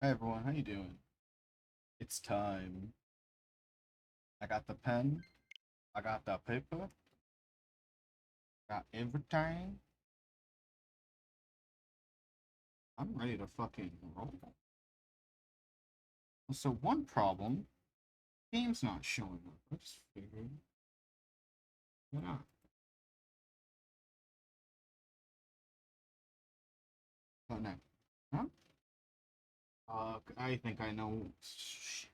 Hey everyone, how you doing? It's time. I got the pen, I got the paper, got everything. I'm ready to fucking roll. So one problem, game's not showing up. I just figured, why not? Oh no. Huh? I think I know. Shit.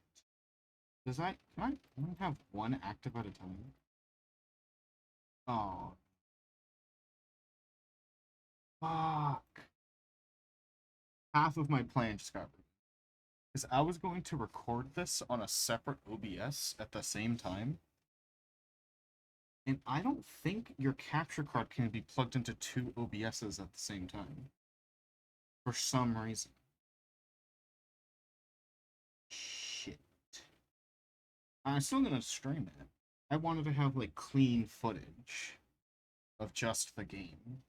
Can I have one active at a time? Oh, fuck. Half of my plan just got ruined. Because I was going to record this on a separate OBS at the same time. And I don't think your capture card can be plugged into two OBSs at the same time. For some reason. Shit. I'm still gonna stream it. I wanted to have, like, clean footage of just the game.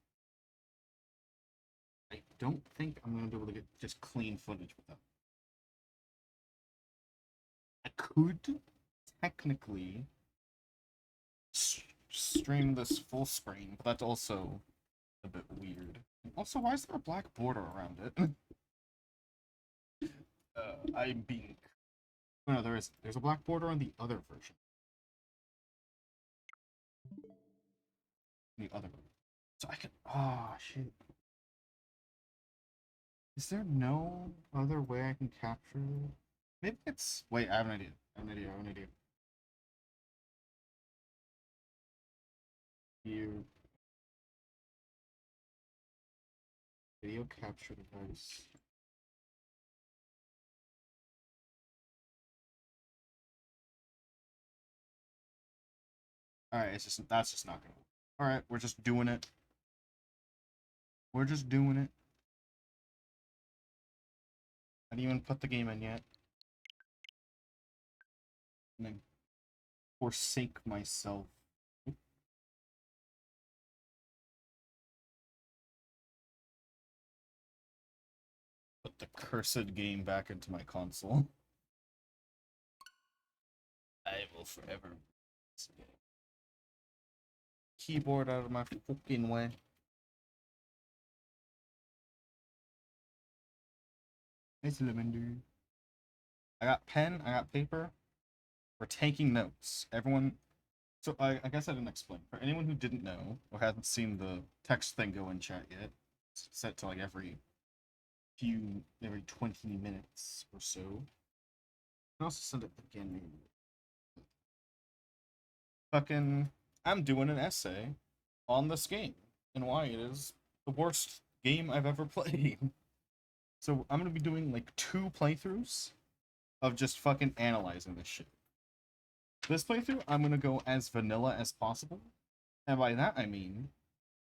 I don't think I'm gonna be able to get just clean footage with that. I could technically stream this full screen, but that's also a bit weird. And also, why is there a black border around it? I'm being... Oh, no, there's a black border on the other version. The other one. So I can... Oh, shit. Is there no other way I can capture... Maybe it's... Wait, I have an idea. I have an idea. You... Video capture device. Alright, that's just not gonna work. Alright, we're just doing it. We're just doing it. I didn't even put the game in yet. And then forsake myself. Put the cursed game back into my console. I will forever. Keyboard out of my fucking way. Nice lemon, dude. I got pen, I got paper. We're taking notes. Everyone. So I guess I didn't explain. For anyone who didn't know or hasn't seen the text thing go in chat yet, it's set to like every 20 minutes or so. I can also send it again. Maybe. Fucking, I'm doing an essay on this game and why it is the worst game I've ever played. So I'm gonna be doing like 2 playthroughs of just fucking analyzing this shit. This playthrough, I'm gonna go as vanilla as possible, and by that I mean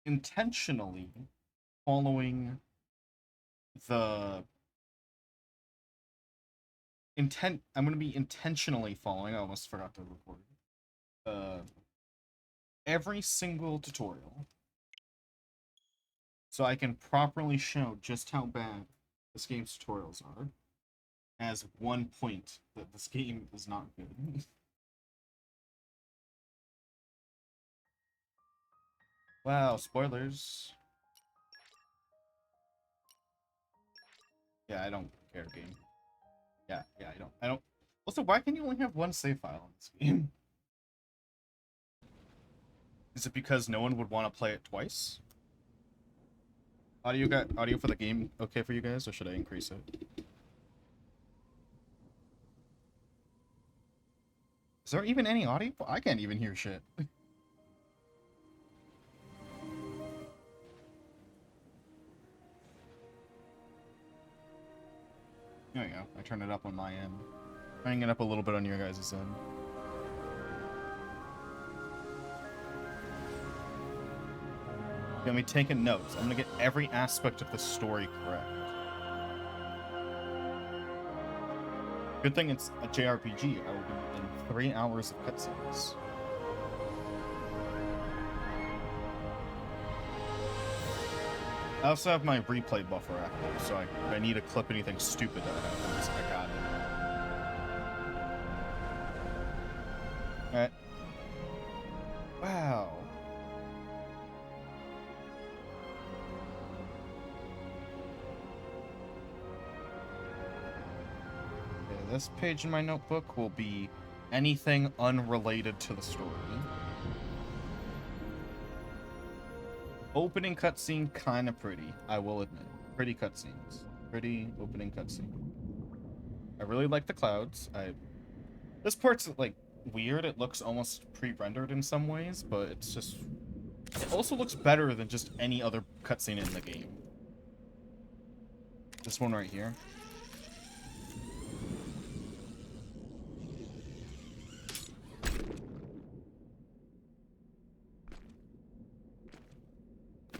intentionally following the intent. I'm gonna be intentionally following. I almost forgot to record. Every single tutorial, so I can properly show just how bad this game's tutorials are, as one point that this game is not good. Wow, spoilers. Yeah, I don't care, game. Yeah, I don't. Also, why can you only have one save file in this game? Is it because no one would want to play it twice? Audio for the game okay for you guys, or should I increase it? Is there even any audio? I can't even hear shit. There we go. I turned it up on my end. Turning it up a little bit on your guys' end. Gonna be taking notes. I'm gonna get every aspect of the story correct. Good thing it's a JRPG. I will be in 3 hours of cutscenes. I also have my replay buffer active, so if I need to clip anything stupid that happens, I got it. Alright. Wow. Okay, this page in my notebook will be anything unrelated to the story. Opening cutscene, kind of pretty, I will admit. Pretty cutscenes. Pretty opening cutscene. I really like the clouds. This part's, like, weird. It looks almost pre-rendered in some ways, but it's just... It also looks better than just any other cutscene in the game. This one right here.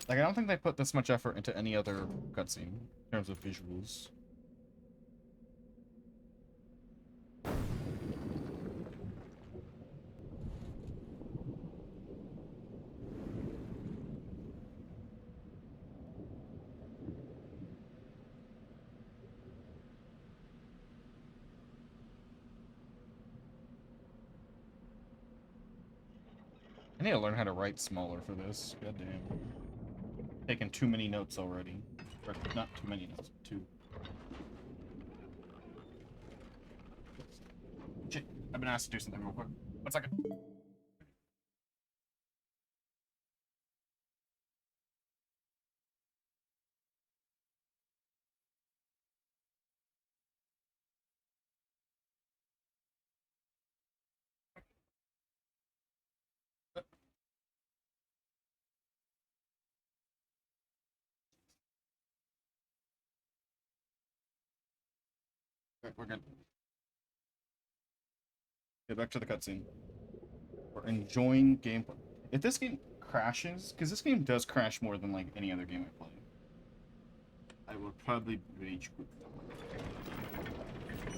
Like, I don't think they put this much effort into any other cutscene in terms of visuals. I need to learn how to write smaller for this. God damn. Taking too many notes already. Or not too many notes, too. Shit, I've been asked to do something real quick. 1 second. Okay, we're good. Get back to the cutscene. We're enjoying gameplay. If this game crashes, because this game does crash more than like any other game I play, I will probably rage quit.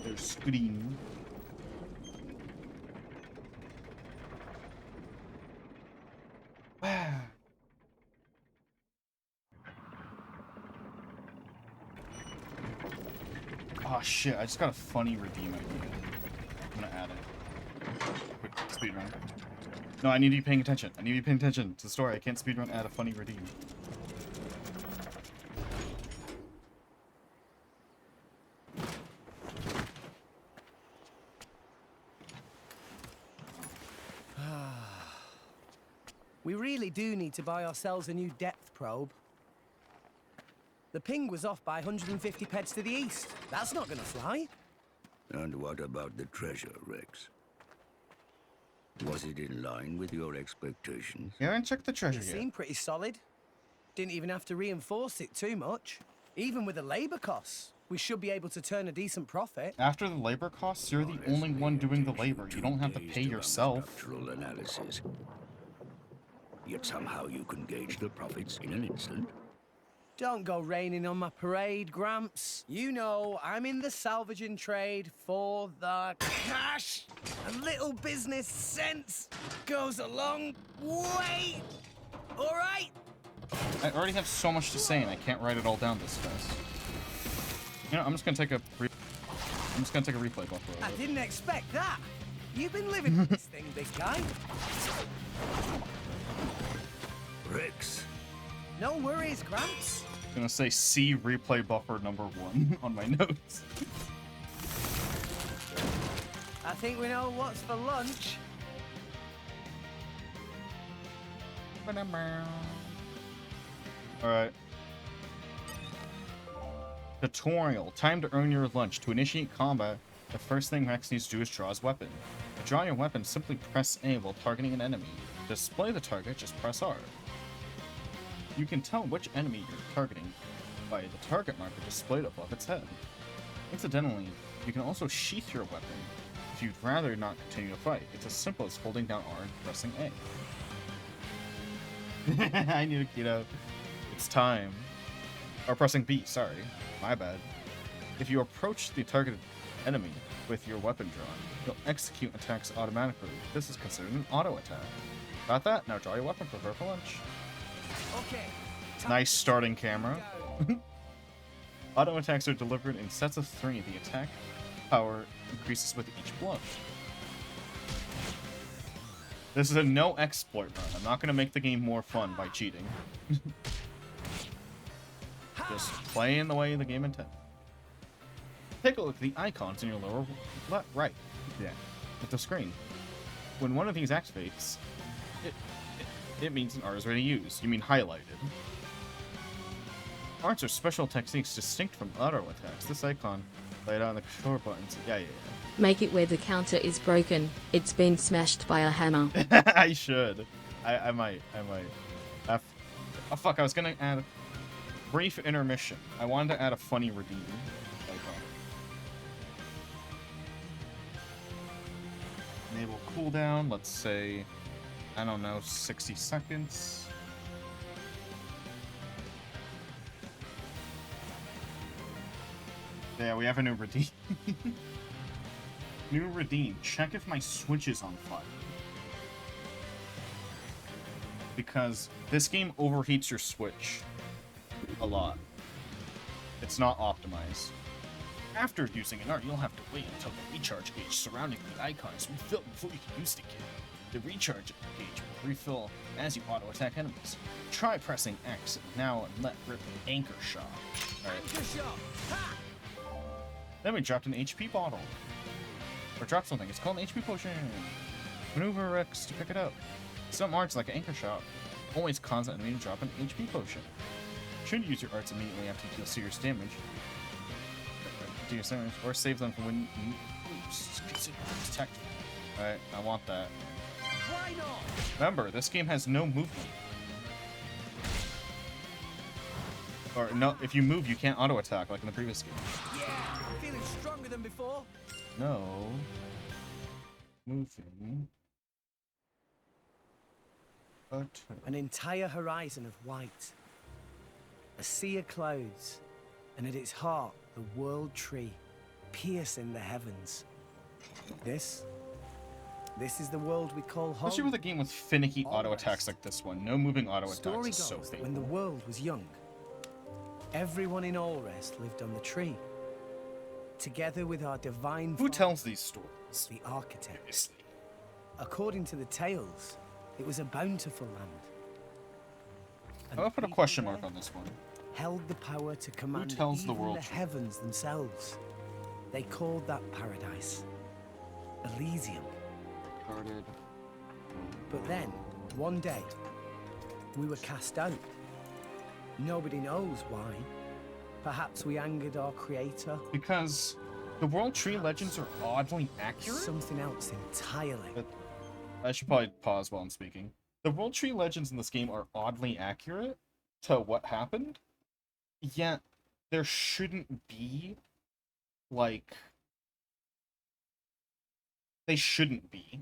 There's screen. Wow. Oh shit, I just got a funny redeem idea. I'm gonna add it. Quick speedrun. No, I need to be paying attention. I need to be paying attention to the story. I can't speedrun add a funny redeem. We really do need to buy ourselves a new depth probe. The ping was off by 150 peds to the east. That's not gonna fly. And what about the treasure, Rex? Was it in line with your expectations? Yeah, and check the treasure It yet. seemed pretty solid. Didn't even have to reinforce it too much. Even with the labor costs, we should be able to turn a decent profit. After the labor costs, you're the only one doing the labor. You don't have to pay yourself. Structural analysis. Yet somehow you can gauge the profits in an instant. Don't go raining on my parade, Gramps. You know, I'm in the salvaging trade for the cash. A little business sense goes a long way. All right? I already have so much to say, and I can't write it all down this fast. You know, I'm just gonna take a replay buffer. I didn't expect that. You've been living with this thing, big guy. Rex. No worries, Gramps. I'm gonna say C replay buffer number 1 on my notes. I think we know what's for lunch. Alright. Tutorial. Time to earn your lunch. To initiate combat, the first thing Rex needs to do is draw his weapon. To draw your weapon, simply press A while targeting an enemy. To display the target, just press R. You can tell which enemy you're targeting by the target marker displayed above its head. Incidentally, you can also sheath your weapon if you'd rather not continue to fight. It's as simple as holding down R and pressing A. I need to, it's time. Or pressing B, sorry. My bad. If you approach the targeted enemy with your weapon drawn, you'll execute attacks automatically. This is considered an auto attack. Got that? Now draw your weapon, prepare for lunch. Okay, Nice starting camera. Auto attacks are delivered in sets of 3. The attack power increases with each blow. This is a no exploit run. I'm not going to make the game more fun by cheating. Just play in the way the game intended. Take a look at the icons in your lower right. Yeah, at the screen. When one of these activates, it means an art is ready to use. You mean highlighted. Arts are special techniques distinct from auto attacks. This icon laid out on the control buttons. Yeah. Make it where the counter is broken. It's been smashed by a hammer. I should. I might. Oh fuck, I was gonna add brief intermission. I wanted to add a funny redeem icon. Enable cooldown, let's say, I don't know, 60 seconds. Yeah, we have a new redeem. New redeem. Check if my switch is on fire. Because this game overheats your switch a lot. It's not optimized. After using an art, you'll have to wait until the recharge gauge surrounding the icon is refilled before you can use the kit. The recharge gauge will refill as you auto-attack enemies. Try pressing X now and let rip Anchor Shot. Alright. Then we dropped an HP bottle. Or drop something. It's called an HP potion. Maneuver X to pick it up. Some arts, like an Anchor Shot, always cause an enemy to drop an HP potion. Should use your arts immediately after you deal serious damage. Or save them from when you lose. Consider it tactical. Alright, I want that. Why not? Remember, this game has no movement. Or no, if you move, you can't auto attack like in the previous game. Yeah, feeling stronger than before. No. Moving. An entire horizon of white. A sea of clouds. And at its heart, the world tree, piercing the heavens. This is the world we call home. Especially with a game with finicky auto attacks like this one. No moving auto attacks Story is so goes that painful. when the world was young, everyone in Allrest lived on the tree. Together with our divine Who father, tells these stories? the architect. Obviously. According to the tales, it was a bountiful land. And I'll put a people question there mark on this one. held the power to command tells the even world the truth? heavens themselves. They called that paradise Elysium. Guarded. But then, one day, we were cast out. Nobody knows why. Perhaps we angered our creator. Because the World Tree legends are oddly accurate. Something else entirely. But I should probably pause while I'm speaking. The World Tree legends in this game are oddly accurate to what happened, yet there shouldn't be, like, they shouldn't be.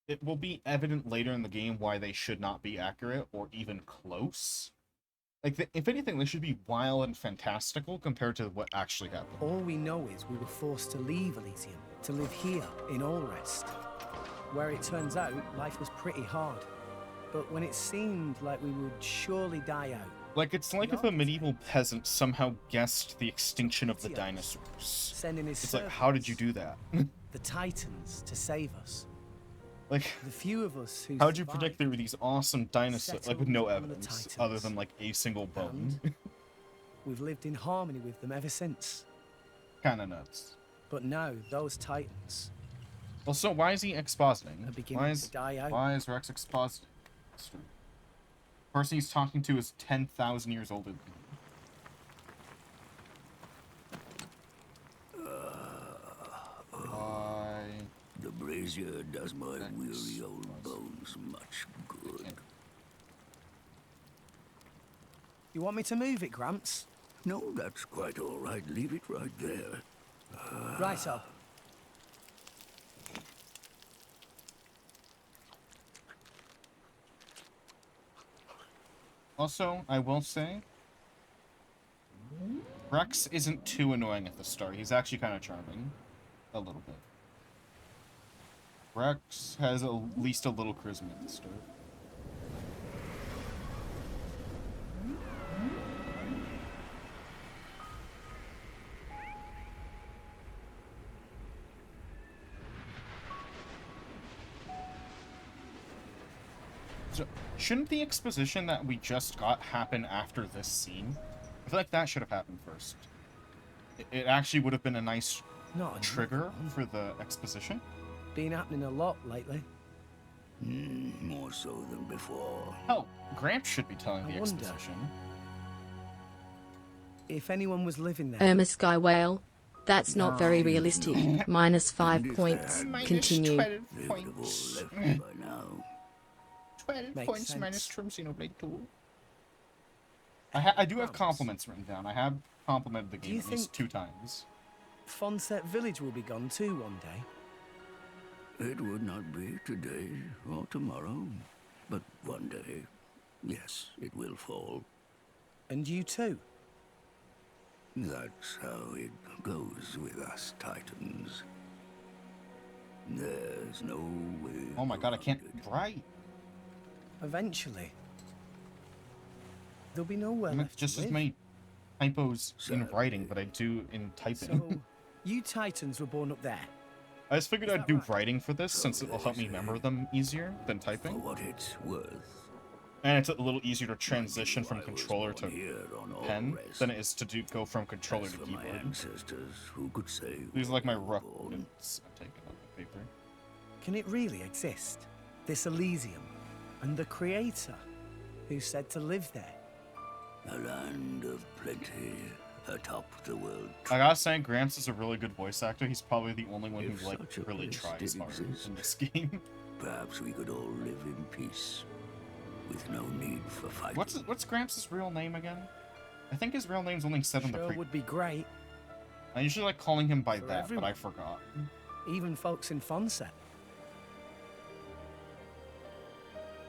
It will be evident later in the game why they should not be accurate or even close. Like, if anything, they should be wild and fantastical compared to what actually happened. All we know is we were forced to leave Elysium, to live here in Allrest, where it turns out life was pretty hard. But when it seemed like we would surely die out, Like, it's like if a medieval peasant somehow guessed the extinction of the dinosaurs. sending his It's like, how did you do that? the Titans to save us. Like, The few of us who how would you survived, predict there were these awesome dinosaurs, like with no settled on the evidence, Titans. other than like a single bone? We've lived in harmony with them ever since. Kinda nuts. But now, those Titans Well, so why is he expositing? are beginning to die out. Why is Rex expositing? The person he's talking to is 10,000 years older than him. Why? The brazier does my weary old bones much good. You want me to move it, Gramps? No, that's quite all right. Leave it right there. Righto. Also, I will say, Rex isn't too annoying at the start. He's actually kind of charming. A little bit. Rex has at least a little charisma at the start. So, shouldn't the exposition that we just got happen after this scene? I feel like that should have happened first. It actually would have been a nice Not trigger for the exposition. been happening a lot lately. More so than before. Hell, Gramps should be telling I the wonder. exposition. If anyone was living there, Irma Sky Whale. That's not very realistic. Minus 5 if points. that- Continue. 12 They would have all points. left by now. 12 Makes points sense. minus from Xenoblade 2. I do have compliments written down. I have complimented the you game at least think- 2 times. Fonset Village will be gone too one day. It would not be today or tomorrow, but one day, yes, it will fall. And you too. That's how it goes with us Titans. There's no way. Oh my god, I can't around it. write. Eventually. There'll be nowhere I make left just to as live. many typos in Sadly. writing, but I do in typing. So, you Titans were born up there. I just figured is I'd that do right? writing for this, since it'll help me remember them easier than For typing. what it's worth. And it's a little easier to transition from I was controller born to here on all pen rest. than it is to go from controller As to for my keyboard. ancestors, who could say These are like my rough born? notes I'm taking on the paper. Can it really exist? This Elysium? And the Creator? Who's said to live there? A land of plenty atop the world. I gotta say, Gramps is a really good voice actor. He's probably the only one If who like such a really place tries did hard exist. in this game. Perhaps we could all live in peace, with no need for fighting. What's Gramps' real name again? I think his real name's only said in the Sure pre. would be great. I usually like calling him by For that, but I everyone. forgot. Even folks in Fonset.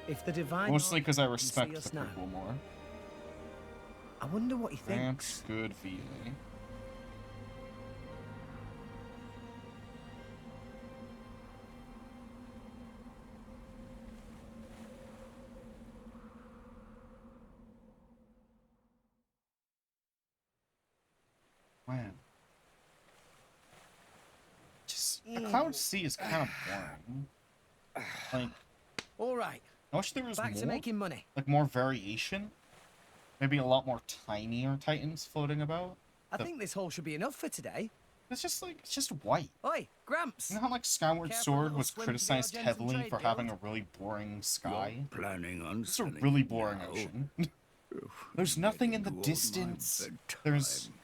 If the divine Mostly because I Archon can respect see the us now, prequel more. I wonder what he Gramps, thinks. good VA. Man. Just, the Cloud Sea is kind of boring. Like, All right, I wish there was back to more, making money. like, more variation. Maybe a lot more tinier Titans floating about. I The- think this haul should be enough for today. It's just like, it's just white. Oi, Gramps! You know how, like, Skyward Careful, Sword little was swim to the criticized Argentine heavily trade for guild. having a really boring sky? You're planning on It's a selling really it boring now. ocean. There's nothing in the Getting distance. toward my There's bedtime.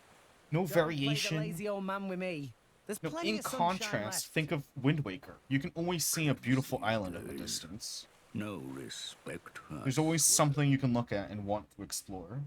no Don't play the variation. lazy old man with me. There's No, plenty in of sunshine contrast, left. think of Wind Waker. You can always see a beautiful island in the distance. No respect. I There's always swear. something you can look at and want to explore.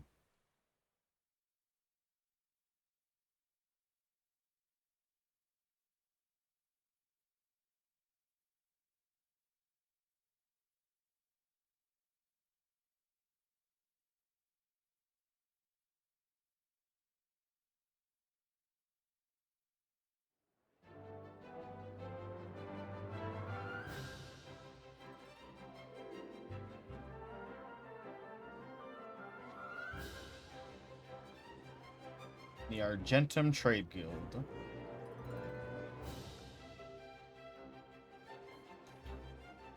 The Argentum Trade Guild.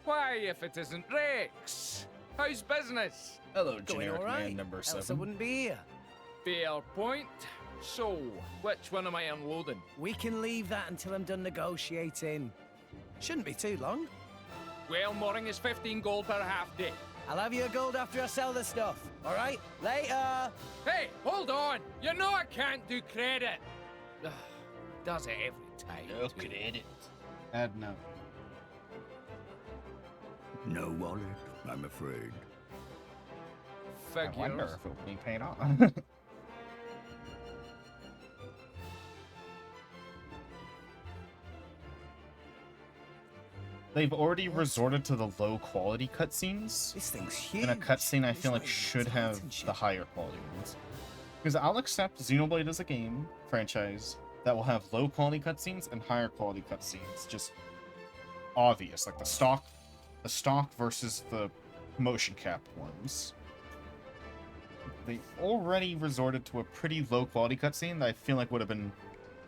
Why, if it isn't Rex? How's business? Hello, Going generic all right. man number Else I 7. wouldn't be here. Fair point. So, which one am I unloading? We can leave that until I'm done negotiating. Shouldn't be too long. Well, mooring is 15 gold per half day. I'll have your gold after I sell the stuff. All right? Later. Hey, hold on! You know I can't do credit! Ugh, does it every time. too. Credit. Add no. No wallet, I'm afraid. I wonder Figures. if it will be paid off. They've already resorted to the low quality cutscenes. This thing's huge. And a cutscene I It's feel like not even should have Titan shit. the higher quality ones. Because I'll accept Xenoblade as a game franchise that will have low quality cutscenes and higher quality cutscenes. Just obvious, like the stock versus the motion cap ones. They already resorted to a pretty low quality cutscene that I feel like would have been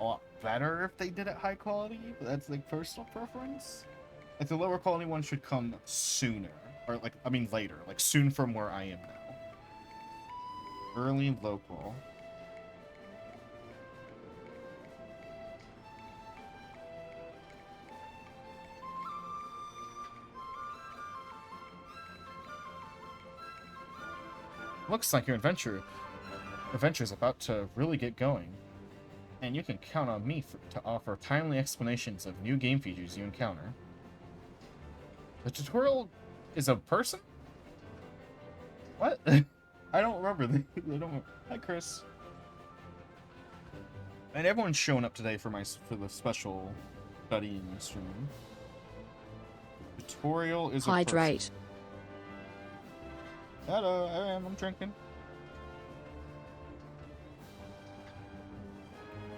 a lot better if they did it high quality. But that's like personal preference. Like the lower quality one should come sooner Or, like, I mean later. Like, soon from where I am now. Early local. Looks like your adventure is about to really get going. And you can count on me to offer timely explanations of new game features you encounter. The tutorial is a person? What? I don't remember. They don't. Hi, Chris. And everyone's showing up today for the special studying stream. Tutorial is a person. Hydrate. Hello, I'm drinking.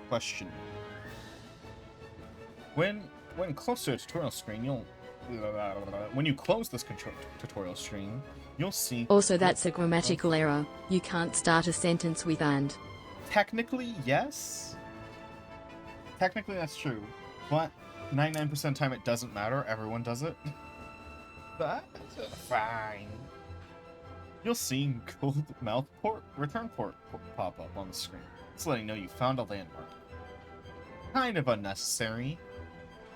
Question. When close to a tutorial screen, when you close this tutorial screen, you'll see... Also, that's a grammatical error. You can't start a sentence with and. Technically, yes. Technically, that's true. But 99% of the time, it doesn't matter. Everyone does it. That's fine. You'll see gold mouth port, return port pop up on the screen. It's letting you know you found a landmark. Kind of unnecessary.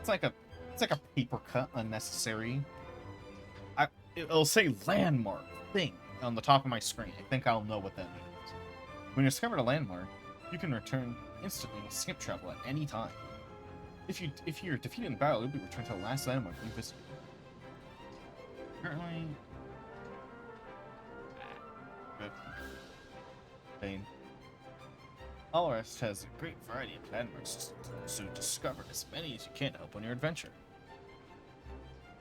It's like a paper cut, unnecessary. It'll say landmark thing on the top of my screen. I think I'll know what that means. When you discover a landmark, you can return instantly with skip travel at any time. If you're defeated in battle, you'll be returned to the last landmark you visited. Currently, Pain. Alrest has a great variety of landmarks, so discover as many as you can to help on your adventure.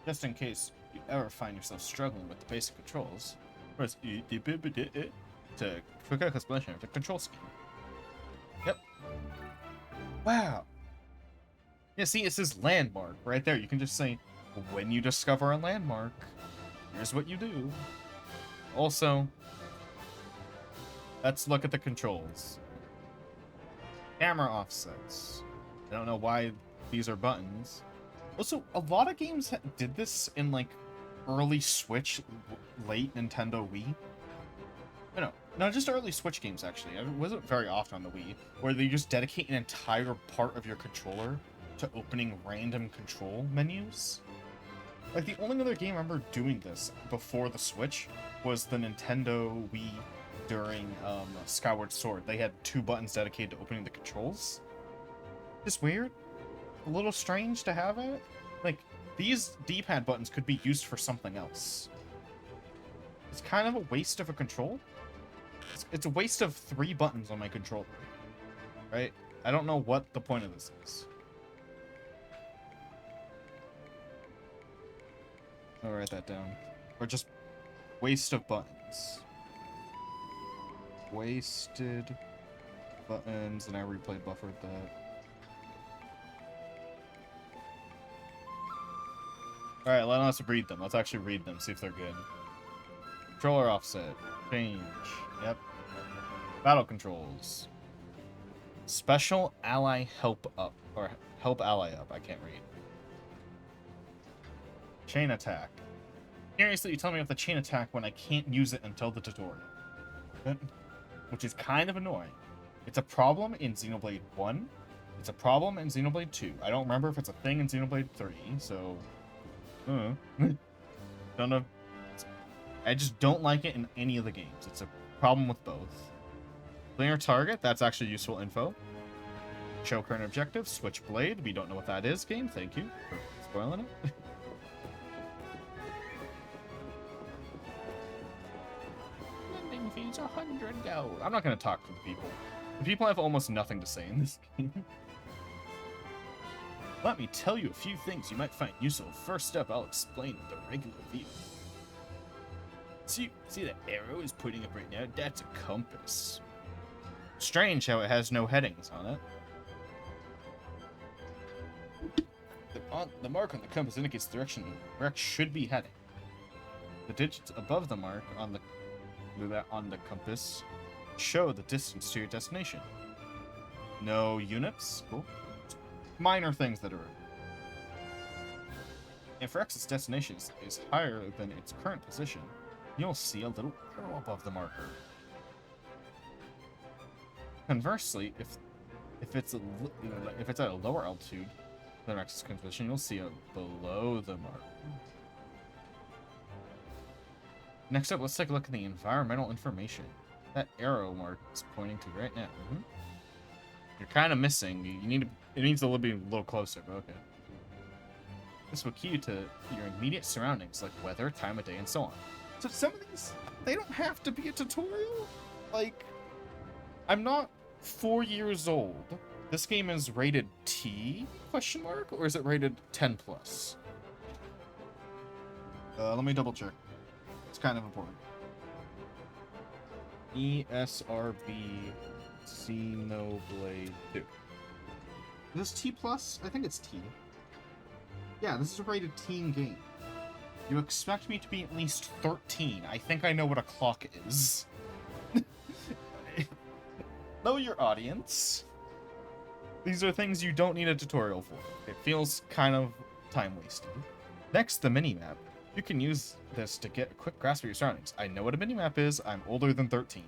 Just in case you ever find yourself struggling with the basic controls, press to quick explanation of the control scheme. Yep. Wow. Yeah, see, it says landmark right there. You can just say, when you discover a landmark, here's what you do. Also, let's look at the controls. Camera offsets. I don't know why these are buttons. Also, a lot of games did this in, like, early Switch, late Nintendo Wii. No, just early Switch games, actually. It wasn't very often on the Wii, where they just dedicate an entire part of your controller to opening random control menus. Like, the only other game I remember doing this before the Switch was the Nintendo Wii during Skyward Sword. They had 2 buttons dedicated to opening the controls. Just weird. A little strange to have it. Like, these D-pad buttons could be used for something else. It's kind of a waste of a control. It's a waste of 3 buttons on my controller. Right? I don't know what the point of this is. I'll write that down. Or just waste of buttons. Wasted buttons, and I replay buffered that. Alright, let us read them. Let's actually read them, see if they're good. Controller offset. Change. Yep. Battle controls. Special ally help up. Or help ally up. I can't read. Chain attack. Seriously, you tell me of the chain attack when I can't use it until the tutorial. Which is kind of annoying. It's a problem in Xenoblade 1. It's a problem in Xenoblade 2. I don't remember if it's a thing in Xenoblade 3, so... don't know. I just don't like it in any of the games. It's a problem with both. Clear target, that's actually useful info. Show current objective, switch blade. We don't know what that is, game. Thank you for spoiling it. Lending fees 100 gold. I'm not going to talk to the people. The people have almost nothing to say in this game. Let me tell you a few things you might find useful. First up, I'll explain the regular view. See that arrow is pointing up right now? That's a compass. Strange how it has no headings on it. The mark on the compass indicates the direction where it should be heading. The digits above the mark on the compass show the distance to your destination. No units. Cool. Minor things that are. If Rex's destination is higher than its current position, you'll see a little arrow above the marker. Conversely, if it's at a lower altitude than Rex's current position, you'll see it below the marker. Next up, let's take a look at the environmental information. That arrow mark is pointing to right now. You're kind of missing. It needs to be a little closer, but okay. This will key you to your immediate surroundings, like weather, time of day, and so on. So some of these, they don't have to be a tutorial. Like, I'm not 4 years old. This game is rated T, question mark, or is it rated 10 plus? Let me double check. It's kind of important. ESRB Xenoblade 2. Is this T plus? I think it's T. Yeah, this is a rated teen game. You expect me to be at least 13. I think I know what a clock is. Know your audience. These are things you don't need a tutorial for. It feels kind of time wasted. Next, the minimap. You can use this to get a quick grasp of your surroundings. I know what a minimap is. I'm older than 13.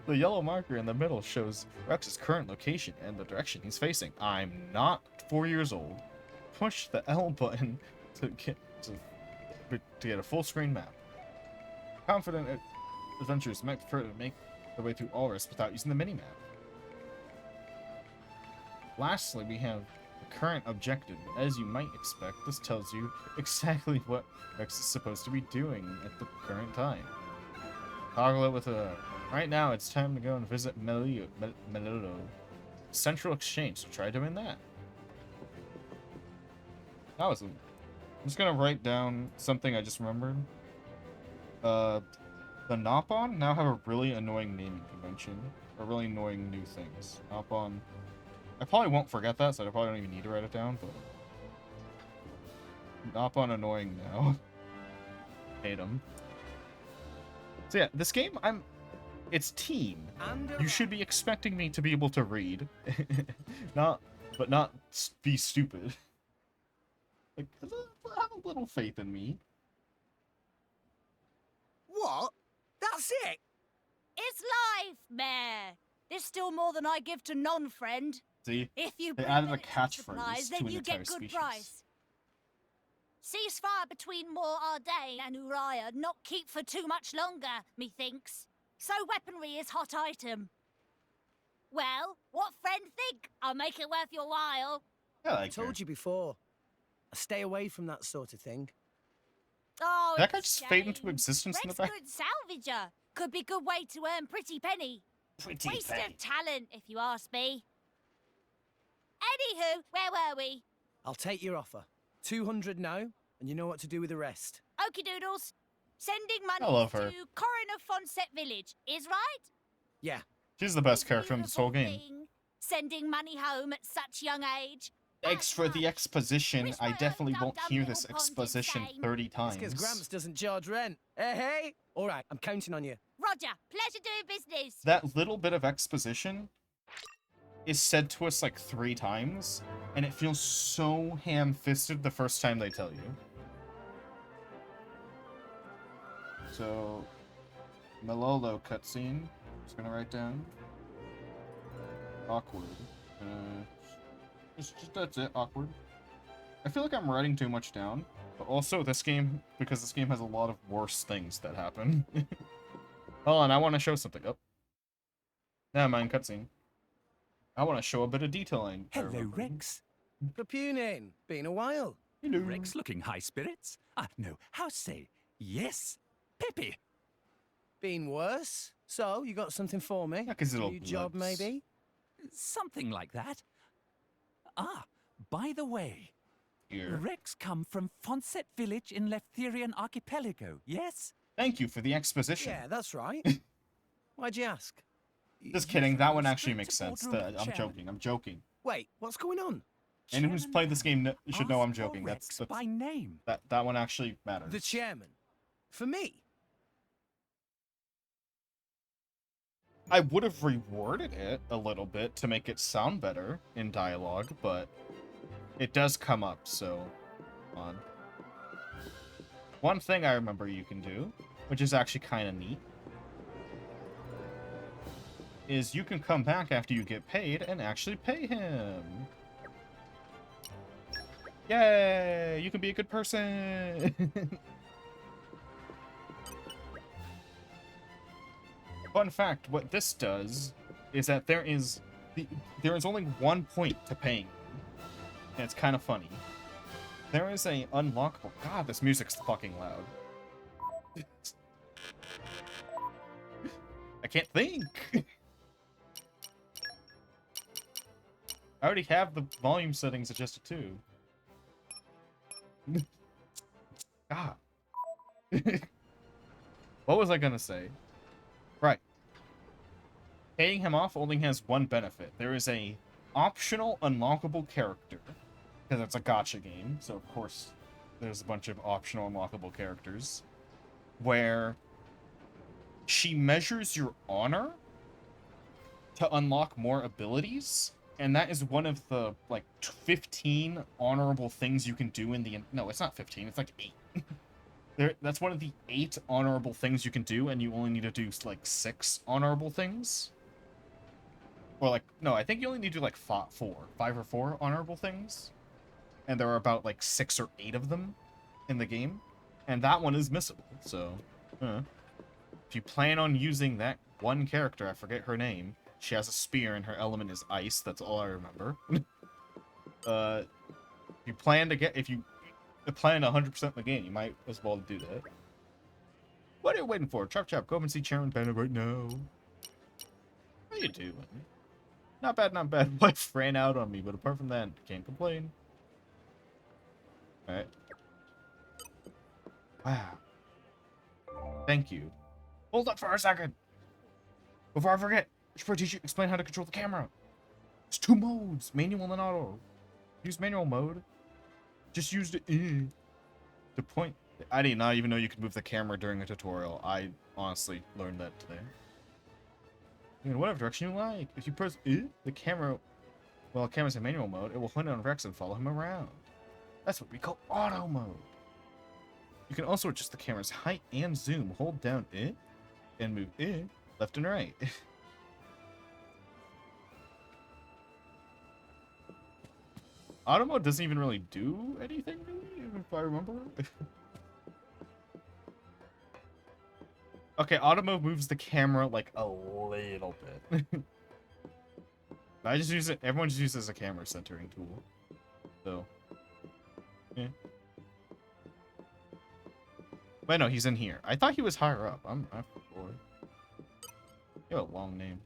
The yellow marker in the middle shows Rex's current location and the direction he's facing. I'm not 4 years old. Push the L button to get a full screen map. Confident adventurers might prefer to make their way through all risks without using the minimap. Lastly, we have the current objective. As you might expect, this tells you exactly what Rex is supposed to be doing at the current time. Toggle it with a... Right now, it's time to go and visit Melillo Central Exchange, so try doing that. I'm just gonna write down something I just remembered. The Nopon now have a really annoying naming convention. Or really annoying new things. Nopon... I probably won't forget that, so I probably don't even need to write it down, but... Nopon annoying now. Hate him. So yeah, this game, it's teen. You should be expecting me to be able to read. but not be stupid. Like, have a little faith in me. What? That's it? It's life, Mayor. There's still more than I give to non-friend. See? If you They bring added an a extra catchphrase supplies, to then an you entire get good species. price. Ceasefire between Mor Ardain and Uriah not keep for too much longer, methinks. So weaponry is hot item. Well, what friend think? I'll make it worth your while. Yeah, I told you before. I stay away from that sort of thing. Oh, That guy it's just a fade into shame. existence in the Rex back. could salvager. Could be good way to earn pretty penny. Waste of talent, if you ask me. Anywho, where were we? I'll take your offer. 200 now, and you know what to do with the rest. Okie doodles. Sending money I love to her. Coroner Fonset Village is right? Yeah. She's the best character in this whole game. Beautiful thing. Sending money home at such young age. Thanks for the exposition. Wish I my definitely own won't dum-dum hear little this pond did exposition same. 30 It's times. because Gramps doesn't charge rent. Hey? All right, I'm counting on you. Roger. Pleasure doing business. That little bit of exposition is said to us like 3 times, and it feels so ham-fisted the first time they tell you. So, Malolo cutscene. Just gonna write down. Awkward. Just that's it. Awkward. I feel like I'm writing too much down, but also this game, because this game has a lot of worse things that happen. Hold on, I want to show something. Oh. Never mind, cutscene. I want to show a bit of detailing. Hello, Rex. Propooning. Been a while. Hello. Rex looking high spirits? No, how say? Yes. Peppy. Been worse. So, you got something for me? Like his little New job, bloods. maybe? Something like that. Ah, by the way, Here. Rex come from Fonset Village in Leftherian Archipelago, yes? Thank you for the exposition. Yeah, that's right. Why'd you ask? Just kidding. That one Straight actually to makes sense. boardroom of the I'm chairman. joking. I'm joking. Wait, what's going on? Anyone who's Chairman played this game should know I'm asked for joking. Rex That's by name. that one actually matters. The chairman. For me? I would have reworded it a little bit to make it sound better in dialogue, but it does come up, so on. One thing I remember you can do, which is actually kind of neat, is you can come back after you get paid and actually pay him. Yay! You can be a good person! Fun fact, what this does is that there is only one point to paying. And it's kind of funny. There is a unlockable... God, this music's fucking loud. I can't think! I already have the volume settings adjusted too. God. What was I gonna say? Right. Paying him off only has one benefit. There is a optional unlockable character. Because it's a gacha game, so of course there's a bunch of optional unlockable characters. Where she measures your honor to unlock more abilities. And that is one of the, like, 15 honorable things you can do in the... No, it's not 15, it's like 8. That's one of the 8 honorable things you can do, and you only need to do, like, 6 honorable things. Or, like, no, I think you only need to do, like, 5 or 4 honorable things. And there are about, like, 6 or 8 of them in the game. And that one is missable, so... If you plan on using that one character, I forget her name... She has a spear and her element is ice. That's all I remember. If you plan 100% the game, you might as well do that. What are you waiting for? Chop chop, go up and see Chairman Bennett right now. How you doing? Not bad, not bad. Wife ran out on me, but apart from that, can't complain. Alright. Wow. Thank you. Hold up for a second! Before I forget! I should probably explain how to control the camera. There's 2 modes, manual and auto. Use manual mode. Just use the point. I did not even know you could move the camera during a tutorial. I honestly learned that today. In whatever direction you like. If you press the camera, well, the camera's in manual mode, it will hunt on Rex and follow him around. That's what we call auto mode. You can also adjust the camera's height and zoom. Hold down and move left and right. Auto mode doesn't even really do anything, really, if I remember. Okay, auto mode moves the camera like a little bit. I just use it. Everyone just uses a camera centering tool. So, yeah. Wait, no, he's in here. I thought he was higher up. I'm bored. You have a long name.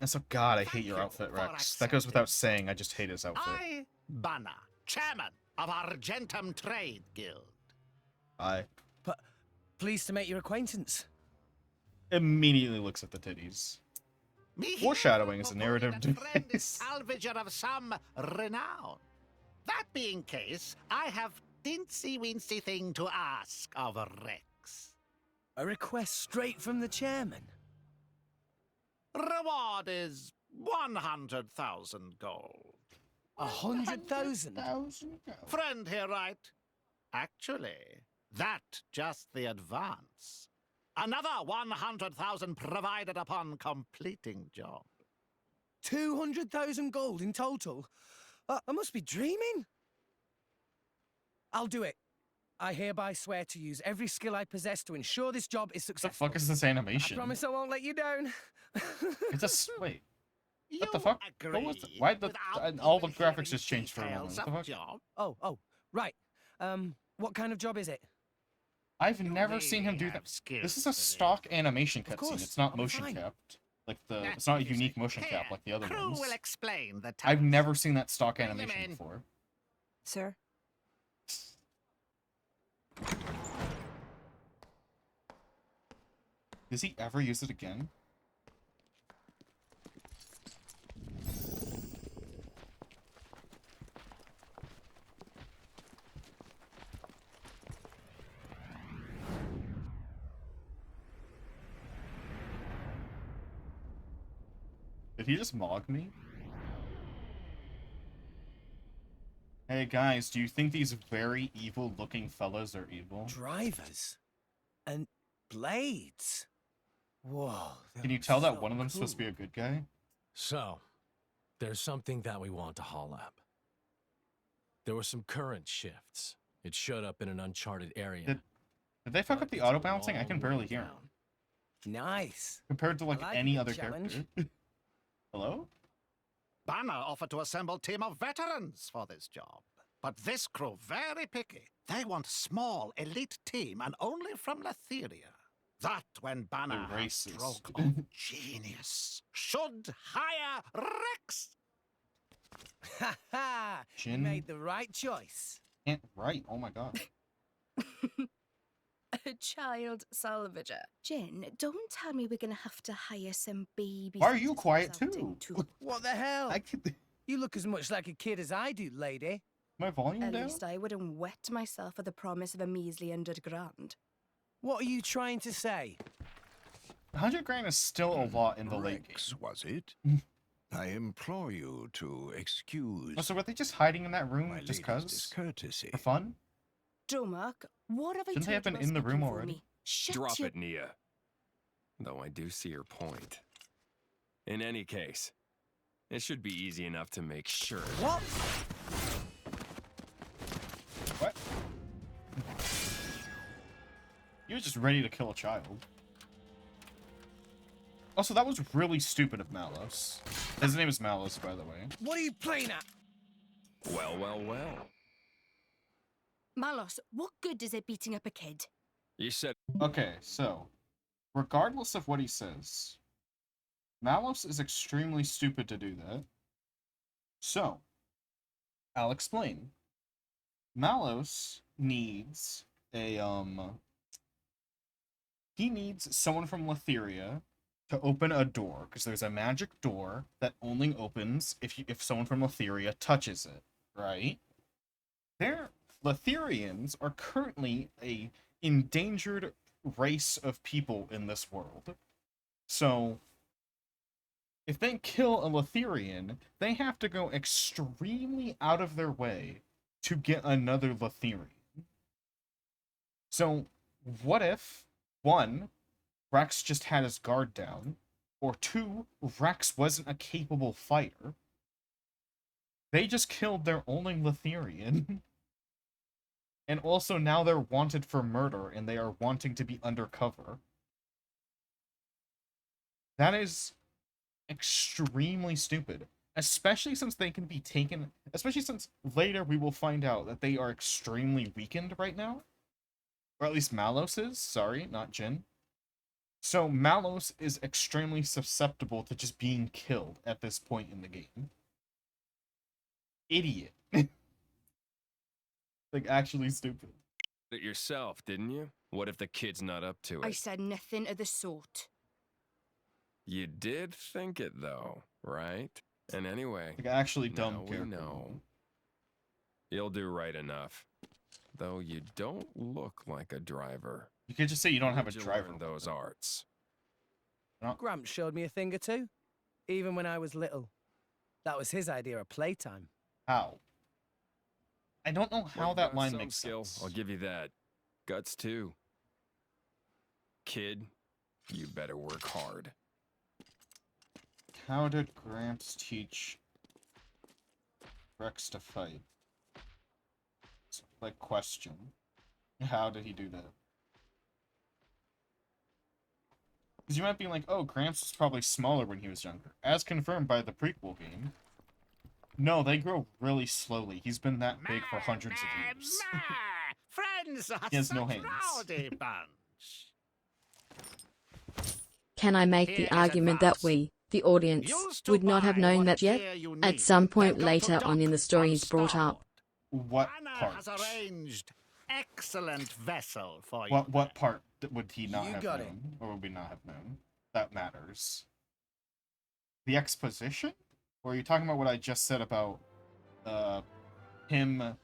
And so, God, I hate your outfit, Rex. That goes without saying. I just hate his outfit. I, Banner, chairman of Argentum Trade Guild. But pleased to make your acquaintance. Immediately looks at the titties. Foreshadowing is a narrative device. Salvager of some renown. That being case, I have dincy-wincy thing to ask of Rex. A request straight from the chairman. Reward is 100,000 gold. 100,000? Friend here, right? Actually, that just the advance. Another 100,000 provided upon completing job. 200,000 gold in total? I must be dreaming. I'll do it. I hereby swear to use every skill I possess to ensure this job is What the successful. fuck is this animation? I promise I won't let you down. It's a wait. You What the fuck? agree What was the, why the without all the even graphics hearing just changed for a moment? details What the of fuck? job? Oh, right. What kind of job is it? I've You never seen him do really that. have skills This is a for stock animation Of cutscene. course, It's not I'll be motion fine. capped. Like it's not a unique motion Here, cap like the other crew ones. will explain the I've task. never seen that stock Bring him animation in. before. Sir? Does he ever use it again? Did he just mog me? Hey guys, do you think these very evil looking fellas are evil? Drivers and blades. Whoa. Can you tell that one of them's supposed to be a good guy? So, there's something that we want to haul up. There were some current shifts. It showed up in an uncharted area. Did they fuck up the It's a auto balancing? I can long barely way hear down. him. Nice. Compared to like I like any the other challenge. character. Hello? Banner offered to assemble a team of veterans for this job. But this crew very picky. They want small, elite team and only from Letheria. That when Banner has racist. stroke of genius should hire Rex. Ha ha! You Jin? made the right choice. Can't write. Oh my god. A child salvager. Jin, don't tell me we're gonna have to hire some baby. Why are you quiet too? What the hell? I could. You look as much like a kid as I do, lady. My volume At down? least I wouldn't wet myself for the promise of a measly $100,000. What are you trying to say? 100 grand is still a lot in the late game. Rex, was it? I implore you to excuse Oh, so were they just hiding in that room my just lady's cuz? discourtesy. For fun? Domark, what have I Shouldn't they have told you been in the about room speaking for already? me? Shut Drop your... it, Nia. Though I do see your point. In any case, it should be easy enough to make sure. What? What? He was just ready to kill a child. Also, that was really stupid of Malos. His name is Malos, by the way. What are you playing at? Well, well, well. Malos, what good is it beating up a kid? You said Okay, so, regardless of what he says, Malos is extremely stupid to do that. So, I'll explain. Malos needs a, he needs someone from Letheria to open a door, because there's a magic door that only opens if someone from Letheria touches it, right? Letherians are currently a endangered race of people in this world. So, if they kill a Letherian, they have to go extremely out of their way to get another Letherian. So, what if, 1, Rex just had his guard down, or 2, Rex wasn't a capable fighter? They just killed their only Letherian. And also now they're wanted for murder, and they are wanting to be undercover. That is extremely stupid. Especially since they can be taken... Especially since later we will find out that they are extremely weakened right now. Or at least Malos is. Sorry, not Jin. So Malos is extremely susceptible to just being killed at this point in the game. Idiot. Like, actually stupid. it yourself, didn't you? What if the kid's not up to it? I said nothing of the sort. You did think it, though, right? And anyway, Like, actually dumb now we character. know. You'll do right enough. Though you don't look like a driver. You could just say you don't have a Where'd you driver. learn those arts. Gramps showed me a thing or two, even when I was little. That was his idea of playtime. How? I don't know how Well, you that got line some makes skill, sense. I'll give you that. Guts, too. Kid, you better work hard. How did Gramps teach Rex to fight? It's like, question. How did he do that? Because you might be like, oh, Gramps was probably smaller when he was younger. As confirmed by the prequel game. No, they grow really slowly. He's been that big for hundreds of years. Friends are He has such no hands. rowdy bunch. Can I make Here the is argument that advice. we, the audience, Used to would not have buy known what that yet? gear you At need, some then point go to later on in the dock story on is brought up. What Banner has part? arranged excellent vessel for you. What part would he not You have got known? Or would we not have known? That matters. The exposition? Or are you talking about what I just said about him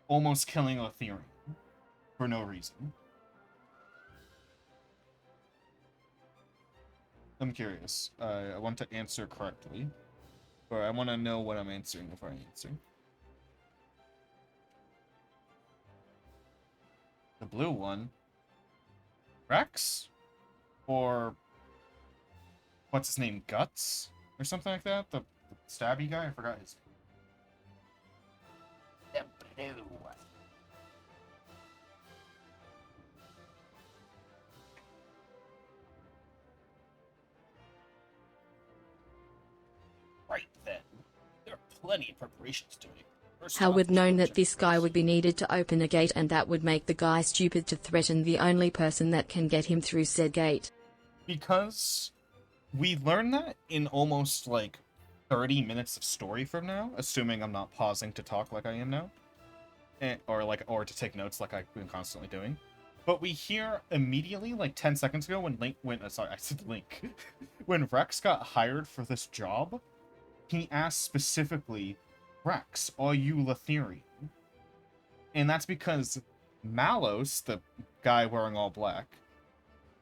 almost killing Letherian for no reason? I'm curious. I want to answer correctly. Or I want to know what I'm answering before I answer. The blue one. Rex? Or... what's his name? Guts? Or something like that? The stabby guy? I forgot his name. The blue one. Right then. There are plenty of preparations to make. How would known that this guy would be needed to open a gate, and that would make the guy stupid to threaten the only person that can get him through said gate? Because we learn that in almost like 30 minutes of story from now, assuming I'm not pausing to talk like I am now. Or to take notes like I've been constantly doing. But we hear immediately, like 10 seconds ago, when Rex got hired for this job, he asked specifically, Rex, are you Letherian? And that's because Malos, the guy wearing all black,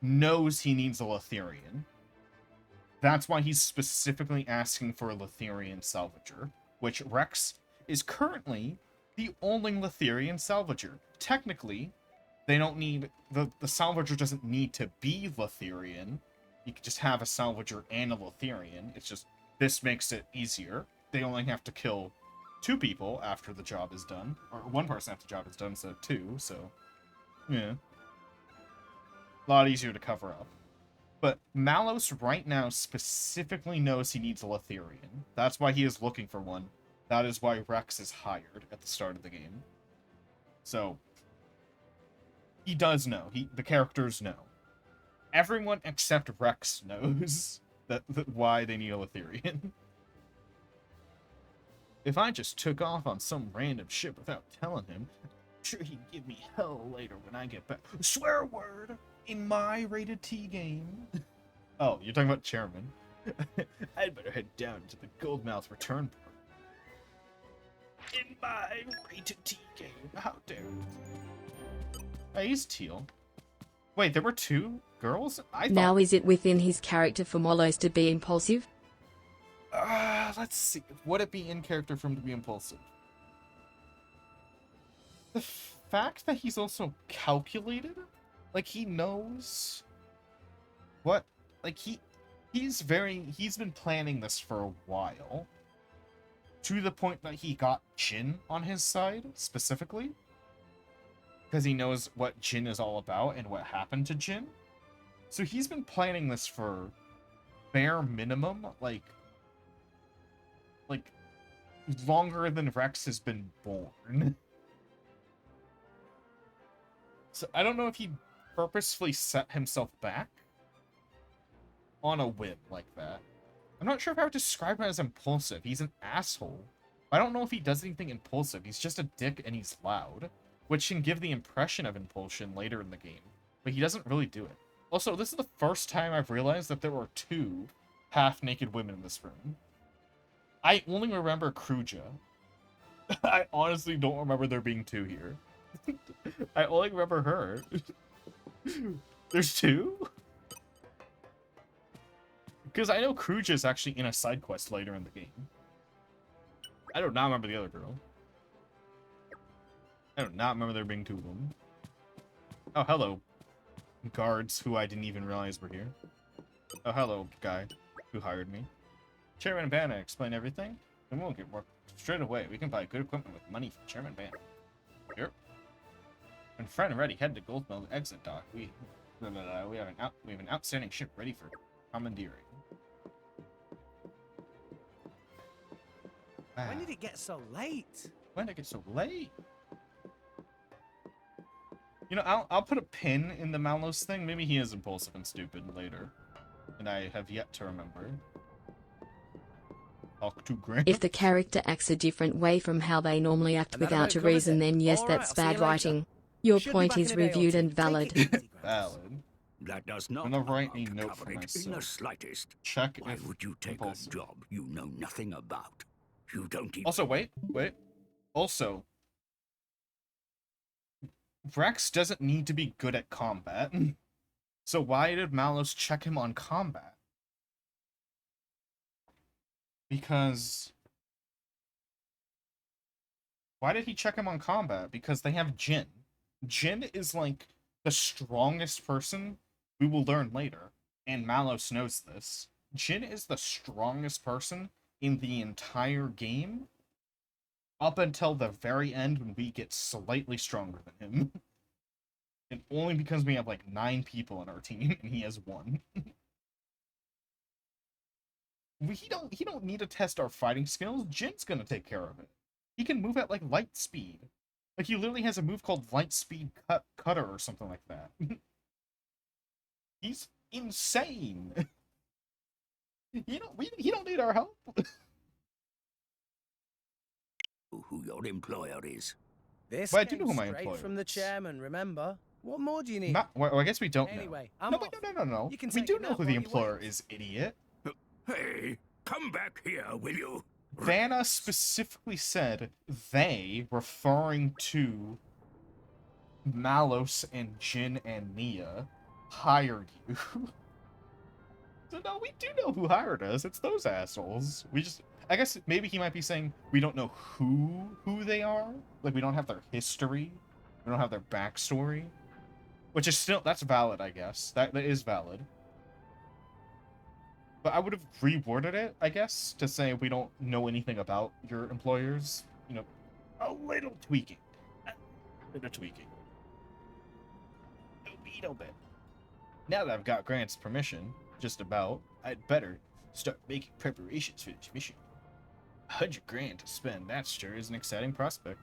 knows he needs a Letherian. That's why he's specifically asking for a Letherian salvager, which Rex is currently the only Letherian salvager. Technically, they don't need... The salvager doesn't need to be Letherian. You could just have a salvager and a Letherian. It's just, this makes it easier. They only have to kill 2 people after the job is done. Or 1 person after the job is done, so 2, so... yeah. A lot easier to cover up. But Malos right now specifically knows he needs a Letherian. That's why he is looking for one. That is why Rex is hired at the start of the game. So, he does know. The characters know. Everyone except Rex knows that why they need a Letherian. If I just took off on some random ship without telling him, I'm sure he'd give me hell later when I get back. Swear word! In my rated T game. Oh, you're talking about Chairman. I'd better head down to the Goldmouth return port. In my rated T game. How dare you? Hey, he's teal. Wait, there were 2 girls? I thought... Now is it within his character for Molos to be impulsive? Let's see. Would it be in character for him to be impulsive? The fact that he's also calculated? Like, he knows what... like, he's been planning this for a while. To the point that he got Jin on his side, specifically. Because he knows what Jin is all about and what happened to Jin. So he's been planning this for bare minimum, like longer than Rex has been born. So I don't know if he purposefully set himself back on a whim like that. I'm not sure if I would describe him as impulsive. He's an asshole. I don't know if he does anything impulsive. He's just a dick and he's loud, which can give the impression of impulsion later in the game. But he doesn't really do it. Also, this is the first time I've realized that there were 2 half-naked women in this room. I only remember Kruja. I honestly don't remember there being 2 here. I only remember her. There's 2? Because I know Kruja is actually in a side quest later in the game. I do not remember the other girl. I do not remember there being 2 of them. Oh, hello. Guards who I didn't even realize were here. Oh, hello, guy who hired me. Chairman Banner, explain everything? Then we'll get work straight away. We can buy good equipment with money from Chairman Banner. Yep. When friend ready, head to Goldmill exit dock. We have an outstanding ship ready for commandeering. When did it get so late? When did it get so late? You know, I'll put a pin in the Malos thing. Maybe he is impulsive and stupid later. And I have yet to remember. Talk to Grant. If the character acts a different way from how they normally act without a reason, then yes, that's bad writing. Your point is reviewed and valid. Valid. That does not I'm gonna write a amount to note for covering it in the myself. slightest. Check Why if would you take impulsive. a job you know nothing about? You don't even... Also, wait. Also, Rex doesn't need to be good at combat. So why did Malos check him on combat? Because why did he check him on combat? Because they have Jin. Jin is like the strongest person. We will learn later, and Malos knows this. Jin is the strongest person in the entire game up until the very end when we get slightly stronger than him. And only because we have like 9 people on our team and he has 1. He don't need to test our fighting skills. Jin's gonna take care of it. He can move at like light speed. Like he literally has a move called light speed cutter or something like that. He's insane. He don't need our help. Who your employer is? This But I do came know who my straight employer from the is. chairman, remember? What more do you need? Well, I guess we don't Anyway, know. I'm No, off. no. You can We take do a know nap who the while you employer wait. is, idiot. Hey, come back here, will you? Vanna specifically said they, referring to Malos and Jin and Nia, hired you. So no, we do know who hired us. It's those assholes. I guess maybe he might be saying we don't know who they are. Like we don't have their history. We don't have their backstory. Which is still, that's valid, I guess. That is valid. But I would have reworded it, I guess, to say we don't know anything about your employers. You know, a little tweaking. A little tweaking. A little bit. Now that I've got Grant's permission, just about, I'd better start making preparations for this mission. 100 grand to spend, that sure is an exciting prospect.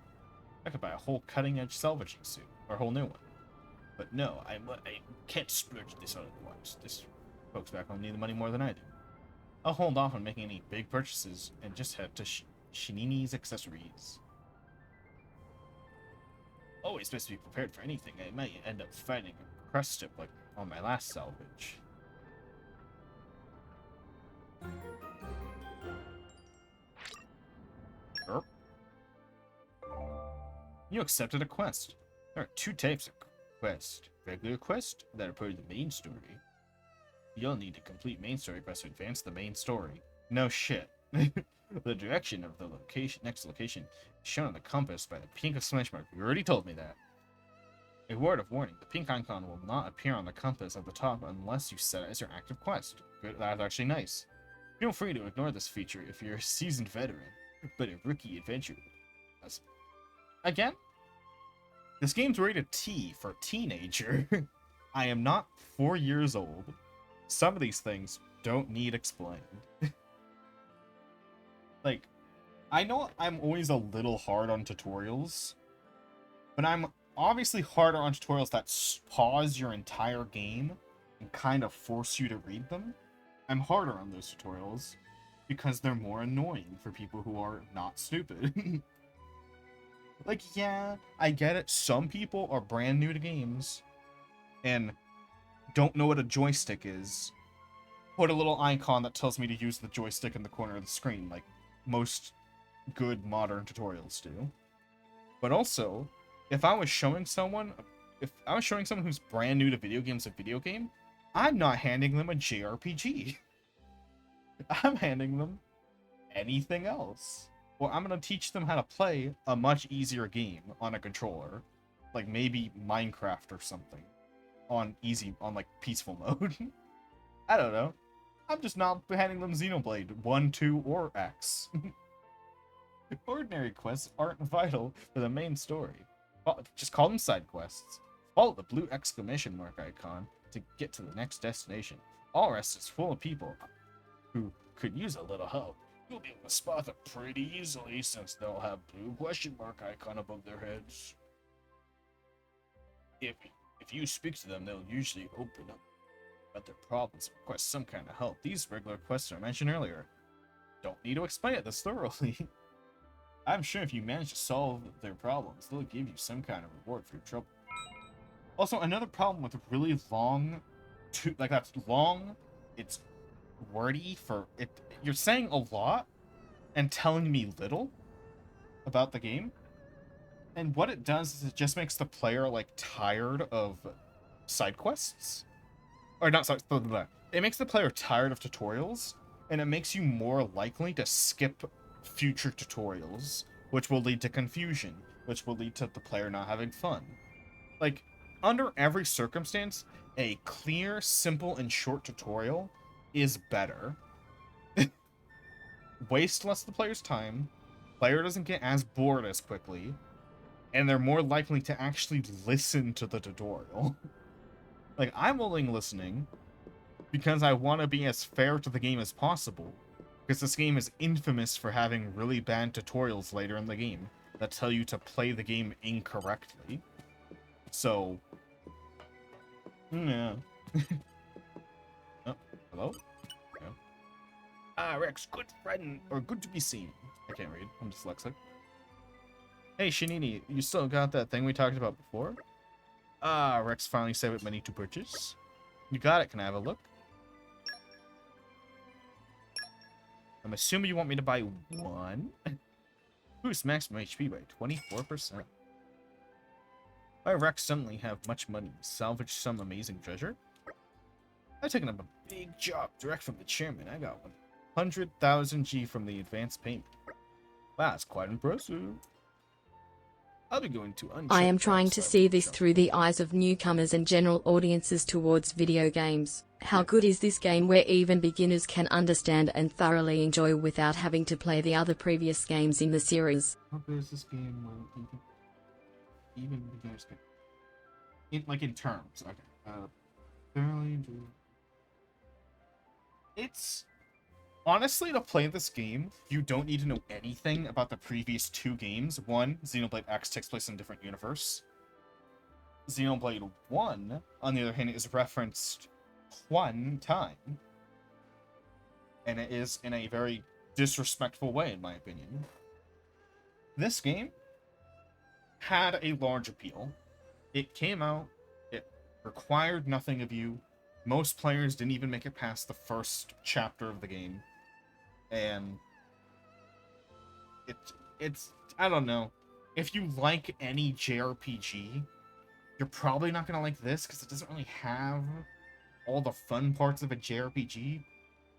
I could buy a whole cutting-edge salvaging suit, or a whole new one. But no, I can't splurge this all at once. This folks back home need the money more than I do. I'll hold off on making any big purchases and just head to Shinini's accessories. Always best to be prepared for anything. I might end up finding a crust tip like on my last salvage. Erp. You accepted a quest. There are 2 types of quest. Regular quest that are part of the main story. You'll need to complete main story quests to advance the main story. No shit. The direction of the next location is shown on the compass by the pink exclamation mark. You already told me that. A word of warning, the pink icon will not appear on the compass at the top unless you set it as your active quest. Good, that's actually nice. Feel free to ignore this feature if you're a seasoned veteran, but a rookie adventurer. Again? This game's rated T for teenager. I am not 4 years old. Some of these things don't need explained. Like, I know I'm always a little hard on tutorials, but I'm obviously harder on tutorials that pause your entire game and kind of force you to read them. I'm harder on those tutorials because they're more annoying for people who are not stupid. Like, yeah, I get it. Some people are brand new to games and don't know what a joystick is. Put a little icon that tells me to use the joystick in the corner of the screen, like most good modern tutorials do. But also, if I was showing someone who's brand new to video games a video game, I'm not handing them a JRPG. I'm handing them anything else. Or I'm gonna teach them how to play a much easier game on a controller. Like maybe Minecraft or something. On like peaceful mode. I don't know. I'm just not handing them Xenoblade 1, 2, or X. Ordinary quests aren't vital for the main story. Just call them side quests. Follow the blue exclamation mark icon to get to the next destination. All rest is full of people who could use a little help. You'll be able to spot them pretty easily since they'll have blue question mark icon above their heads. If you speak to them, they'll usually open up about their problems and request some kind of help. These regular quests I mentioned earlier. Don't need to explain it this thoroughly. I'm sure if you manage to solve their problems, they'll give you some kind of reward for your trouble. Also, another problem with really long, that's long, it's wordy for it. You're saying a lot and telling me little about the game. And what it does is it just makes the player, like, tired of side quests. Or not, sorry, it makes the player tired of tutorials and it makes you more likely to skip future tutorials, which will lead to confusion, which will lead to the player not having fun. Like, under every circumstance, a clear, simple, and short tutorial is better. Waste less of the player's time, player doesn't get as bored as quickly, and they're more likely to actually listen to the tutorial. Like, I'm only listening because I want to be as fair to the game as possible, because this game is infamous for having really bad tutorials later in the game that tell you to play the game incorrectly. So, yeah. Oh, hello? Yeah. Ah, Rex, good friend, or good to be seen. I can't read, I'm dyslexic. Hey, Shinini, you still got that thing we talked about before? Ah, Rex finally said what money to purchase. You got it, can I have a look? I'm assuming you want me to buy one? Boost maximum HP by 24%. Why Rex suddenly have much money? Salvage some amazing treasure? I've taken up a big job direct from the chairman. I got 100,000 G from the advance payment. Wow, that's quite impressive. I'll be going to I am trying to see this through the eyes of newcomers and general audiences towards video games. How good is this game where even beginners can understand and thoroughly enjoy without having to play the other previous games in the series? How good is this game where even beginners can... in terms, okay. Thoroughly enjoy... It's... Honestly, to play this game, you don't need to know anything about the previous two games. One, Xenoblade X takes place in a different universe. Xenoblade 1, on the other hand, is referenced one time. And it is in a very disrespectful way, in my opinion. This game had a large appeal. It came out, it required nothing of you. Most players didn't even make it past the first chapter of the game. And it's I don't know. If you like any JRPG, you're probably not gonna like this because it doesn't really have all the fun parts of a JRPG,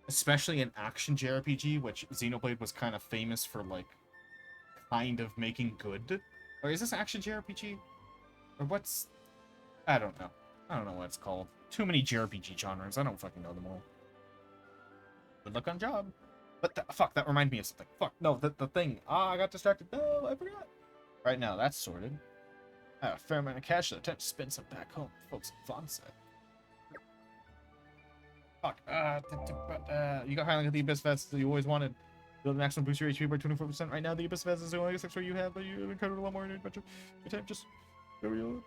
especially an action JRPG, which Xenoblade was kind of famous for, like, kind of making good. Or is this action JRPG? Or what's... I don't know. I don't know what it's called. Too many JRPG genres. I don't fucking know them all. Good luck on job. But fuck, that reminded me of something. Fuck, no, the thing. Ah, I got distracted. No, I forgot. Right now, that's sorted. I have a fair amount of cash that I attempt to spend some back home. Folks at Fawn said. Fuck, you got highlighted the Abyss Vest that you always wanted. Build the maximum boost your HP by 24%. Right now, the Abyss Vest is the only accessory you have, but you have encountered a lot more in adventure. Good time, just... There we go.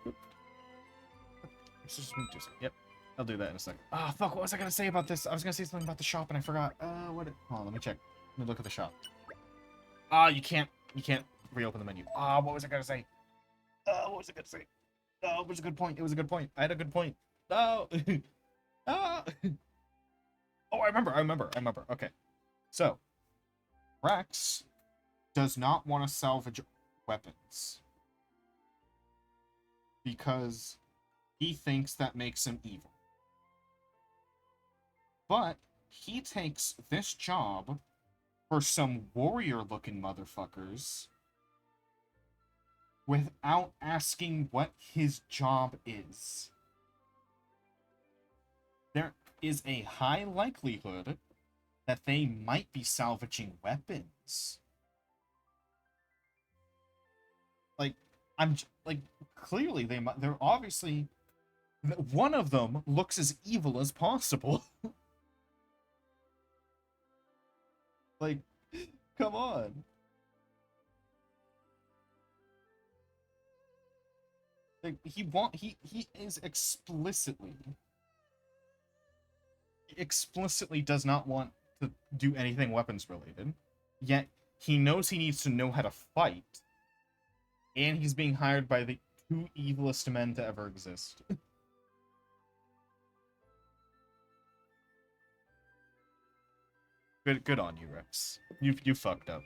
Just do something. Yep. I'll do that in a second. Ah, oh, fuck, what was I gonna say about this? I was gonna say something about the shop and I forgot. Hold on, let me check. Let me look at the shop. Ah, you can't reopen the menu. Ah, what was I gonna say? What was I gonna say? Oh, it was a good point. It was a good point. I had a good point. No. Ah. Oh, I remember. Okay. So, Rex does not want to salvage weapons because he thinks that makes him evil. But he takes this job for some warrior-looking motherfuckers without asking what his job is. There is a high likelihood that they might be salvaging weapons. Clearly they're obviously... One of them looks as evil as possible. Like, come on. Like, he is explicitly does not want to do anything weapons related. Yet he knows he needs to know how to fight. And he's being hired by the two evilest men to ever exist. Good on you, Rex. You fucked up.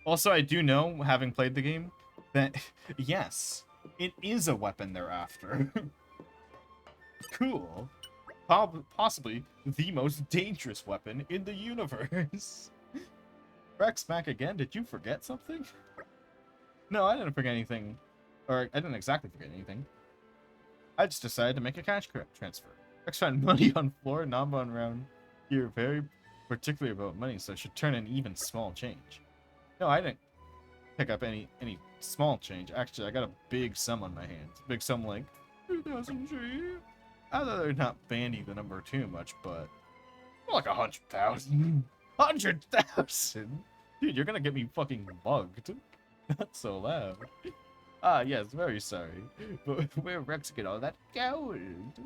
Also, I do know, having played the game, that yes, it is a weapon they're after. Cool. possibly the most dangerous weapon in the universe. Rex, back again? Did you forget something? No, I didn't forget anything. Or, I didn't exactly forget anything. I just decided to make a cash transfer. Rex found money on floor, Namba around here very particular about money, so I should turn in even small change. No, I didn't pick up any small change. Actually, I got a big sum on my hands. Big sum like 2,000 G. I thought they're not bandy the number too much, but more like 100,000. 100,000? Dude, you're gonna get me fucking mugged. Not so loud. Ah, yes, very sorry. But where Rex get all that gold?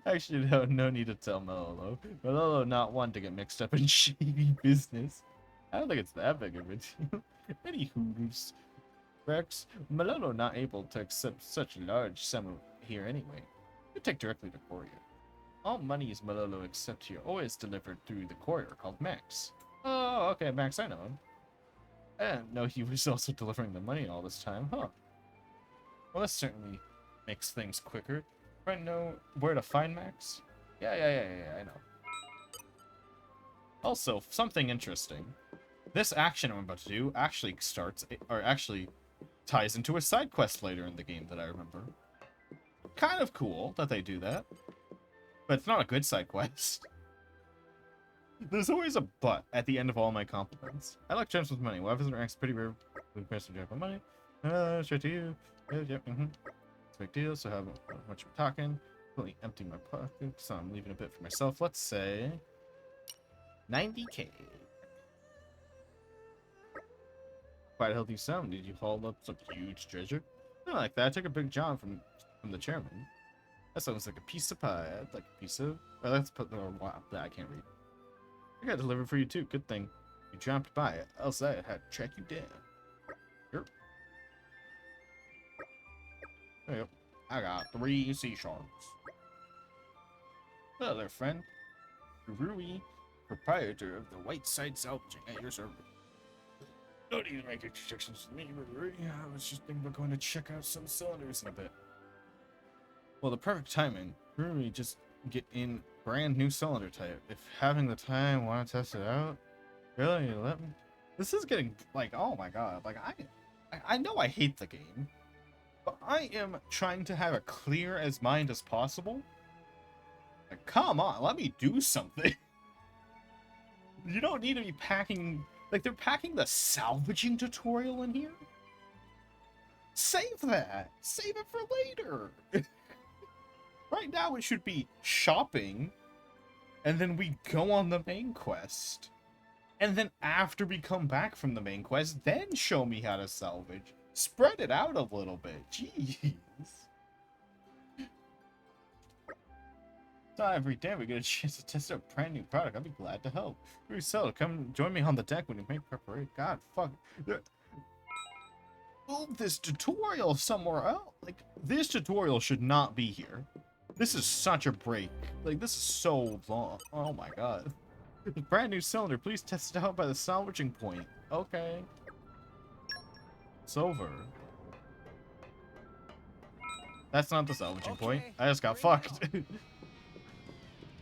Actually, no need to tell Malolo. Malolo not one to get mixed up in shady business. I don't think it's that big of a deal. Anywho's, Rex, Malolo not able to accept such a large sum here anyway. You take directly to courier. All monies Malolo accept here always delivered through the courier called Max. Oh, okay, Max, I know him. I didn't know he was also delivering the money all this time, huh? Well, this certainly makes things quicker. I know where to find Max? Yeah, I know. Also, something interesting. This action I'm about to do actually actually ties into a side quest later in the game that I remember. Kind of cool that they do that. But it's not a good side quest. There's always a but at the end of all my compliments. I like gems with money. Weapons and ranks pretty rare with person to money. Straight to you. Yep, It's a big deal, so how much we're talking. Really empty my pocket, so I'm leaving a bit for myself. Let's say 90k. Quite a healthy sum. Did you haul up some huge treasure? Not like that. I took a big job from the chairman. That sounds like a piece of pie. I'd like a piece of. Oh, let's put the wow. I can't read. I got delivered for you too. Good thing you dropped by. Else I had to track you down. Here. There you go. I got 3 sea sharks. Hello there, friend. Rui, proprietor of the Whiteside Salvaging at your service. Don't need to make introductions to me, Rui. I was just thinking about going to check out some cylinders in a bit. Well, the perfect timing. Rui just get in brand new cylinder type. If having the time, want to test it out? Really? You let me? This is getting like, oh my god. Like I know I hate the game, but I am trying to have a clear as mind as possible. Like, come on, let me do something. You don't need to be packing, like they're packing the salvaging tutorial in here. Save that. Save it for later. Right now it should be shopping, and then we go on the main quest. And then after we come back from the main quest, then show me how to salvage. Spread it out a little bit. Jeez. Not every day we get a chance to test out a brand new product. I'd be glad to help. Russell, come join me on the deck when you make preparation. God, fuck. Move this tutorial somewhere else. Like, this tutorial should not be here. This is such a break. Like, this is so long. Oh my god. Brand new cylinder. Please test it out by the salvaging point. Okay. It's over. That's not the salvaging point. I just got fucked.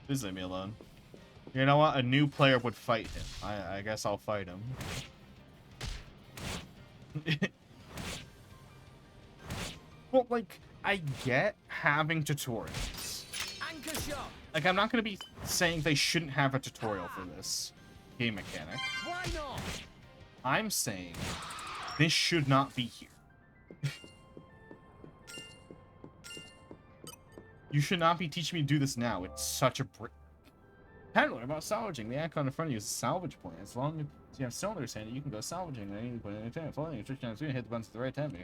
Please leave me alone. You know what? A new player would fight him. I guess I'll fight him. Well, like, I get having tutorials. Like, I'm not going to be saying they shouldn't have a tutorial for this game mechanic. Why not? I'm saying this should not be here. You should not be teaching me to do this now. It's such a break. How do I learn about salvaging? The icon in front of you is a salvage point. As long as you have cylinders handy, you can go salvaging at any point at any time. Following instructions on screen, hit the buttons at the right time.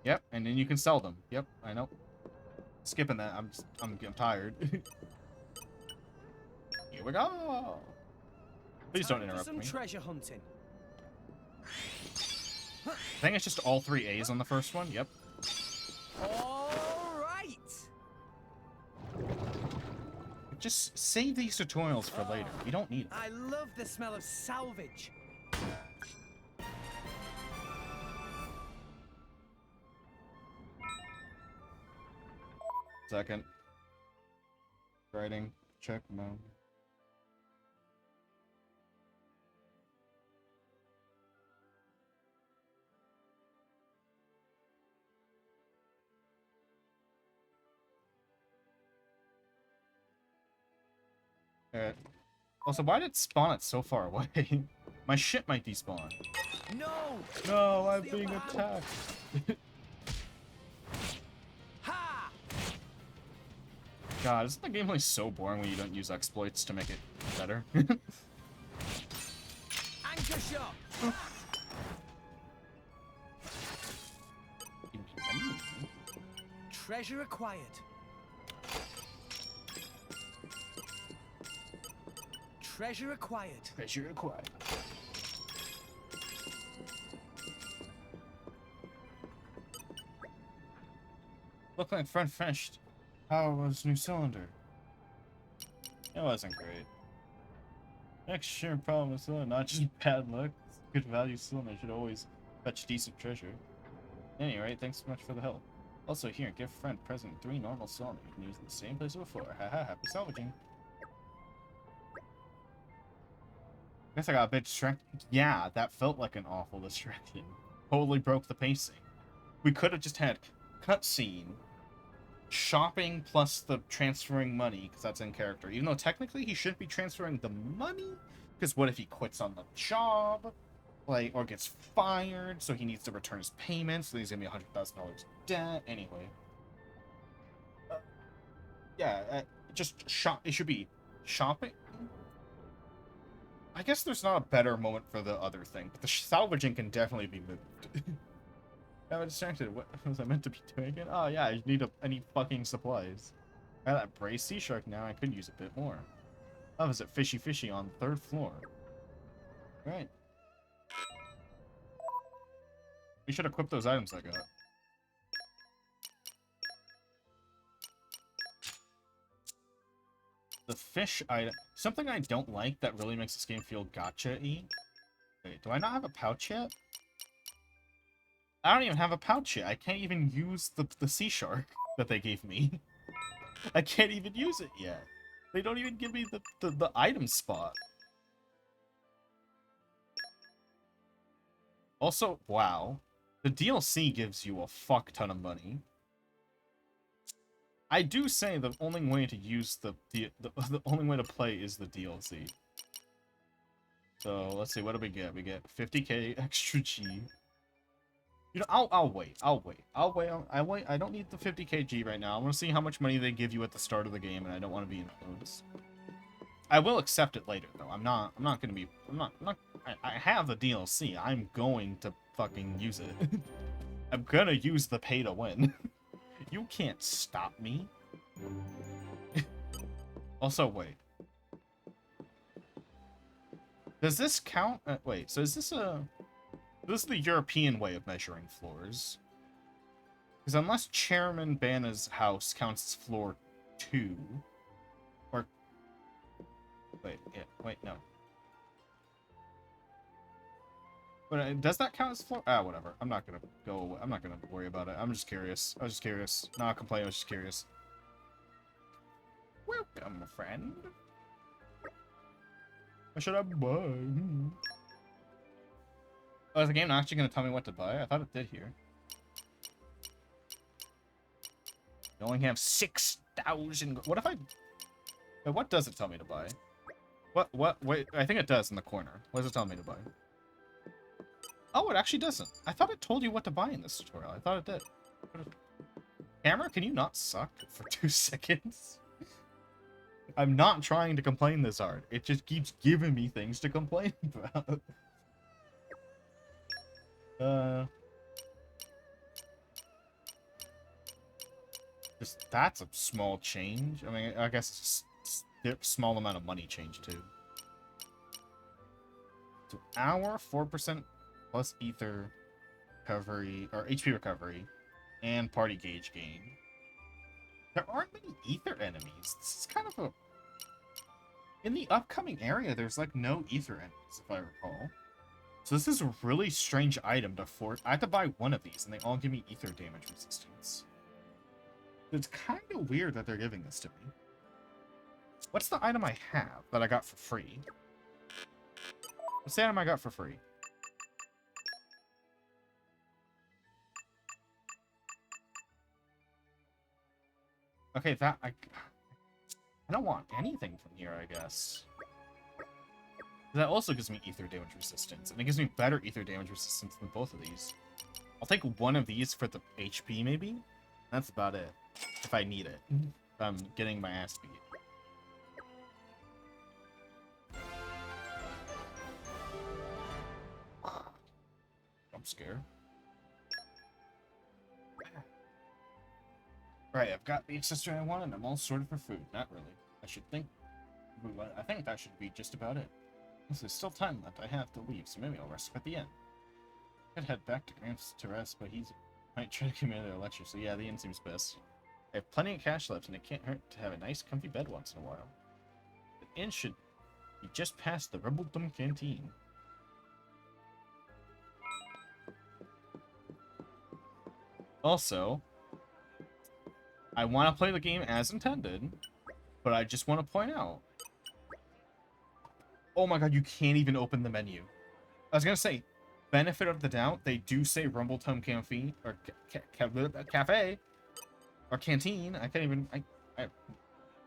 Yep, and then you can sell them. Yep, I know. Skipping that. I'm tired. Here we go. Please don't interrupt some me. Treasure hunting. I think it's just all 3 A's on the first one. Yep. All right. Just save these tutorials for later. We don't need them. I love the smell of salvage. Second. Writing. Check mode. Alright. Also, why did it spawn it so far away? My shit might despawn. No! No, I'm being attacked. Ha! God, isn't the gameplay so boring when you don't use exploits to make it better? Anchor shot! Treasure acquired. Treasure acquired. Treasure acquired. Look like front finished. How was new cylinder? It wasn't great. Next year problem is not just bad luck. Good value cylinder should always fetch decent treasure. Anyway, thanks so much for the help. Also here, give friend present 3 normal cylinder. You can use in the same place as before. Haha, happy salvaging. Guess I got a bit distracted. Yeah, that felt like an awful distraction. Totally broke the pacing. We could have just had cutscene, shopping plus the transferring money, because that's in character. Even though technically he shouldn't be transferring the money, because what if he quits on the job, like, or gets fired, so he needs to return his payments, so he's gonna be $100,000 debt. Anyway, yeah, just shop. It should be shopping. I guess there's not a better moment for the other thing, but the salvaging can definitely be moved. I was distracted. What was I meant to be doing again? Oh yeah, I need fucking supplies. I got that brace sea shark now. I could use a bit more. Oh, is it fishy on the 3rd floor? Right. We should equip those items I got. The fish item. Something I don't like that really makes this game feel gacha-y. Wait, do I not have a pouch yet? I don't even have a pouch yet. I can't even use the sea shark that they gave me. I can't even use it yet. They don't even give me the item spot. Also, wow. The DLC gives you a fuck ton of money. I do say the only way to use the only way to play is the DLC. So let's see, what do we get? We get 50k extra G. You know, I'll wait. I don't need the 50k G right now. I want to see how much money they give you at the start of the game, and I don't want to be influenced. I will accept it later, though. I'm not gonna be. I have the DLC. I'm going to fucking use it. I'm gonna use the pay to win. You can't stop me. Also, wait. Does this count? Wait, so is this a... This is the European way of measuring floors. Because unless Chairman Banna's house counts as floor 2... Or... Wait, yeah, wait, no. But does that count as floor? Ah, whatever. I'm not gonna go away. I'm not gonna worry about it. I'm just curious. I was just curious. Not complaining, I was just curious. Welcome, friend. What should I buy? Oh, is the game not actually gonna tell me what to buy? I thought it did here. You only have 6,000. What if I... Wait, what does it tell me to buy? What? Wait, I think it does in the corner. What does it tell me to buy? Oh, it actually doesn't. I thought it told you what to buy in this tutorial. I thought it did. Camera, can you not suck for 2 seconds? I'm not trying to complain this hard. It just keeps giving me things to complain about. Just, that's a small change. I mean, I guess it's just a small amount of money change, too. So, our 4% plus ether recovery, or HP recovery, and party gauge gain. There aren't many ether enemies. This is kind of a... In the upcoming area, there's like no ether enemies, if I recall. So this is a really strange item to force. I have to buy one of these, and they all give me ether damage resistance. It's kind of weird that they're giving this to me. What's the item I have that I got for free? What's the item I got for free? Okay, that I don't want anything from here, I guess. That also gives me ether damage resistance, and it gives me better ether damage resistance than both of these. I'll take one of these for the HP, maybe? That's about it. If I need it. If I'm getting my ass beat. I'm scared. Right, I've got the accessory I want, and I'm all sorted for food. Not really. I think that should be just about it. There's still time left. I have to leave, so maybe I'll rest up at the end. I could head back to Gramps to rest, but he might try to give me another lecture, so yeah, the inn seems best. I have plenty of cash left, and it can't hurt to have a nice, comfy bed once in a while. The inn should be just past the Rumbledom Canteen. Also, I want to play the game as intended, but I just want to point out. Oh my god, you can't even open the menu. I was going to say, benefit of the doubt, they do say Rumbletome Cafe, or Cafe, or Canteen. I can't even, I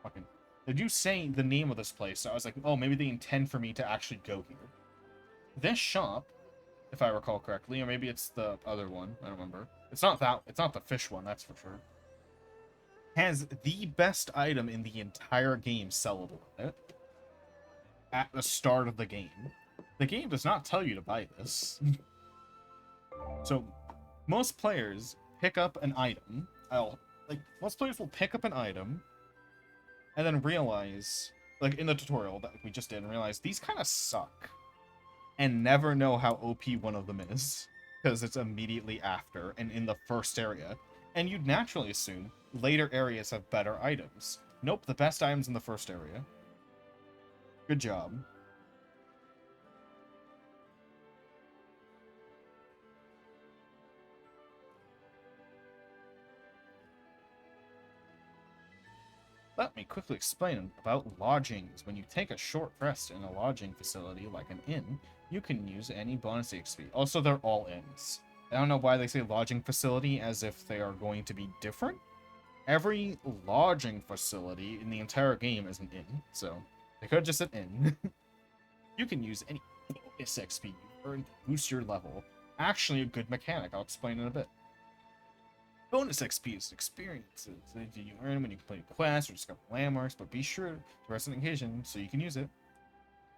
fucking, they do say the name of this place, so I was like, oh, maybe they intend for me to actually go here. This shop, if I recall correctly, or maybe it's the other one, I don't remember. It's not the fish one, that's for sure. Has the best item in the entire game sellable in it. At the start of the game. The game does not tell you to buy this. So, most players pick up an item. Most players will pick up an item and then realize, like in the tutorial that we just did, and realize these kind of suck. And never know how OP one of them is. Because it's immediately after and in the first area. And you'd naturally assume later areas have better items. Nope, the best items in the first area. Good job. Let me quickly explain about lodgings. When you take a short rest in a lodging facility like an inn, you can use any bonus XP. Also, they're all inns. I don't know why they say lodging facility as if they are going to be different. Every lodging facility in the entire game is an inn, so they could have just said inn. You can use any bonus XP you earn to boost your level. Actually, a good mechanic. I'll explain in a bit. Bonus XP is experiences that you earn when you complete quests or discover landmarks, but be sure to rest on occasion so you can use it.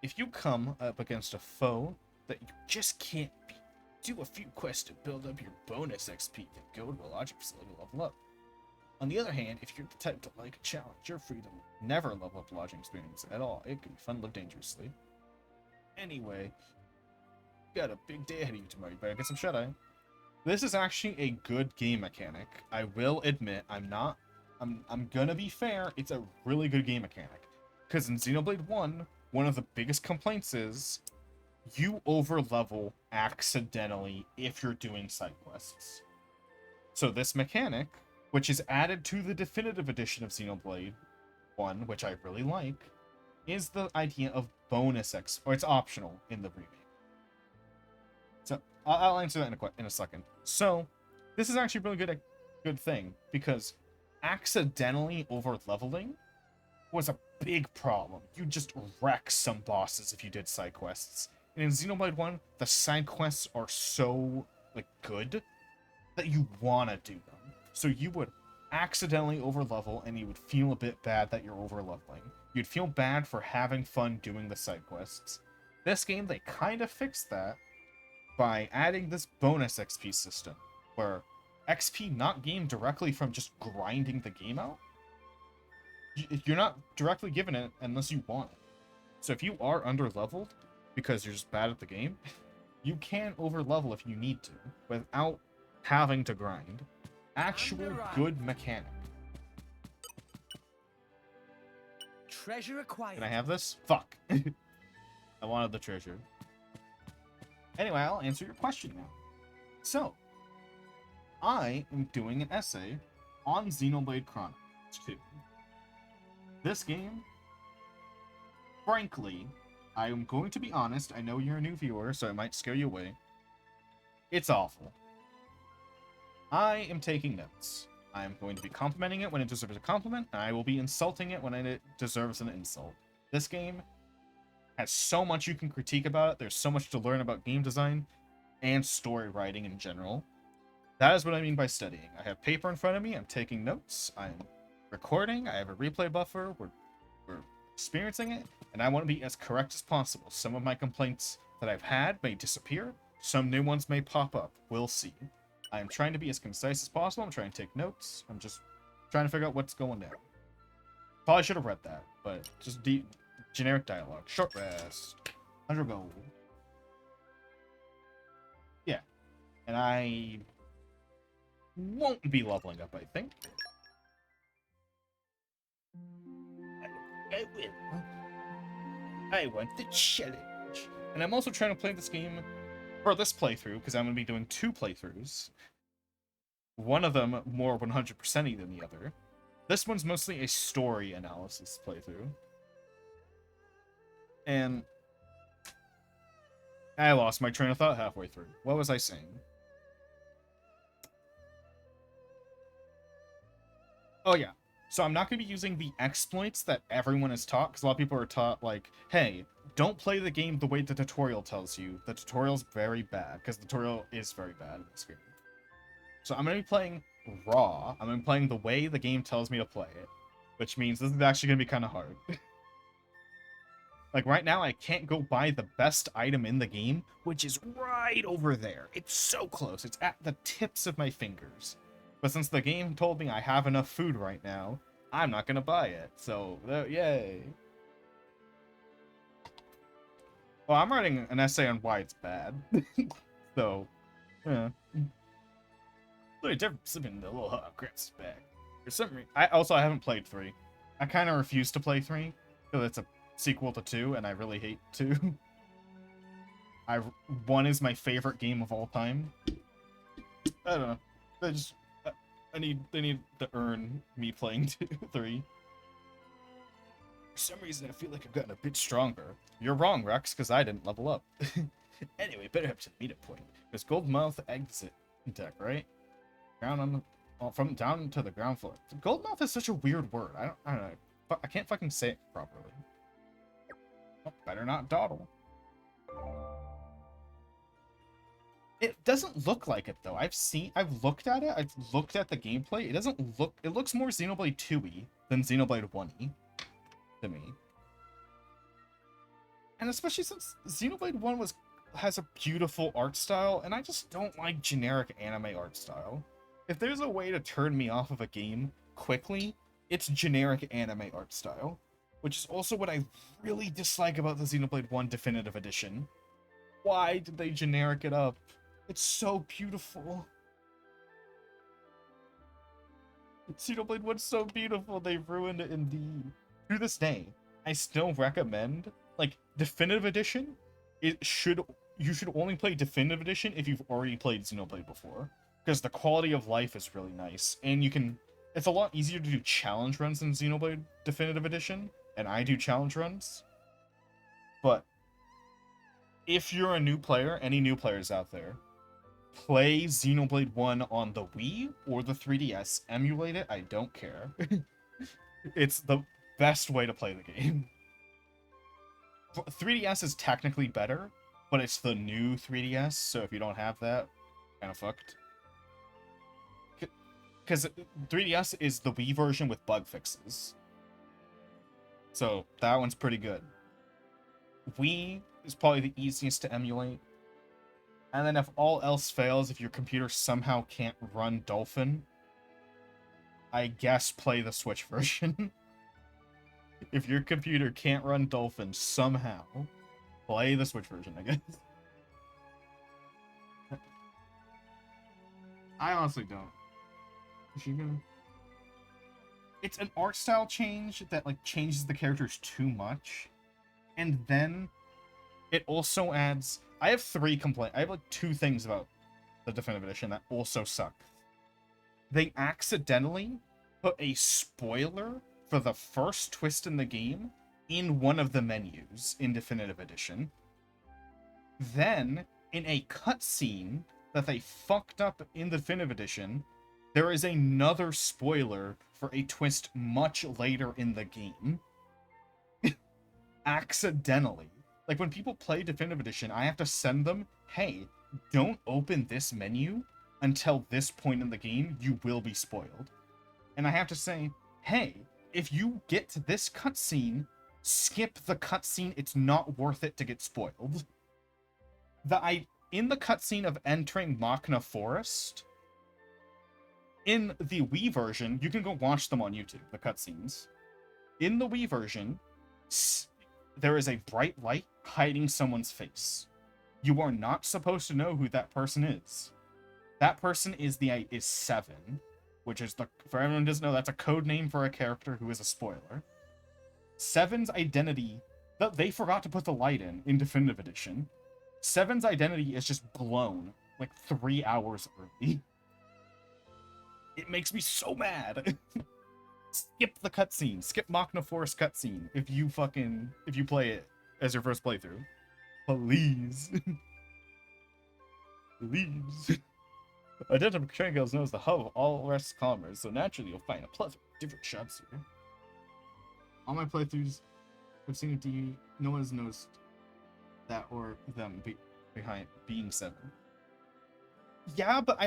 If you come up against a foe that you just can't beat, do a few quests to build up your bonus XP, then go to a lodging facility to level up. On the other hand, if you're the type to like a challenge, you're free to never level up lodging experience at all. It can be fun to live dangerously. Anyway, you got a big day ahead of you tomorrow. You better get some shut-eye. This is actually a good game mechanic. I will admit, I'm gonna be fair, it's a really good game mechanic. Because in Xenoblade 1, one of the biggest complaints is you over-level accidentally if you're doing side quests. So this mechanic, which is added to the definitive edition of Xenoblade 1, which I really like, is the idea of bonus X, or it's optional in the remake. So I'll answer that in a second. So this is actually a really good thing, because accidentally over leveling was a big problem. You just wreck some bosses if you did side quests. And in Xenoblade 1, the side quests are so good that you want to do them. So you would accidentally overlevel, and you would feel a bit bad that you're overleveling. You'd feel bad for having fun doing the side quests. This game, they kind of fixed that by adding this bonus XP system, where XP not gained directly from just grinding the game out. You're not directly given it unless you want it. So if you are underleveled because you're just bad at the game, you can overlevel if you need to without having to grind. Actual good mechanic. Treasure acquired. Can I have this? Fuck. I wanted the treasure. Anyway, I'll answer your question now. So, I am doing an essay on Xenoblade Chronicles 2. This game, frankly, I am going to be honest, I know you're a new viewer, so it might scare you away. It's awful. I am taking notes. I am going to be complimenting it when it deserves a compliment, and I will be insulting it when it deserves an insult. This game has so much you can critique about it. There's so much to learn about game design and story writing in general. That is what I mean by studying. I have paper in front of me. I'm taking notes. I'm recording. I have a replay buffer. We're experiencing it, and I want to be as correct as possible. Some of my complaints that I've had may disappear. Some new ones may pop up. We'll see. I'm trying to be as concise as possible. I'm trying to take notes. I'm just trying to figure out what's going down. Probably should have read that, but just generic dialogue. Short rest. 100 gold. Yeah. And I won't be leveling up, I think. I will. I want the challenge. And I'm also trying to play this game for this playthrough, because I'm going to be doing 2 playthroughs. One of them more 100%y than the other. This one's mostly a story analysis playthrough. And I lost my train of thought halfway through. What was I saying? Oh yeah. So I'm not going to be using the exploits that everyone is taught, because a lot of people are taught, like, hey, don't play the game the way the tutorial tells you. The tutorial's very bad, because the tutorial is very bad in this game. So I'm going to be playing raw. I'm going to be playing the way the game tells me to play it, which means this is actually going to be kind of hard. Like, right now, I can't go buy the best item in the game, which is right over there. It's so close. It's at the tips of my fingers. But since the game told me I have enough food right now, I'm not going to buy it. So, yay. Well, I'm writing an essay on why it's bad. So, yeah. Really different sipping the little hot grits back. For some reason, I haven't played 3. I kind of refuse to play 3, because it's a sequel to 2, and I really hate 2. 1 is my favorite game of all time. I don't know. They need to earn me playing 3. For some reason, I feel like I've gotten a bit stronger. You're wrong, Rex, because I didn't level up. Anyway, better up to the meetup point. There's Goldmouth exit deck, right? Ground on the from down to the ground floor. Goldmouth is such a weird word. I don't know. I can't fucking say it properly. Oh, better not dawdle. It doesn't look like it though. I've looked at it. I've looked at the gameplay. It doesn't look. It looks more Xenoblade 2-y than Xenoblade 1-y to me. And especially since Xenoblade 1 has a beautiful art style, and I just don't like generic anime art style. If there's a way to turn me off of a game quickly, it's generic anime art style, which is also what I really dislike about the Xenoblade 1 Definitive Edition. Why did they generic it up? It's so beautiful. Xenoblade 1's so beautiful, they ruined it indeed. To this day, I still recommend, like, Definitive Edition, you should only play Definitive Edition if you've already played Xenoblade before. Because the quality of life is really nice, and it's a lot easier to do challenge runs in Xenoblade Definitive Edition, and I do challenge runs. But if you're a new player, any new players out there, play Xenoblade 1 on the Wii or the 3DS. Emulate it, I don't care. It's the best way to play the game. 3DS is technically better, but it's the new 3DS, so if you don't have that, kind of fucked. Because 3DS is the Wii version with bug fixes. So that one's pretty good. Wii is probably the easiest to emulate. And then if all else fails, if your computer somehow can't run Dolphin, I guess play the Switch version. If your computer can't run Dolphin somehow, play the Switch version, I guess. I honestly don't. Is she gonna... It's an art style change that, like, changes the characters too much. And then it also adds... I have 2 things about the Definitive Edition that also suck. they accidentally put a spoiler for the first twist in the game in one of the menus in Definitive Edition. Then, in a cutscene that they fucked up in the Definitive Edition, there is another spoiler for a twist much later in the game. Accidentally. Like, when people play Definitive Edition, I have to send them, hey, don't open this menu until this point in the game, you will be spoiled. And I have to say, hey, if you get to this cutscene, skip the cutscene, it's not worth it to get spoiled. In the cutscene of entering Machna Forest, in the Wii version, you can go watch them on YouTube, the cutscenes. In the Wii version, there is a bright light hiding someone's face. You are not supposed to know who that person is. That person is Seven, which is for everyone who doesn't know, that's a code name for a character who is a spoiler. Seven's identity, they forgot to put the light in Definitive Edition. Seven's identity is just blown like 3 hours early. It makes me so mad. Skip the cutscene. Skip Machna Forest cutscene if you play it as your first playthrough. Please. Please. Identical Train Guild is known as the hub of all rest commerce, so naturally you'll find a plethora of different shops here. All my playthroughs, I've seen D, no one has noticed that or them behind being Seven. Yeah, but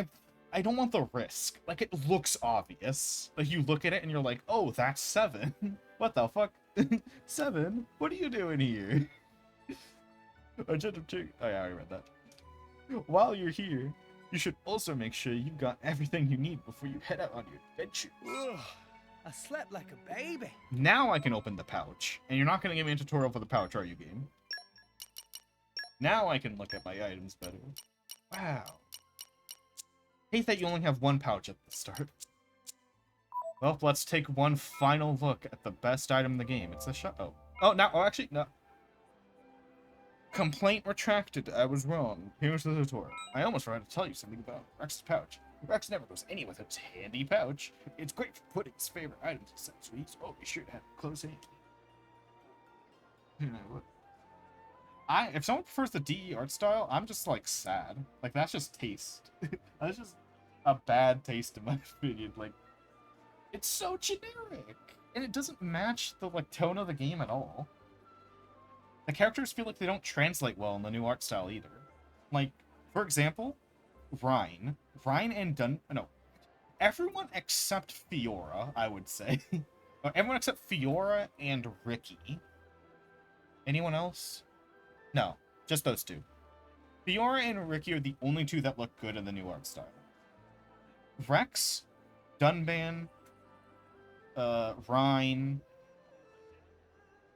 I don't want the risk. Like, it looks obvious. Like, you look at it and you're like, oh, that's Seven. What the fuck? Seven? What are you doing here? Oh yeah, I already read that. While you're here, you should also make sure you got everything you need before you head out on your adventure. Ugh, I slept like a baby. Now I can open the pouch. And you're not going to give me a tutorial for the pouch, are you, game? Now I can look at my items better. Wow. Hate that you only have one pouch at the start. Well, let's take one final look at the best item in the game. It's the shot. Actually, no. Complaint retracted. I was wrong. Here's the tutorial. I almost forgot to tell you something about Rex's pouch. Rex never goes anywhere with its handy pouch. It's great for putting his favorite items and accessories. Oh, be sure to have a close hand. If someone prefers the DE art style, I'm just like sad. Like, that's just taste. That's just a bad taste in my opinion. Like, it's so generic, and it doesn't match the tone of the game at all. The characters feel like they don't translate well in the new art style either. Like, for example, Rhine and everyone except Fiora, I would say. Everyone except Fiora and Ricky. Anyone else? No, just those two. Fiora and Ricky are the only two that look good in the new art style. Rex, Dunban, Rhine.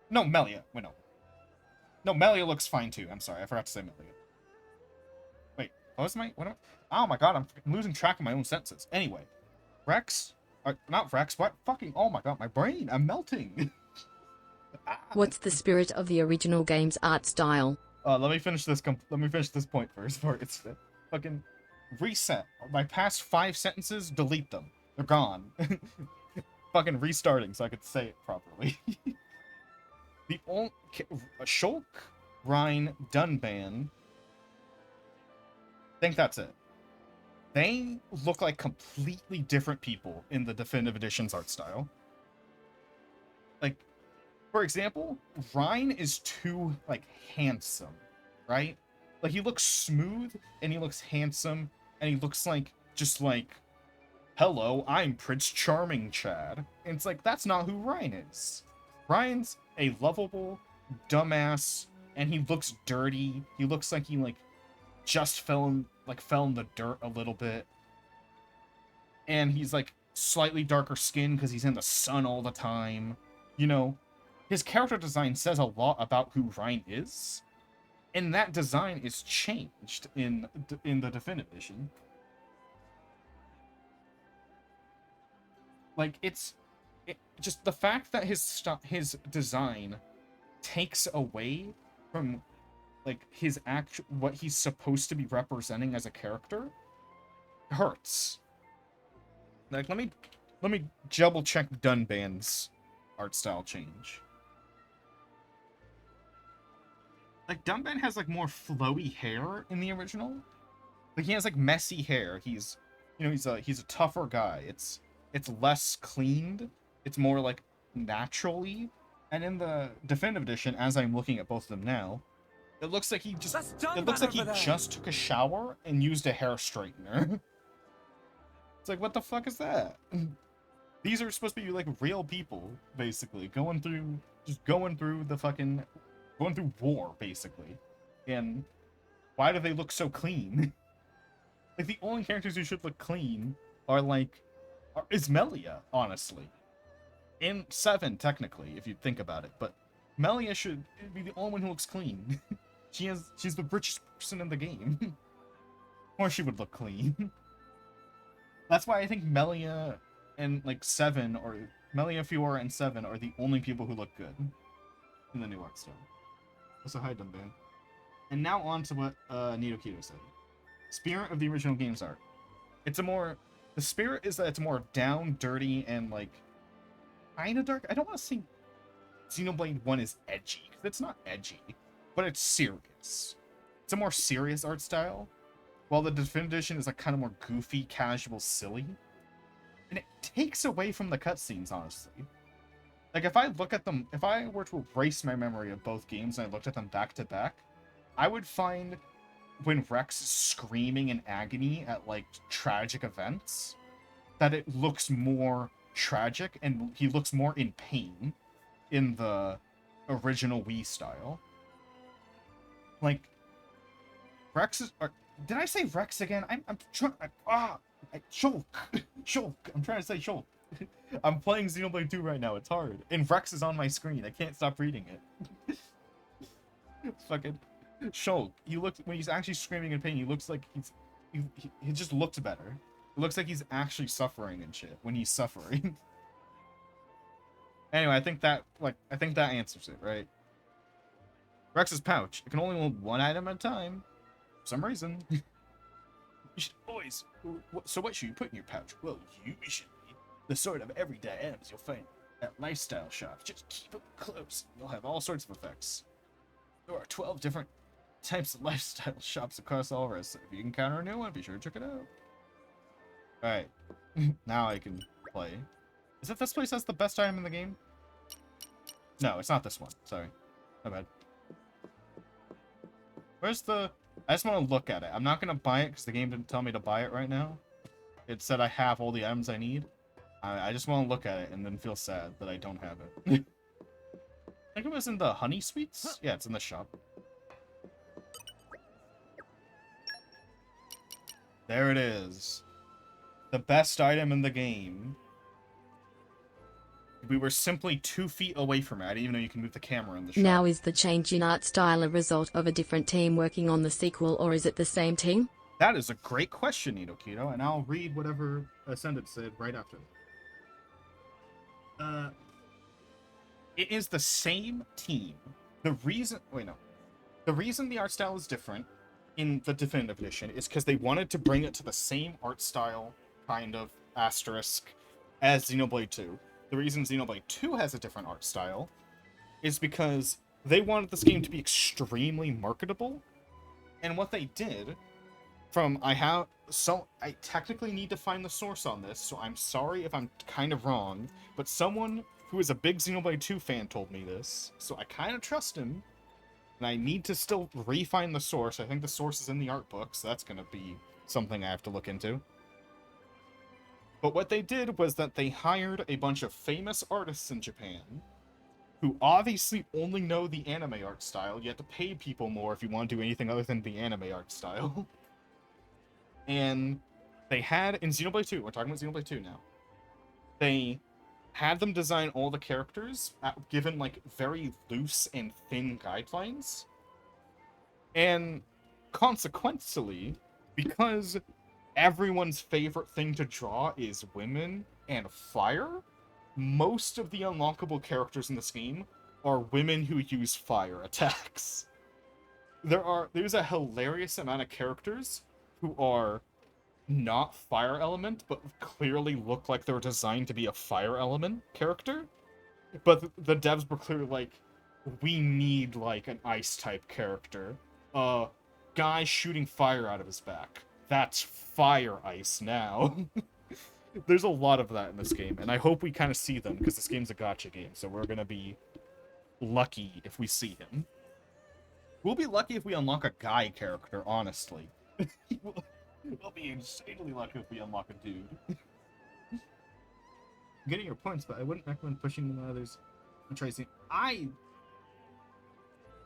No, Melia. Wait, no. No, Melia looks fine too. I'm sorry, I forgot to say Melia. Wait, oh my god, I'm losing track of my own senses. Anyway, Rex, not Rex, what? Fucking, oh my god, my brain, I'm melting. What's the spirit of the original game's art style? Let me finish this point first. It's fucking reset. My past 5 sentences, delete them. They're gone. Fucking restarting so I could say it properly. The only Shulk, Rhine, Dunban. I think that's it. They look like completely different people in the Definitive Edition's art style. Like, for example, Rhine is too, handsome, right? Like, he looks smooth, and he looks handsome, and he looks hello, I'm Prince Charming, Chad. And it's like, that's not who Rhine is. Ryan's a lovable dumbass, and he looks dirty. He looks like he, just fell in the dirt a little bit. And he's, slightly darker skin because he's in the sun all the time. You know, his character design says a lot about who Ryan is, and that design is changed in the Definitive Edition. Just the fact that his design takes away from his what he's supposed to be representing as a character hurts. Like, let me double check Dunban's art style change. Like, Dunban has like more flowy hair in the original. Like, he has like messy hair. He's, you know, he's a tougher guy. It's less cleaned. It's more like naturally. And in the definitive edition, as I'm looking at both of them now, it looks like he just just took a shower and used a hair straightener. It's like, what the fuck is that? These are supposed to be like real people, basically, going through war, basically. And why do they look so clean? Like, the only characters who should look clean is Melia, honestly. In 7, technically, if you think about it. But Melia should be the only one who looks clean. She's the richest person in the game. Or she would look clean. That's why I think Melia and, like, 7, or Melia, Fiora, and 7 are the only people who look good in the new art style. Also, hi, Dumban. And now on to what Nito Keto said. Spirit of the original game's art. The spirit is that it's more down, dirty, and, like, kind of dark. I don't want to say Xenoblade 1 is edgy, because it's not edgy, but it's serious. It's a more serious art style, while the Definitive Edition is, like, kind of more goofy, casual, silly. And it takes away from the cutscenes, honestly. Like, if I were to erase my memory of both games and I looked at them back to back, I would find when Rex is screaming in agony at, like, tragic events, that it looks more tragic and he looks more in pain in the original Wii style. Like, Rex is... did I say Rex again? I'm trying... Shulk. Shulk. I'm trying to say Shulk. I'm playing Xenoblade 2 right now. It's hard. And Rex is on my screen. I can't stop reading it. Fucking Shulk. When he's actually screaming in pain, he looks like he just looks better. It looks like he's actually suffering and shit when he's suffering. Anyway, I think that answers it, right? Rex's pouch. It can only hold one item at a time. For some reason. Boys, so what should you put in your pouch? Well, usually the sort of everyday items you'll find at lifestyle shops. Just keep them close. You'll have all sorts of effects. There are 12 different types of lifestyle shops across all of us. So if you encounter a new one, be sure to check it out. Alright. Now I can play. Is it this place that's the best item in the game? No, it's not this one. Sorry. My bad. Where's the... I just want to look at it. I'm not going to buy it because the game didn't tell me to buy it right now. It said I have all the items I need. I just want to look at it and then feel sad that I don't have it. I think it was in the honey sweets? Yeah, it's in the shop. There it is. The best item in the game. We were simply 2 feet away from it. I didn't even know you can move the camera in the shop. Now, is the change in art style a result of a different team working on the sequel, or is it the same team? That is a great question, Nito Keto, and I'll read whatever Ascendant said right after. It is the same team. The reason the art style is different in the Definitive Edition is because they wanted to bring it to the same art style, kind of, asterisk, as Xenoblade 2. The reason Xenoblade 2 has a different art style is because they wanted this game to be extremely marketable. And what they did, I technically need to find the source on this, so I'm sorry if I'm kind of wrong, but someone who is a big Xenoblade 2 fan told me this, so I kind of trust him, and I need to still re-find the source. I think the source is in the art book, so that's going to be something I have to look into. But what they did was that they hired a bunch of famous artists in Japan who obviously only know the anime art style. You have to pay people more if you want to do anything other than the anime art style. And they had, in Xenoblade 2, we're talking about Xenoblade 2 now, they had them design all the characters, given, like, very loose and thin guidelines. And consequently, because everyone's favorite thing to draw is women and fire, most of the unlockable characters in this game are women who use fire attacks. There's a hilarious amount of characters who are not fire element, but clearly look like they're designed to be a fire element character. But the devs were clearly like, we need, like, an ice type character. Guy shooting fire out of his back. That's fire ice now. There's a lot of that in this game, and I hope we kind of see them, because this game's a gacha game, so we're gonna be lucky if we see him. We'll be lucky if we unlock a guy character, honestly. We'll be insanely lucky if we unlock a dude. I'm getting your points, but I wouldn't recommend pushing them others and tracing.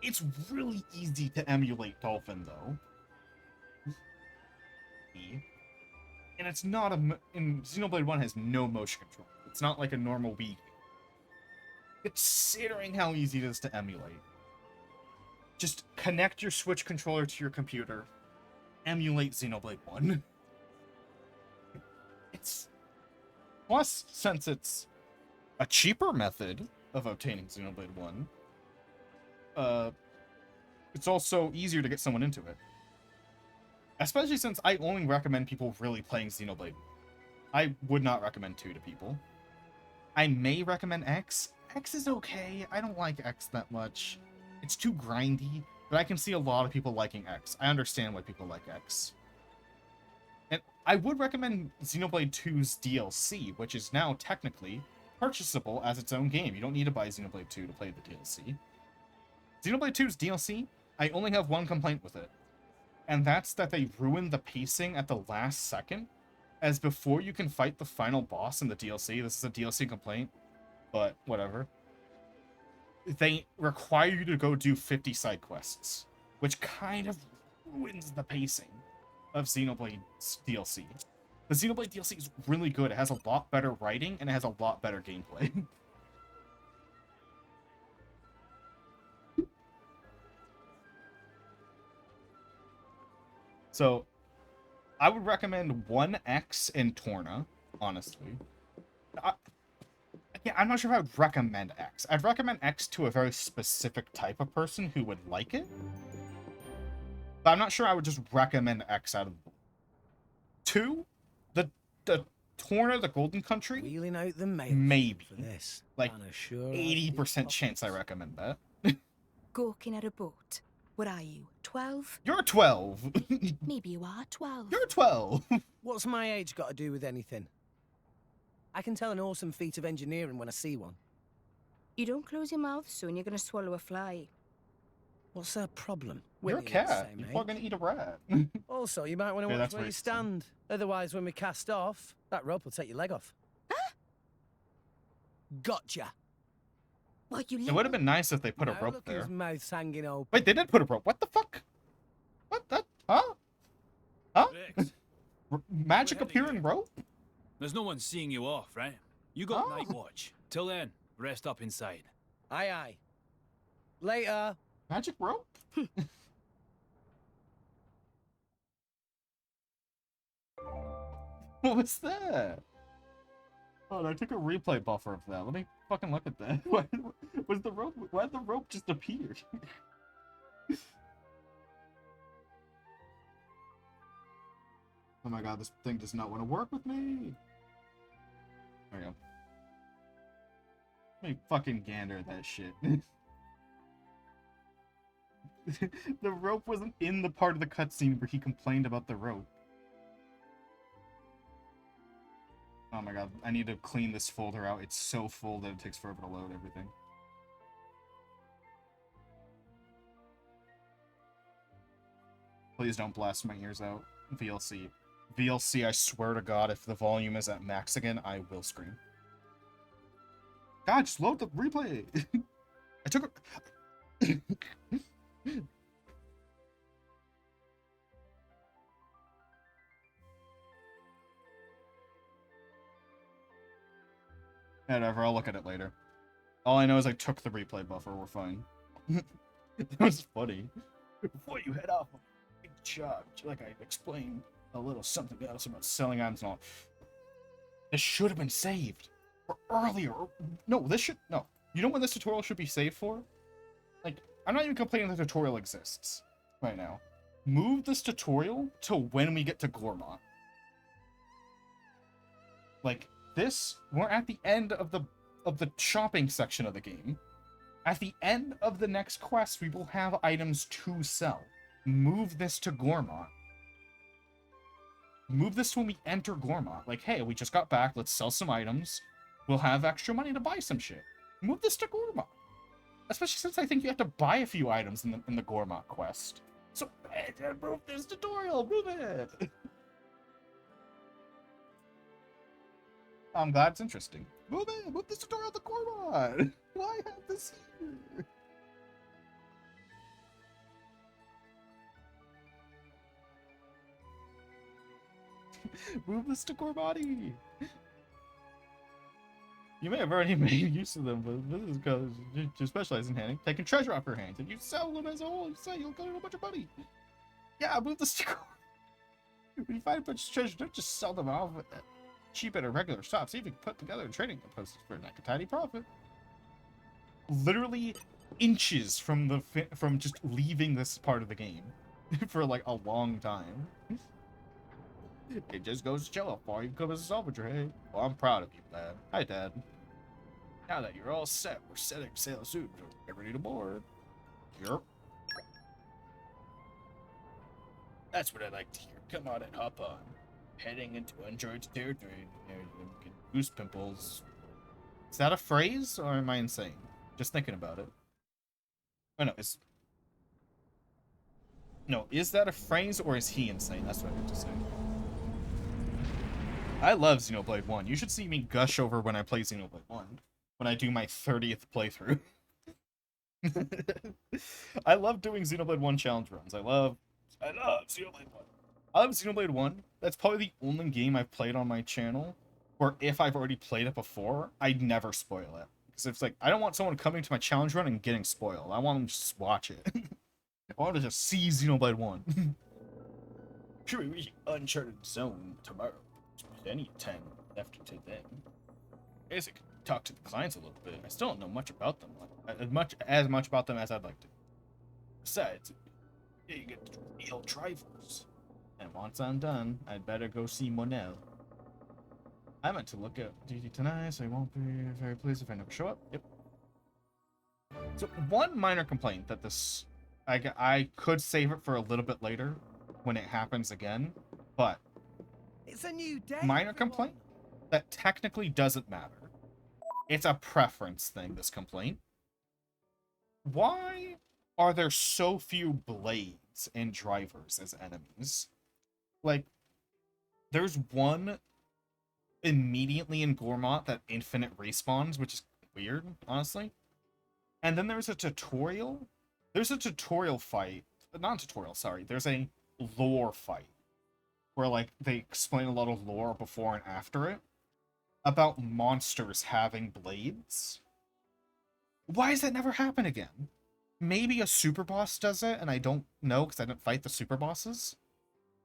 It's really easy to emulate Dolphin, though. And it's not in Xenoblade 1 has no motion control. It's not like a normal Wii. Considering how easy it is to emulate. Just connect your Switch controller to your computer. Emulate Xenoblade 1. Plus, since it's a cheaper method of obtaining Xenoblade 1, it's also easier to get someone into it. Especially since I only recommend people really playing Xenoblade. I would not recommend 2 to people. I may recommend X. X is okay. I don't like X that much. It's too grindy, but I can see a lot of people liking X. I understand why people like X. And I would recommend Xenoblade 2's DLC, which is now technically purchasable as its own game. You don't need to buy Xenoblade 2 to play the DLC. Xenoblade 2's DLC, I only have one complaint with it. And that's that they ruined the pacing at the last second. As before you can fight the final boss in the DLC, this is a DLC complaint, but whatever. They require you to go do 50 side quests, which kind of ruins the pacing of Xenoblade's DLC. The Xenoblade DLC is really good. It has a lot better writing, and it has a lot better gameplay. So, I would recommend 1X and Torna, honestly. I'm not sure if I would recommend X. I'd recommend X to a very specific type of person who would like it. But I'm not sure I would just recommend X out of the 2, the Torna, the Golden Country, Wheeling out the mail maybe. for this. Like, And a sure 80% chance I recommend that. Gawking at a boat. What are you, 12? You're 12. Maybe you are 12. You're 12. What's my age got to do with anything? I can tell an awesome feat of engineering when I see one. You don't close your mouth soon, you're going to swallow a fly. What's the problem? You're a We're nearly the cat. same You're age. probably gonna eat a rat. Also, you might want to Yeah, watch that's where you racist. stand. Otherwise, when we cast off, that rope will take your leg off. Gotcha. What, you It would have been nice if they put a Now rope look at his there. mouth's hanging open. Wait, they did put a rope. What the fuck? What that? Huh? Huh? Rex, Magic We're heading appearing rope? there's no one seeing you off, right? You got Oh. night watch. Till then, rest up inside. Aye, aye. Later. Magic rope? What was that? Oh, I took a replay buffer of that. Let me fucking look at that. Why was the rope? Why'd the rope just appear? Oh my god, this thing does not want to work with me. There we go. Let me fucking gander at that shit. The rope wasn't in the part of the cutscene where he complained about the rope. Oh my god, I need to clean this folder out. It's so full that it takes forever to load everything. Please don't blast my ears out. VLC. VLC, I swear to god, if the volume is at max again, I will scream. God, just load the replay! I took a... Whatever, I'll look at it later. All I know is I took the replay buffer, we're fine. That was funny. Before you head off, big charge, like I explained a little something else about selling items and all. This should have been saved. Or earlier. No, this should... No. You know when this tutorial should be saved for? Like, I'm not even complaining the tutorial exists right now. Move this tutorial to when we get to Gormont. Like this, we're at the end of the shopping section of the game. At the end of the next quest, we will have items to sell. Move this to Gormott. Move this to when we enter Gormott. Like, hey, we just got back. Let's sell some items. We'll have extra money to buy some shit. Move this to Gormott. Especially since I think you have to buy a few items in the Gormott quest. So, move this tutorial. Move it. I'm glad it's interesting. Move it. Move this tutorial to Gormott. Why have this here? Move this to Gormott. You may have already made use of them, but this is because you specialize in handing, taking treasure off your hands. If you sell them as a whole, you'll get a bunch of money. Yeah, move this to Gormott. When you find a bunch of treasure, don't just sell them off cheap at a regular shop. See if you can put together a trading post for like a tiny profit. Literally inches from just leaving this part of the game for like a long time. It just goes to show how far you've come as a salvager, hey? Well, I'm proud of you, Dad. Hi, Dad. Now that you're all set, we're setting sail soon. Get ready to board. Yep. That's what I like to hear. Come on and hop on. Heading into uncharted territory. Goose pimples. Is that a phrase, or am I insane? Just thinking about it. Oh, no, No, is that a phrase, or is he insane? That's what I meant to say. I love Xenoblade 1. You should see me gush over when I play Xenoblade 1. When I do my 30th playthrough. I love doing Xenoblade 1 challenge runs. I love Xenoblade 1. I love Xenoblade 1. That's probably the only game I've played on my channel where if I've already played it before, I'd never spoil it. Because it's like, I don't want someone coming to my challenge run and getting spoiled. I want them to just watch it. I want to just see Xenoblade 1. Should we reach Uncharted Zone tomorrow? Any time left until then. I guess I could talk to the clients a little bit. I still don't know much about them. As much about them as I'd like to. Besides, you get real drivers. And once I'm done, I'd better go see Monel. I meant to look at duty tonight, so I won't be very pleased if I never show up. Yep. So one minor complaint that this, I could save it for a little bit later when it happens again, but it's a new day. Minor complaint that technically doesn't matter. It's a preference thing, this complaint. Why are there so few blades and drivers as enemies? Like, there's one immediately in Gormott that infinite respawns, which is weird, honestly. And then there's a tutorial. There's a tutorial fight. Not tutorial, sorry. There's a lore fight. Where, like, they explain a lot of lore before and after it. About monsters having blades. Why does that never happen again? Maybe a super boss does it, and I don't know, because I didn't fight the super bosses.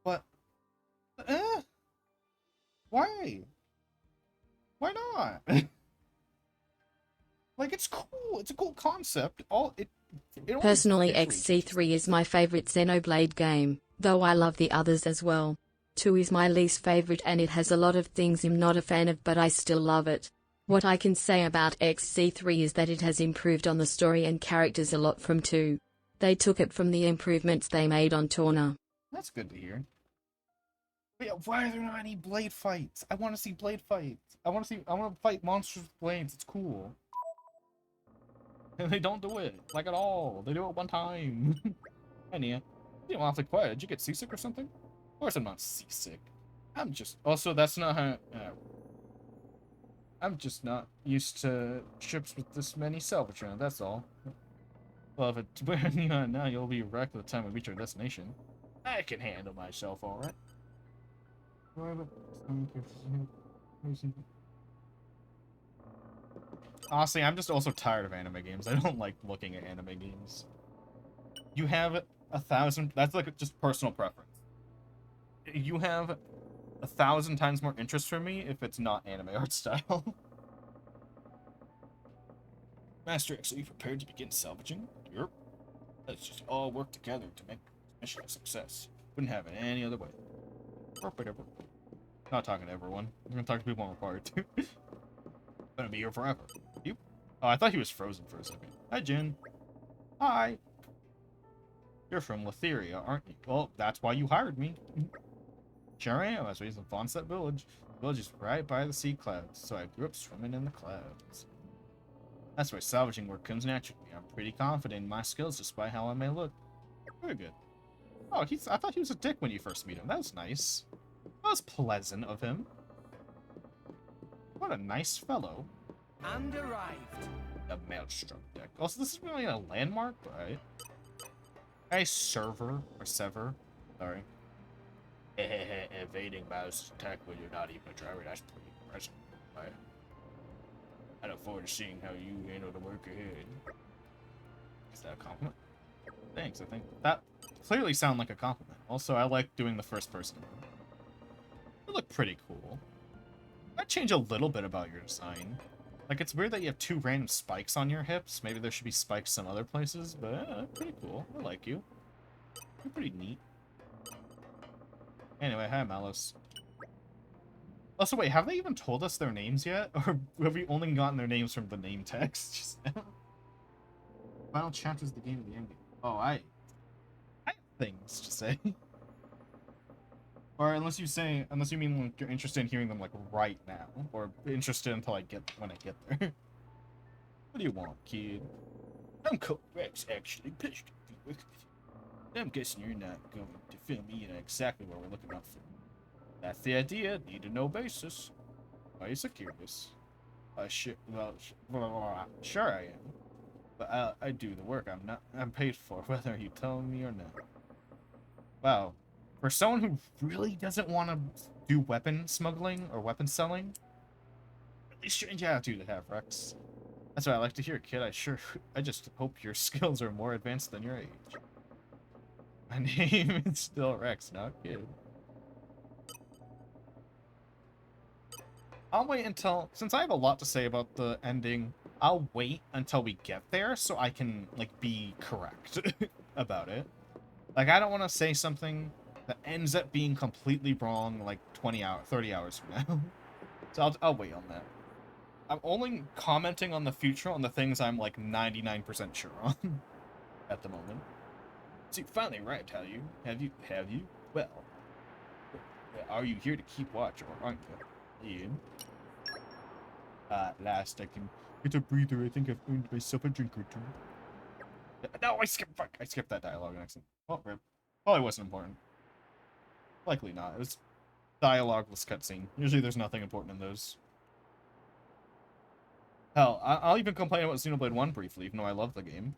But, why? Why not? Like, it's cool. It's a cool concept. Personally, XC3 is my favorite Xenoblade game, though I love the others as well. 2 is my least favorite and it has a lot of things I'm not a fan of, but I still love it. What I can say about XC3 is that it has improved on the story and characters a lot from 2. They took it from the improvements they made on Torna. That's good to hear. But yeah, why are there not any blade fights? I want to see blade fights. I want to fight monsters with blades. It's cool. And they don't do it, like, at all. They do it one time. Hey, Nia. You seem awfully quiet. Did you get seasick or something? Of course I'm not seasick. I'm just... Also, that's not how... I'm just not used to ships with this many salvage around, that's all. Well, if it's wearing you on now, you'll be wrecked by the time we reach our destination. I can handle myself, alright. Honestly, I'm just also tired of anime games. I don't like looking at anime games. You have 1,000... That's like just personal preference. You have 1,000 times more interest from me if it's not anime art style. Master X, are you prepared to begin salvaging? Yep. Let's just all work together to make this mission a success. Wouldn't have it any other way. Not talking to everyone. I'm gonna talk to people I'm required to. I'm gonna be here forever. You? Oh, I thought he was frozen for a second. Hi, Jin. Hi. You're from Letheria, aren't you? Well, that's why you hired me. Sure am. I was raised in Fonset Village. The village is right by the sea clouds, so I grew up swimming in the clouds. That's why salvaging work comes naturally. I'm pretty confident in my skills despite how I may look. Very good. Oh, I thought he was a dick when you first meet him. That was nice. That was pleasant of him. What a nice fellow. And arrived. The Maelstrom deck. Also, this is really a landmark, right? Hey, server, or sever. Sorry. Evading mouse attack when you're not even a driver, that's pretty impressive. I look forward to seeing how you handle the work ahead. Is that a compliment? Thanks, I think. That clearly sounded like a compliment. Also, I like doing the first person. You look pretty cool. I'd change a little bit about your design. Like, it's weird that you have 2 random spikes on your hips. Maybe there should be spikes some other places, but pretty cool. I like you. You're pretty neat. Anyway, hi, Malice. Also, wait, have they even told us their names yet? Or have we only gotten their names from the name text just now? Final chapter is the game of the endgame. Oh, I have things to say. Or unless you mean like you're interested in hearing them like right now, or interested until when I get there. What do you want, kid? I'm Code Rex, actually. Pleasure to be with you. I'm guessing you're not going to fill me in exactly what we're looking out for. That's the idea. Need to know basis. Why are you so curious? Sure I am. But I do the work. I'm paid for, whether you tell me or not. Wow. For someone who really doesn't want to do weapon smuggling or weapon selling, really strange attitude to have, Rex. That's what I like to hear, kid. I just hope your skills are more advanced than your age. My name is still Rex, not kid. I'll wait until, since I have a lot to say about the ending, I'll wait until we get there so I can, like, be correct about it. Like, I don't want to say something that ends up being completely wrong, like, 30 hours from now. So I'll wait on that. I'm only commenting on the future on the things I'm, like, 99% sure on at the moment. So you finally arrived, have you? Well, are you here to keep watch, or aren't you? Ian. At last I can get a breather. I think I've earned myself a drink or two. No, I skipped that dialogue accent. Oh, rip. Probably wasn't important. Likely not. It was dialogueless cutscene. Usually there's nothing important in those. Hell, I'll even complain about Xenoblade 1 briefly, even though I love the game.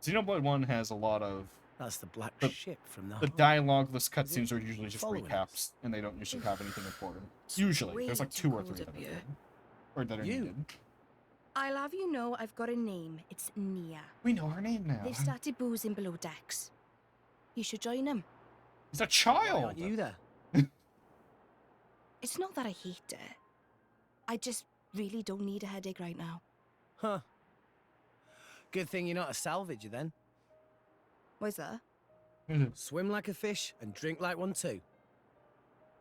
Xenoblade 1 has a lot of... That's the black ship from the dialogueless cutscenes are usually just recaps, and they don't usually have anything important. Usually. There's like 2 or 3 of them. Or that are needed. I'll have you know I've got a name. It's Nia. We know her name now. They've started boozing below decks. You should join them. He's a child! Why aren't you there? It's not that I hate it. I just really don't need a headache right now. Huh. Good thing you're not a salvager then. Why's that? Swim like a fish and drink like one too.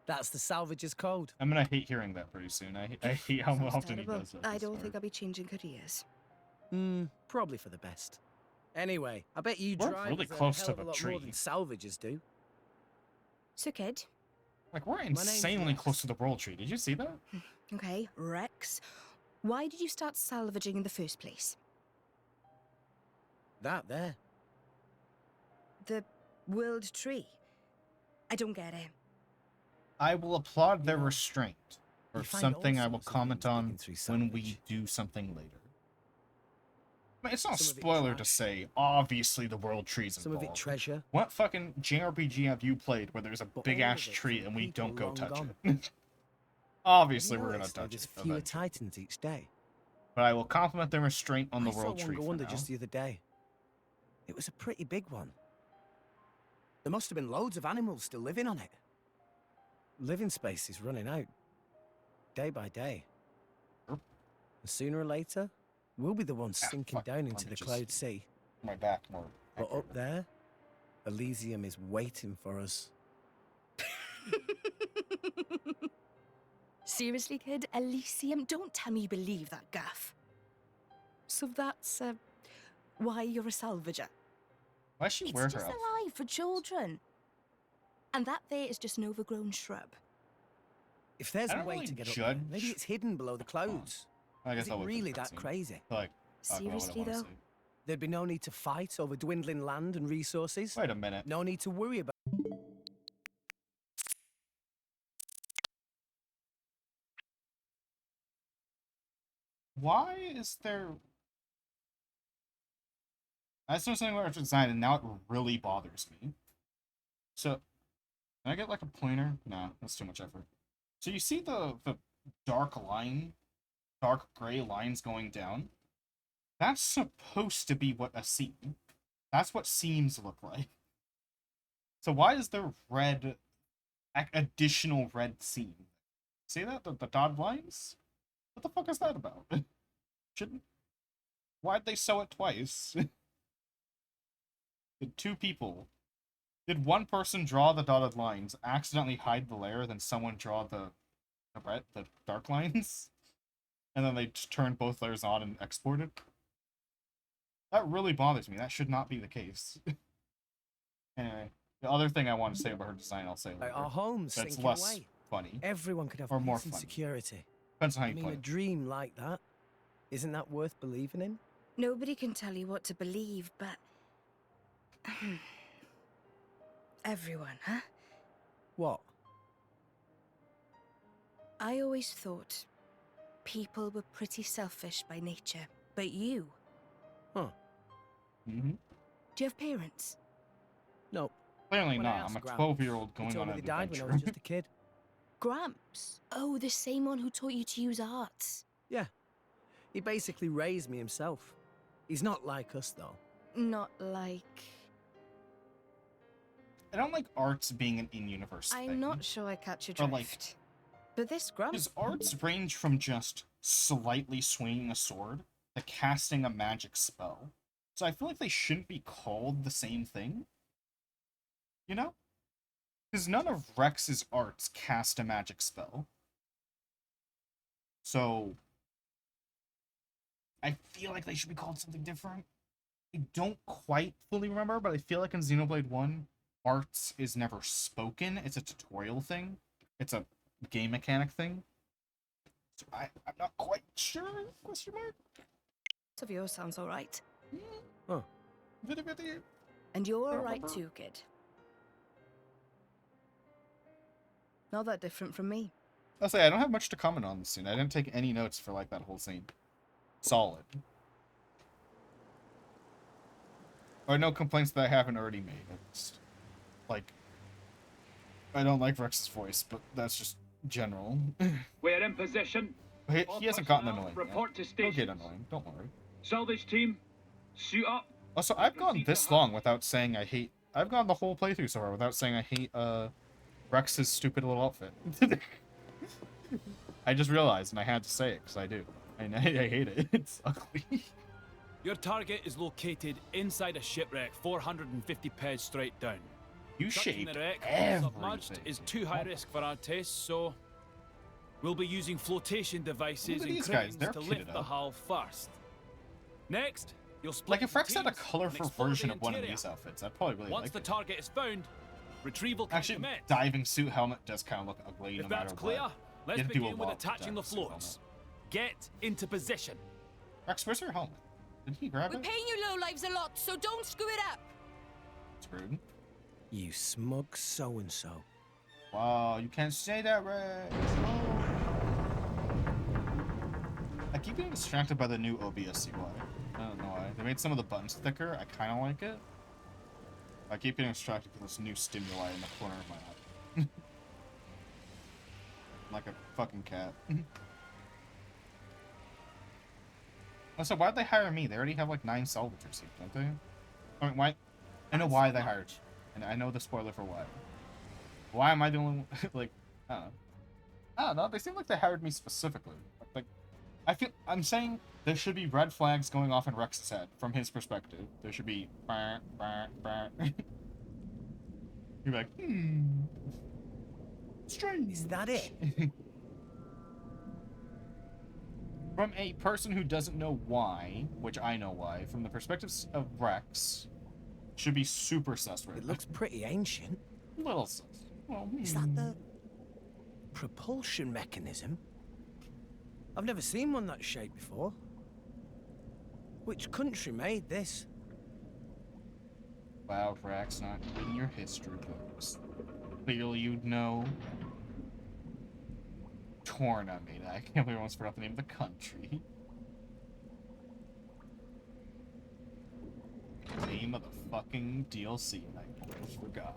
That's the salvager's code. I'm gonna hate hearing that pretty soon. I hate how often he does that. I don't think I'll be changing careers. Probably for the best. Anyway, I bet you We're drive really close to the tree. more than salvagers do. So, kid. Like, we're insanely close to the World Tree. Did you see that? Okay, Rex. Why did you start salvaging in the first place? That there. The World Tree. I don't get it. I will applaud their restraint, or you find something all I will sorts of comment things on digging through when we salvage. do something later. I mean, it's not a Some of it spoiler to trash. say, obviously the World Tree's Some involved. of it treasure. What fucking JRPG have you played where there's a But big all ass of it tree for and we don't go people touch long it? Obviously You we're gonna notice touch there's it. fewer eventually. Titans each day. But I will compliment their restraint on the I saw World one Tree go for under now. just the other day. It was a pretty big one. There must have been loads of animals still living on it. Living space is running out. Day by day. Sure. And sooner or later, we'll be the ones sinking fuck, down let into me the just- cloud sea. My back more. But accurate. up there, Elysium is waiting for us. Seriously, kid? Elysium? Don't tell me you believe that guff. So that's, why you're a salvager. Why she It's wear her just a outfit? lie for children. And that there is just an overgrown shrub. If there's I a don't way really to get up judge. there, maybe it's hidden below the clouds. I guess Is I it would really put that scene. crazy? To, like, talk about what I Seriously, wanna though? see. There'd be no need to fight over dwindling land and resources. Wait a minute. No need to worry about... Why is there... I saw something about design, and now it really bothers me. So, can I get like a pointer? No, that's too much effort. So you see the dark line, dark gray lines going down? That's supposed to be what a seam. That's what seams look like. So why is there red, additional red seam? See that? The dotted lines? What the fuck is that about? Shouldn't... Why'd they sew it twice? Did two people... Did one person draw the dotted lines, accidentally hide the layer, then someone draw the dark lines? And then they just turned both layers on and exported? That really bothers me. That should not be the case. Anyway, the other thing I want to say about her design, I'll say later. Our home's That's sinking less away. funny. Everyone could have Or more peace and funny. security. Depends on how I you mean, play a it. dream like that, isn't that worth believing in? Nobody can tell you what to believe, but... everyone, huh? What? I always thought people were pretty selfish by nature, but you... Huh. Mm-hmm. Do you have parents? No. Clearly When I not. asked I'm a Gramps, 12-year-old he going told on me an they died when I adventure. was just a kid. Gramps? Oh, the same one who taught you to use arts. Yeah. He basically raised me himself. He's not like us, though. Not like... I don't like arts being an in-universe thing. I'm not sure I catch your Or, drift. like, But this Gramps... His arts range from just slightly swinging a sword to casting a magic spell. So I feel like they shouldn't be called the same thing. You know? Because none of Rex's arts cast a magic spell. So I feel like they should be called something different. I don't quite fully remember, but I feel like in Xenoblade 1, arts is never spoken. It's a tutorial thing. It's a game mechanic thing. So I'm not quite sure, question mark? of yours sounds all right. Huh. And you're all right too, kid. Not that different from me. I'll say, I don't have much to comment on this scene. I didn't take any notes for, like, that whole scene. Solid. Or no complaints that I haven't already made. It's, like, I don't like Rex's voice, but that's just general. We're in position. He hasn't gotten annoying Report yet. to He'll stations. get annoying, don't worry. Salvage team, suit up. Also, I've gone this long without saying I hate... I've gone the whole playthrough so far without saying I hate, Rex's stupid little outfit. I just realized, and I had to say it, because I do. I hate it. It's ugly. Your target is located inside a shipwreck 450 peds straight down. You Touching shaped the wreck submerged everything. is too high risk for our tests, so we'll be using flotation devices Look at and these guys, cranes they're to kitted lift the up. hull first. Next, you'll split Like, if into Rex had a teams and colorful explore version the of one of interior. these outfits, I'd probably really Once like the it. target is found, retrieval can Actually, commence. diving suit helmet does kind of look ugly If no that's matter clear, what. let's You have to do a begin with lot attaching the diving suit floats. Get into position. Rex, where's her helmet? Did he grab We're it? paying you lowlives a lot, so don't screw it up. It's rude. You smug so-and-so. Wow, you can't say that, Rex. I keep getting distracted by the new OBS UI. I don't know why. They made some of the buttons thicker. I kind of like it. I keep getting distracted with this new stimuli in the corner of my eye. Like a fucking cat. Also, why'd they hire me? They already have like 9 salvagers here, don't they? I mean, why? I know why they hired you. And I know the spoiler for why. Why am I the only one? Like, I don't know. I don't know. They seem like they hired me specifically. Like, I'm saying there should be red flags going off in Rex's head from his perspective. There should be. You're like, Strange. Is that it? From a person who doesn't know why, which I know why, from the perspective of Rex, should be super sus right It now. looks pretty ancient. Little sus. Well, Is that the propulsion mechanism? I've never seen one that shape before. Which country made this? Wow, Rex, not in your history books. Clearly you'd know. Torna made it. I can't believe I almost forgot the name of the country. Name of the fucking DLC. I almost forgot.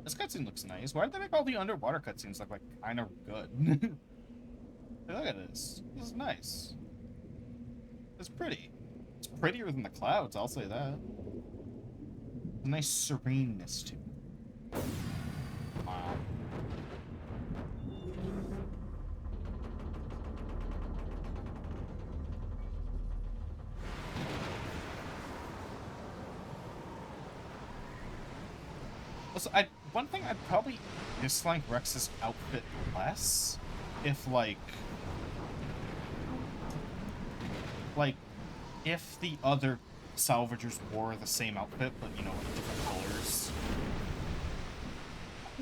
This cutscene looks nice. Why did they make all the underwater cutscenes look like kind of good? Hey, look at this. This is nice. It's pretty. It's prettier than the clouds, I'll say that. A nice sereneness to it. Wow. Also, one thing I'd probably dislike Rex's outfit less if, like, if the other salvagers wore the same outfit, but, you know, like, different colors.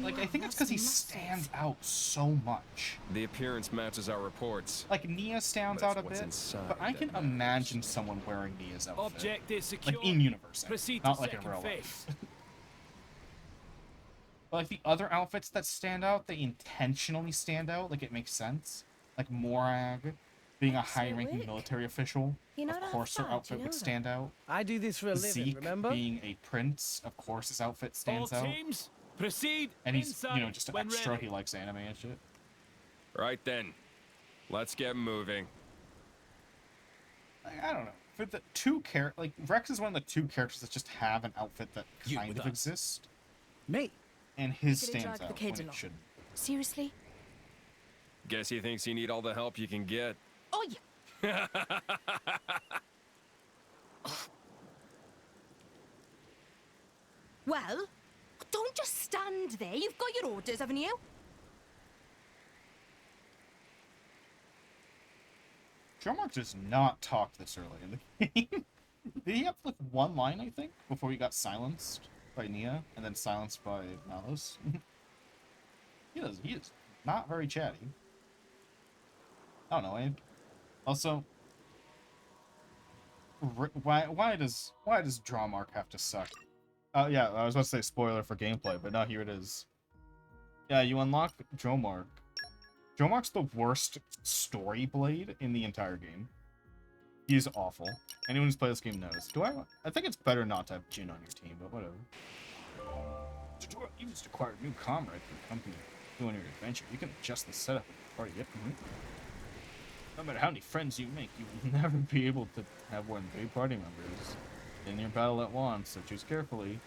Like, I think it's because he stands out so much. The appearance matches our reports. Like, Nia stands But out a it's what's bit, inside but I can that imagine someone wearing Nia's outfit. Objective secure. Like, in universe, Proceed not to like in second real phase. life. But, like, the other outfits that stand out, they intentionally stand out, like, it makes sense. Like, Morag being a high-ranking military official, You're of not course her outside, outfit you would know stand out. I do this for a living, Zeke remember? being a prince, of course his outfit stands All out. teams, proceed And he's, inside you know, just when extra, ready. he likes anime and shit. Right then. Let's get moving. I don't know. For the two characters, like, Rex is one of the two characters that just have an outfit that You kind with of us. exists. Me? And his You could've stands dragged the out kids when it along. shouldn't. Seriously? Guess he thinks you need all the help you can get. Oh, yeah. Well, don't just stand there. You've got your orders, haven't you? Drummark does not talk this early in the game. Did he have like one line, I think, before he got silenced by Nia, and then silenced by Malos? He is not very chatty. I don't know, Abe. Also, why does Drummark have to suck? Oh yeah, I was about to say spoiler for gameplay, but no, here it is. Yeah, you unlock Dromark. Drommark's the worst story blade in the entire game. He's awful. Anyone who's played this game knows. I think it's better not to have Jin on your team, but whatever. You just acquired a new comrade for the company. Doing your adventure, you can adjust the setup of the party. Yep. No matter how many friends you make, you will never be able to have more than 3 party members in your battle at once, so choose carefully.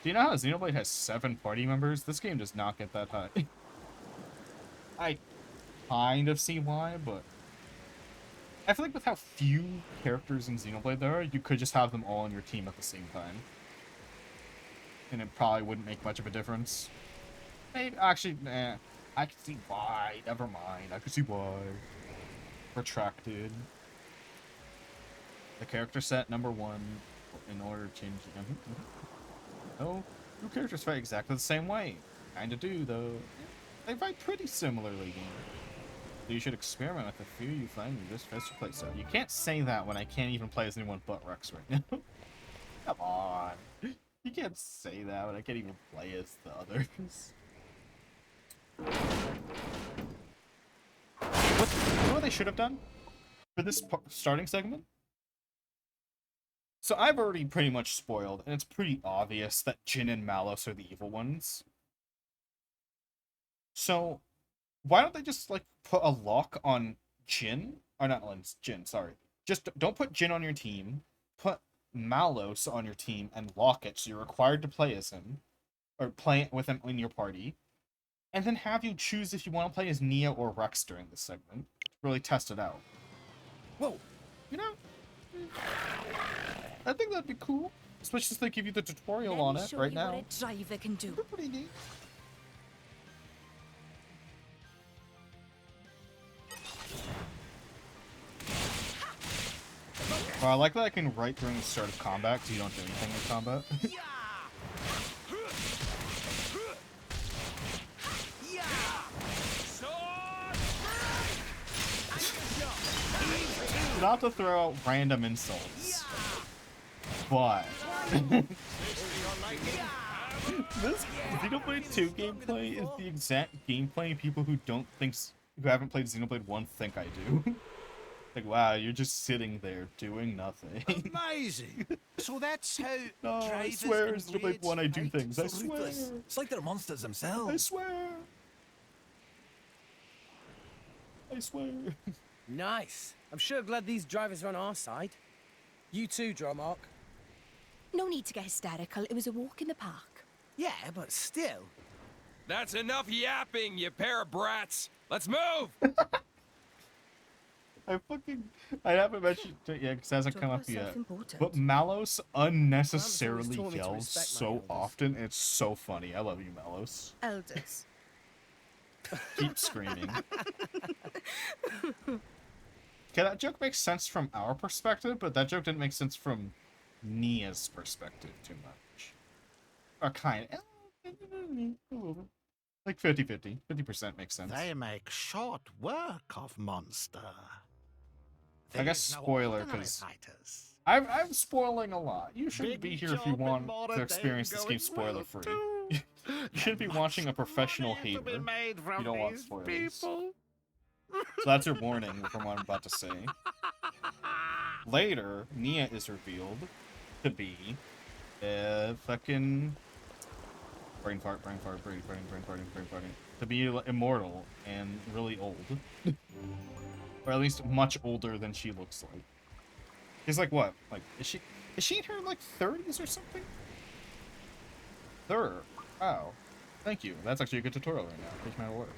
Do you know how Xenoblade has 7 party members? This game does not get that high. I kind of see why, but I feel like with how few characters in Xenoblade there are, you could just have them all on your team at the same time. And it probably wouldn't make much of a difference. Maybe, actually, nah. I can see why. Never mind. I can see why. Retracted. The character set number 1 in order to change. No, 2 characters fight exactly the same way. Kinda do, though. They fight pretty similarly. So you should experiment with the few you find in this festival play set. You can't say that when I can't even play as anyone but Rex right now. Come on. You can't say that when I can't even play as the others. You know what they should have done for this starting segment? So I've already pretty much spoiled, and it's pretty obvious that Jin and Malos are the evil ones. So why don't they just like put a lock on Jin? Or not on Jin, sorry. Just don't put Jin on your team. Put Malos on your team and lock it so you're required to play as him. Or play with him in your party. And then have you choose if you want to play as Nia or Rex during this segment. Really test it out. Whoa. You know? I think that'd be cool. Especially since they give you the tutorial Let on me it show right you now. what a driver can do. Pretty neat. Well, I like that I can write during the start of combat because you don't do anything in combat. Not to throw out random insults, but this Xenoblade 2 gameplay is the exact gameplay people who haven't played Xenoblade 1 think I do. Like, wow, you're just sitting there doing nothing. Amazing. So that's how No, I drivers swear, and Xenoblade blades 1 I do fight. things. I So swear. ruthless. It's like they're monsters themselves. I swear. I swear. Nice. I'm sure glad these drivers are on our side. You too, Dromark. No need to get hysterical. It was a walk in the park. Yeah, but still. That's enough yapping, you pair of brats. Let's move. I haven't mentioned it yet because it hasn't come up yet. But Malos unnecessarily taught me to yells respect my so elders. often. It's so funny. I love you, Malos. Elders. Keep screaming. Okay, that joke makes sense from our perspective, but that joke didn't make sense from Nia's perspective too much. Or kind of. Like 50-50. 50% makes sense. They make short work of monster. I guess These no spoiler, ordinary because fighters. I'm spoiling a lot. You shouldn't Big be here if you job and want more to a day experience this going game spoiler free. well, You should be watching a professional money to be hater. made from You don't want these spoilers. people. So that's your warning from what I'm about to say. Later, Nia is revealed to be fucking brain farting. To be immortal and really old. Or at least much older than she looks like. She's like what? Like is she in her like 30s or something? Third. Wow. Thank you. That's actually a good tutorial right now. Page matter order.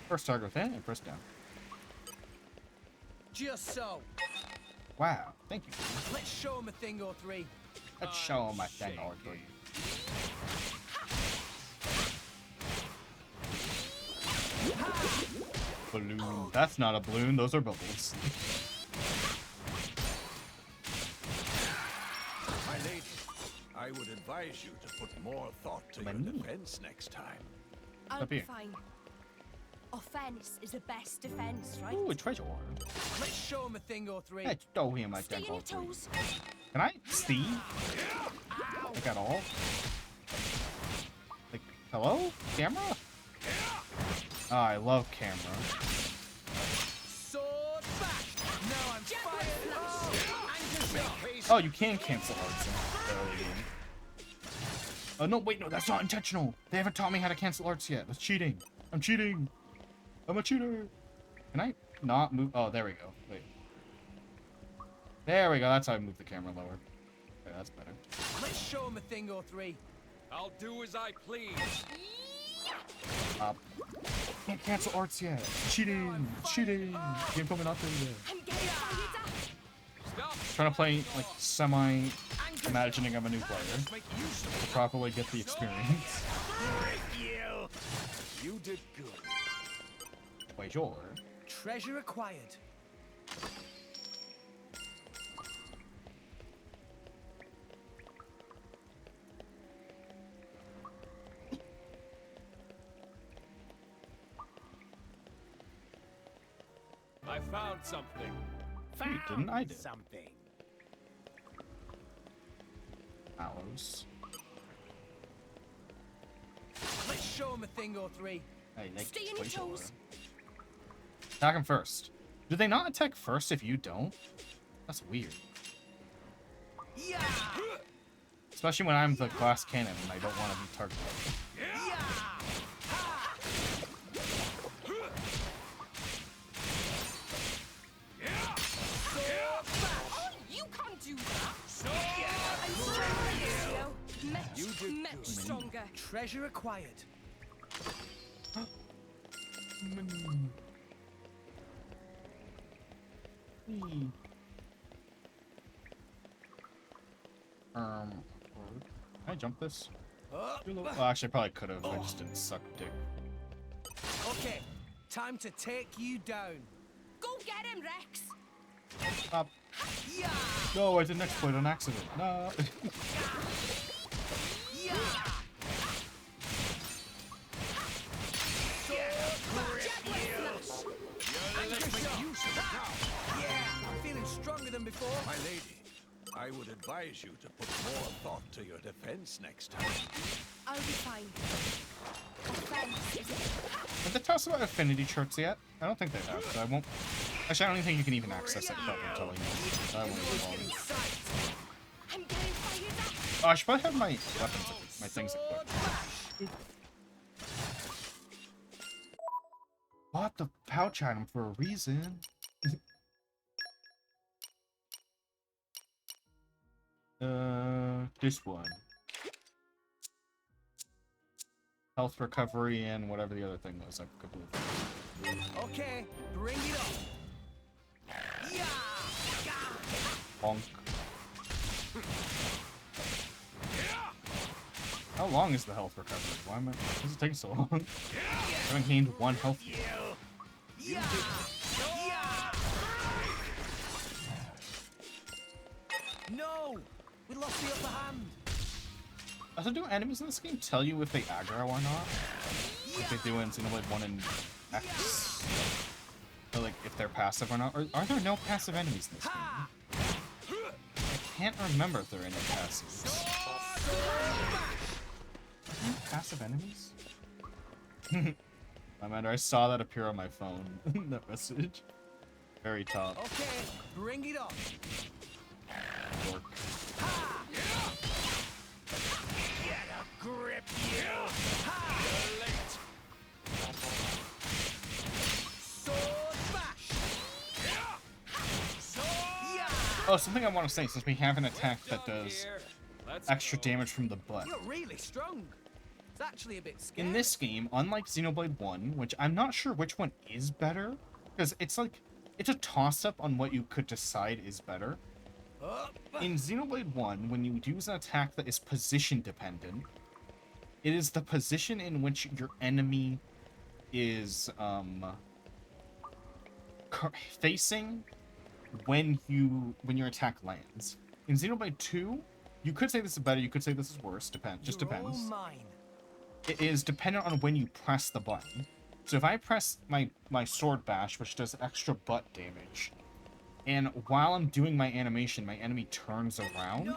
First target with N and press down. Just so. Wow. Thank you. Let's show him a thing or three. Let's show him my thing or three. Balloon. That's not a balloon. Those are bubbles. My lady, I would advise you to put more thought to your defense next time. I'll Up be here. fine. Offense is the best defense, right? Ooh, a treasure. Let's show him a thing or three. Let's show him my Stay thing on or your three. toes. Can I see? Like at all? Like, hello? Camera? Oh, I love camera. Sword back. Now I'm fired. Oh, you can cancel arts in the early game. Oh, no, wait, no, that's not intentional. They haven't taught me how to cancel arts yet. That's cheating. I'm cheating. I'm a cheater. Can I not move? Oh, there we go. Wait. There we go. That's how I move the camera lower. Okay, that's better. Let's show him a thing or three. I'll do as I please. Can't cancel arts yet. Cheating. Cheating. Game told me not to yet. I'm getting fired up. Trying to play, like, semi-imagining I'm a new player. To properly get the experience. You did good. Wait, sure. Treasure acquired. I found something. You didn't, I did. Something. Aloes. Let's show him a thing or three. Hey, like, Stay on your wait, sure. toes. Attack him first. Do they not attack first if you don't? That's weird. Yeah. Especially when I'm the glass cannon and I don't want to be targeted. You can't do that. I'm stronger, Much stronger. Treasure acquired. Can I jump this? Well, actually, I probably could have. I just didn't suck dick. Okay, time to take you down. Go get him, Rex! Stop. Yeah! No, I didn't exploit on accident. No. Yeah! Yeah, I'm feeling stronger than before. My lady, I would advise you to put more thought to your defense next time. I'll be fine. Have they told us about affinity charts yet? I don't think they have, so I won't... Actually, I don't even think you can even access it without them telling you. I won't even bother. I'm getting fired up. Oh, I should probably have my weapons, my things equipped. Bought the pouch item for a reason. This one. Health recovery and whatever the other thing was. I completely. Okay, bring it on. Yeah! Bonk. How long is the health recovery? Why am I? Why does it take so long? I haven't gained 1 health. Yeah! No! We lost the upper hand. Also, do enemies in this game tell you if they aggro or not? Like they do in Xenoblade 1 and X? Or like if they're passive or not? Or are there no passive enemies in this game? I can't remember if there are any passives. Any passive enemies? No matter, I saw that appear on my phone. That message. Very top. Okay, bring it on. Work. Get a grip, you! You're late. Sword bash! Oh, something I want to say, since we have an attack that does extra damage from the butt. You're really strong. It's actually a bit scary. In this game, unlike Xenoblade 1, which I'm not sure which one is better, because it's like, it's a toss-up on what you could decide is better. In Xenoblade 1, when you use an attack that is position dependent, it is the position in which your enemy is facing when your attack lands. In Xenoblade 2, you could say this is better, you could say this is worse, just depends. It is dependent on when you press the button. So if I press my sword bash, which does extra butt damage, and while I'm doing my animation, my enemy turns around,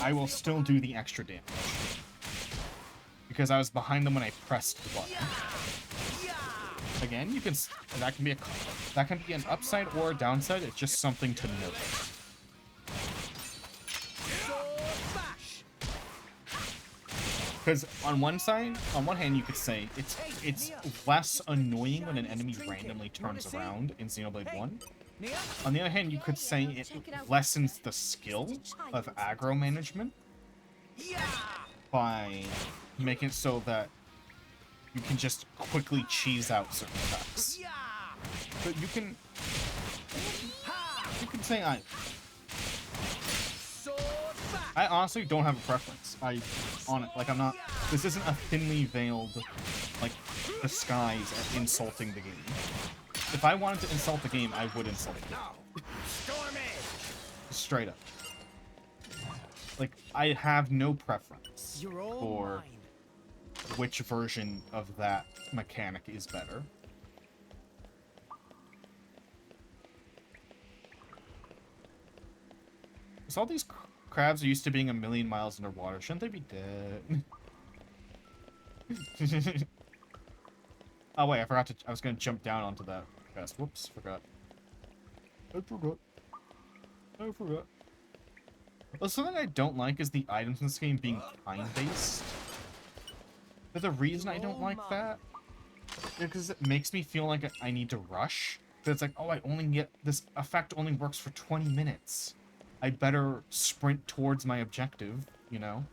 I will still do the extra damage. Because I was behind them when I pressed the button. Again, that can be an upside or a downside, it's just something to note. Because on one hand, you could say it's less annoying when an enemy randomly turns around in Xenoblade 1. On the other hand, you could say it lessens the skill of aggro management by making it so that you can just quickly cheese out certain attacks. But you can say I honestly don't have a preference. I'm not. This isn't a thinly veiled, like, disguise at insulting the game. If I wanted to insult the game, I would insult it. Straight up. Like, I have no preference for which version of that mechanic is better. So all these crabs are used to being 1,000,000 miles underwater. Shouldn't they be dead? Oh wait, I was gonna jump down onto that chest. Whoops, forgot. I forgot. Well, something I don't like is the items in this game being time-based. But the reason I don't like that is because it makes me feel like I need to rush. But it's like, oh, this effect only works for 20 minutes. I better sprint towards my objective, you know?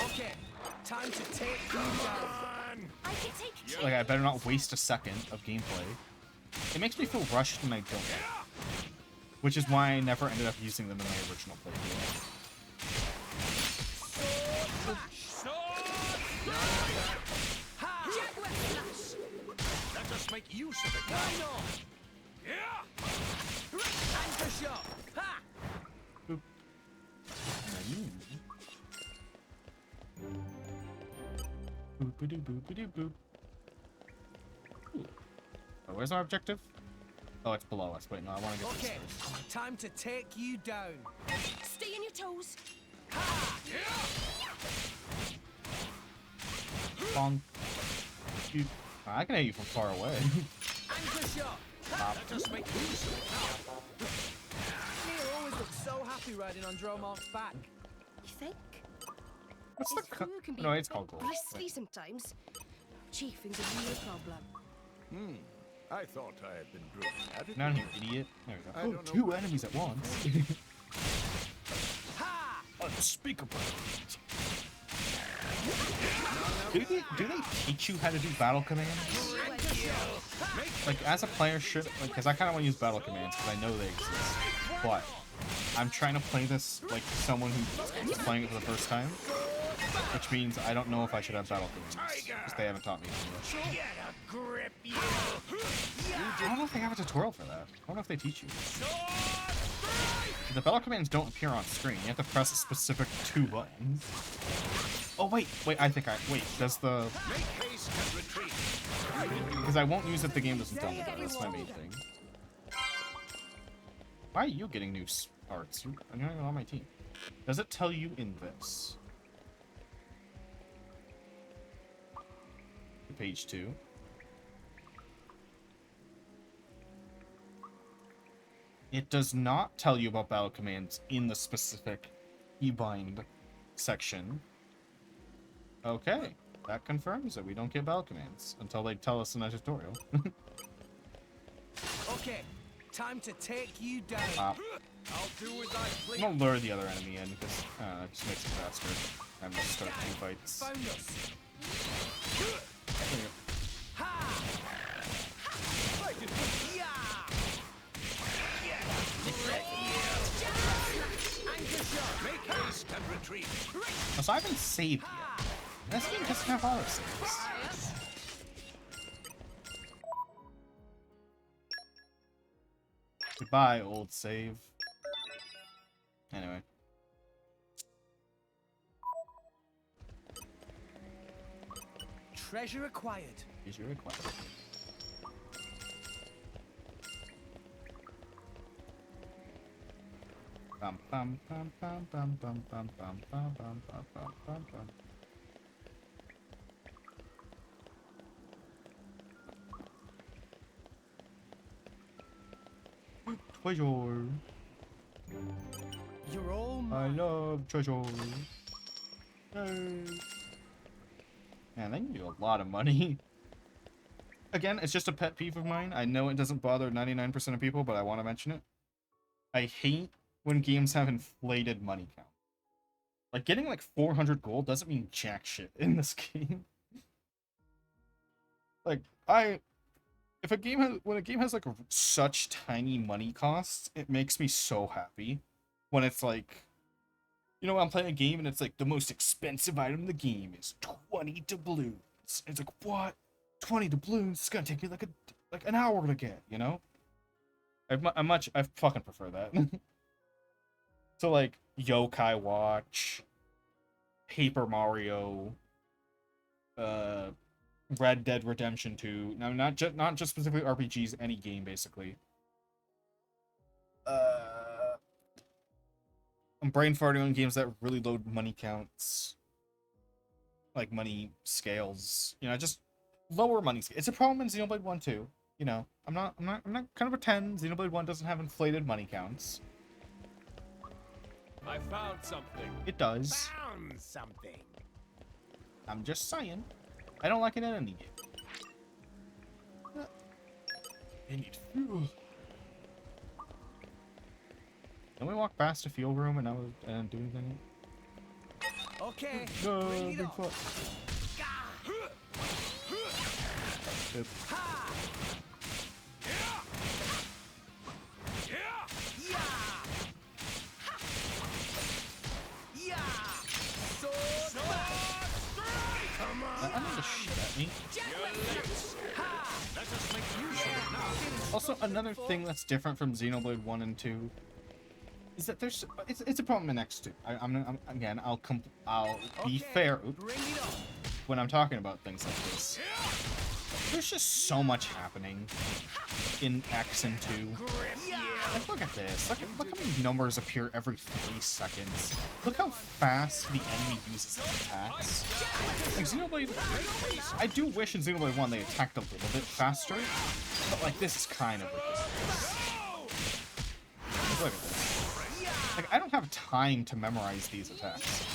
Okay, time to take you down. Like, I better not waste a second of gameplay. It makes me feel rushed when I don't. Which is why I never ended up using them in my original playthrough. Let us make use of it. Why not? Yeah! Anchor shot! Ha! Boop. Boopity boopity boop. Ooh. Oh, where's our objective? Oh, it's below us. Wait, no, I want to get this Okay, first. time to take you down. Stay on your toes. Bonk. You, I can hit you from far away. Anchor shot! Let us make use of it. Neil always looks so happy riding on Dromark's back. You think? What's His the fur can be no, a it's bit called gold. bristly Wait. sometimes. Chafing's a real problem. I thought I had been good at it. Down here, idiot. There I we go. Oh, don't know two enemies at once. Unspeakable. Do they teach you how to do battle commands? Like, as a player, should, like, because I kind of want to use battle commands because I know they exist. But I'm trying to play this like someone who's playing it for the first time, which means I don't know if I should have battle commands because they haven't taught me. Get a grip, you. I don't know if they have a tutorial for that. I don't know if they teach you. The battle commands don't appear on screen. You have to press a specific 2 buttons. Oh wait, wait. Does the? Make haste and retreat. Because I won't use it. The game doesn't tell me that. That's my main thing. Why are you getting new parts? You're not even on my team. Does it tell you in this? Page 2. It does not tell you about battle commands in the specific keybind section. Okay, that confirms that we don't get battle commands until they tell us in a tutorial. Okay, time to take you down. I'll do as I please. I'm gonna lure the other enemy in because it just makes it faster. I'm gonna start 2 fights. Found us. There you go. Make haste and retreat. Oh, so I haven't saved yet. This game doesn't have auto saves. Goodbye, old save. Anyway. Treasure acquired. Treasure acquired. Bum bum bum bum bum bum bum bum bum bum bum bum bum bum. Treasure. You're all I love treasure. Hey. Man, they can do a lot of money. Again, it's just a pet peeve of mine. I know it doesn't bother 99% of people, but I want to mention it. I hate when games have inflated money count. Like, getting like 400 gold doesn't mean jack shit in this game. Like, when a game has like such tiny money costs, it makes me so happy. When it's like, you know, I'm playing a game and it's like the most expensive item in the game is 20 doubloons. It's like, what? 20 doubloons? It's gonna take me like an hour to get, you know? I fucking prefer that. So like Yokai Watch, Paper Mario, Red Dead Redemption 2. Now not just specifically RPGs, any game basically. I'm brain farting on games that really load money counts, like money scales. You know, just lower money scale. It's a problem in Xenoblade 1 too. You know, I'm not gonna pretend Xenoblade 1 doesn't have inflated money counts. I found something. It does. Found something. I'm just saying. I don't like it in any game. I need fuel. Can we walk past a fuel room and not do anything? Okay. No, bring it big on. foot. Yep. Come Also, another thing that's different from Xenoblade 1 and 2 is that it's a problem in X2. Again, I'll be fair when I'm talking about things like this. There's just so much happening in X and 2. Like, look at this. Look how many numbers appear every 3 seconds. Look how fast the enemy uses its attacks. Like, Xenoblade... I do wish in Xenoblade 1 they attacked a little bit faster, but, like, this is kind of ridiculous. Look at this. Like, I don't have time to memorize these attacks.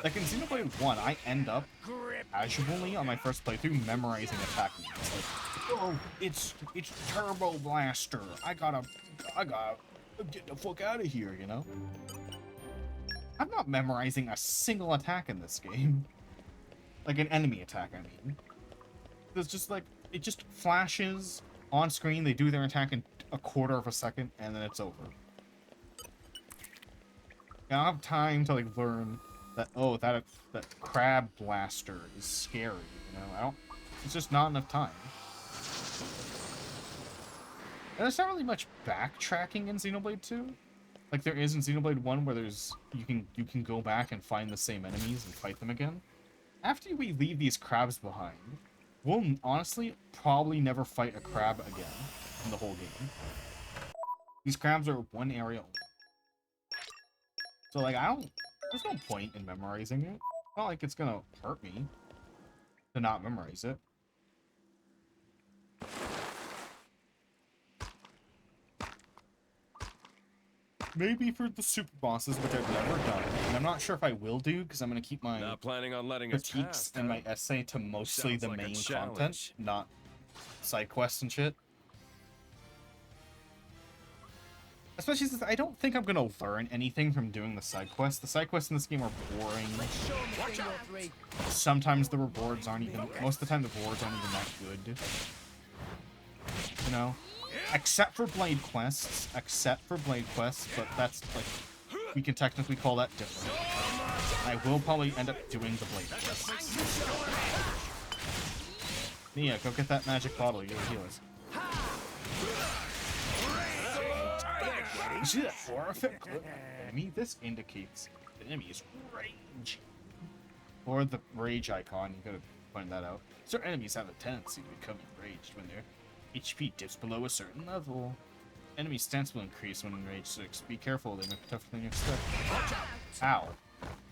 Like, in Xenoblade 1, I end up casually on my first playthrough memorizing attack moves. Like, oh, it's Turbo Blaster. I gotta get the fuck out of here, you know? I'm not memorizing a single attack in this game. Like, an enemy attack, I mean. There's just, like, it just flashes on screen, they do their attack in a quarter of a second, and then it's over. I don't have time to, like, learn that, oh, that crab blaster is scary, you know? It's just not enough time. And there's not really much backtracking in Xenoblade 2. Like there is in Xenoblade 1 where you can go back and find the same enemies and fight them again. After we leave these crabs behind, we'll honestly probably never fight a crab again in the whole game. These crabs are one area only. So, like, there's no point in memorizing it. It's not like it's gonna hurt me to not memorize it. Maybe for the super bosses, which I've never done, and I'm not sure if I will do, because I'm gonna keep my Not planning on letting us critiques pass, and huh? my essay to mostly Sounds the like a main challenge. content, not side quests and shit. Especially since I don't think I'm gonna learn anything from doing the side quests. The side quests in this game are boring. Sometimes the rewards aren't even... Most of the time the rewards aren't even that good. You know? Except for Blade Quests. But that's, like... We can technically call that different. I will probably end up doing the Blade Quests. Nia, go get that magic bottle. You'll heal us. You see that aura effect clip on the enemy? This indicates the enemy is rage. Or the rage icon, you gotta find that out. Certain enemies have a tendency to become enraged when their HP dips below a certain level. Enemy stance will increase when enraged 6. Be careful, they might be tougher than you expect. Ow.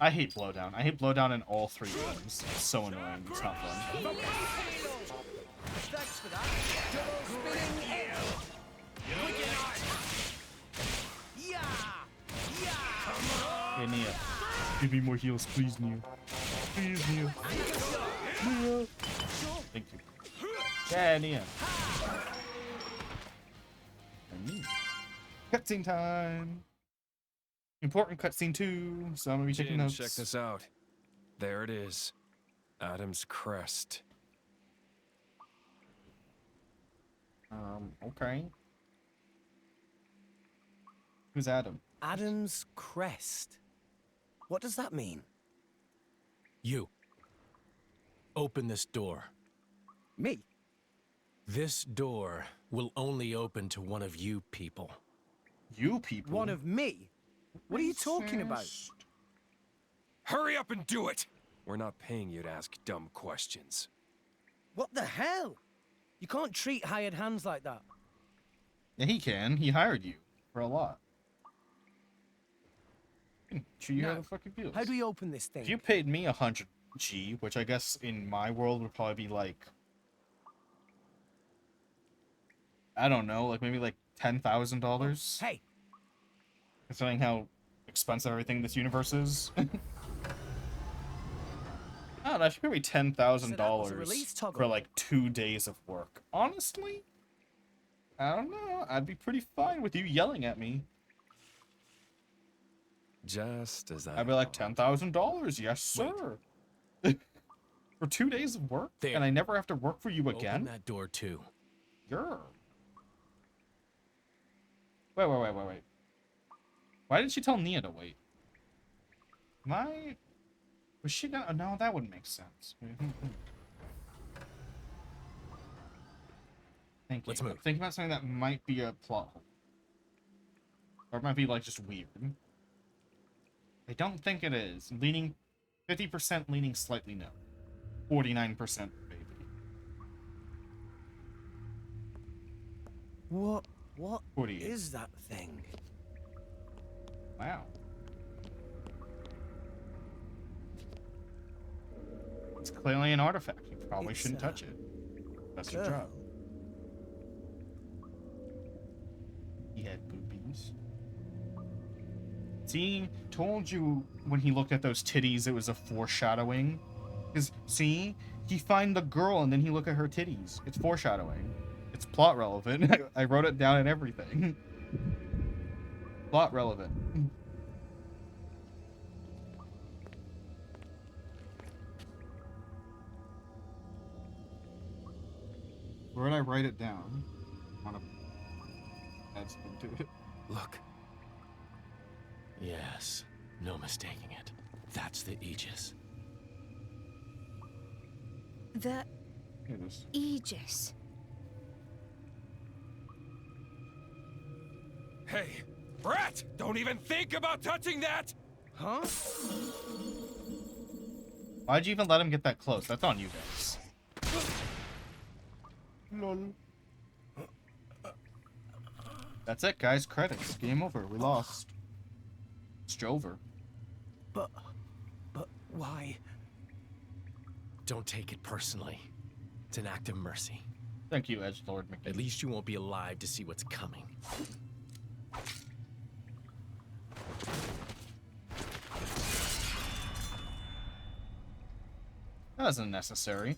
I hate blowdown. I hate blowdown in all 3 games. It's so annoying. It's not fun. Thanks for that. Double spinning arrow. Hey, Nia. Give me more heals, please, Nia. Please, Nia. Nia. Thank you. Yeah, Nia. Cutscene time. Important cutscene too, so I'm gonna be taking Jin, notes. check this out. There it is. Adam's crest. Okay. Who's Adam? Adam's crest. What does that mean? You. Open this door. Me? This door will only open to one of you people. You people? One of me? What are you talking about? Hurry up and do it! We're not paying you to ask dumb questions. What the hell? You can't treat hired hands like that. Yeah, he can. He hired you for a lot. Treat you how the fuck it feels. How do we open this thing? If you paid me 100 G, which I guess in my world would probably be like, I don't know, like maybe like $10,000. Hey. Considering how expensive everything in this universe is. I don't know, if you pay me $10,000 for like 2 days of work. Honestly, I don't know. I'd be pretty fine with you yelling at me. Just as I I'd be like, $10,000, yes, sir. For 2 days of work? There. And I never have to work for you again? Open that door too. You're... Wait. Why did she tell Nia to wait? Was she gonna... No, that wouldn't make sense. thinking. Let's move. I'm thinking about something that might be a plot hole. Or it might be, like, just weird. I don't think it is. Leaning... 50% leaning slightly no. 49% maybe. What 48. is that thing? Wow. It's clearly an artifact. You probably It's, shouldn't touch it. That's your girl. job. He had boobies. See, told you when he looked at those titties it was a foreshadowing. Because, see, he find the girl and then he look at her titties. It's foreshadowing. It's plot relevant. I wrote it down and everything. Plot relevant. Where did I write it down? I want to add something to it. Look. Yes, no mistaking it. That's the Aegis. The Here it is. Aegis. Hey, Brett! Don't even think about touching that! Huh? Why'd you even let him get that close? That's on you guys. Lol. That's it, guys. Credits. Game over. We lost. It's Jover. But why? Don't take it personally. It's an act of mercy. Thank you, Edgelord McGee. At least you won't be alive to see what's coming. That was unnecessary.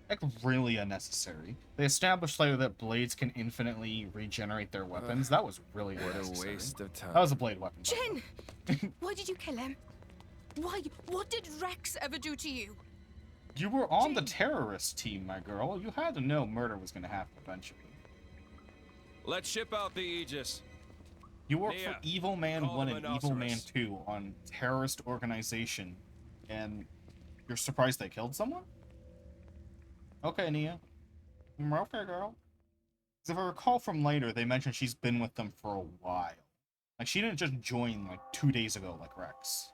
Like, really unnecessary. They established later that blades can infinitely regenerate their weapons. That was really What unnecessary. a waste of time. That was a blade weapon. Jin! Why did you kill him? Why? What did Rex ever do to you? You were on the terrorist team, my girl. You had to know murder was going to happen eventually. Let's ship out the Aegis. You work Nia, for Evil Man call 1 the and Evil Man Rhinoceros. 2 on terrorist organization, and you're surprised they killed someone? Okay, Nia. Okay, girl. 'Cause if I recall from later, they mentioned she's been with them for a while. Like, she didn't just join, like, 2 days ago like Rex.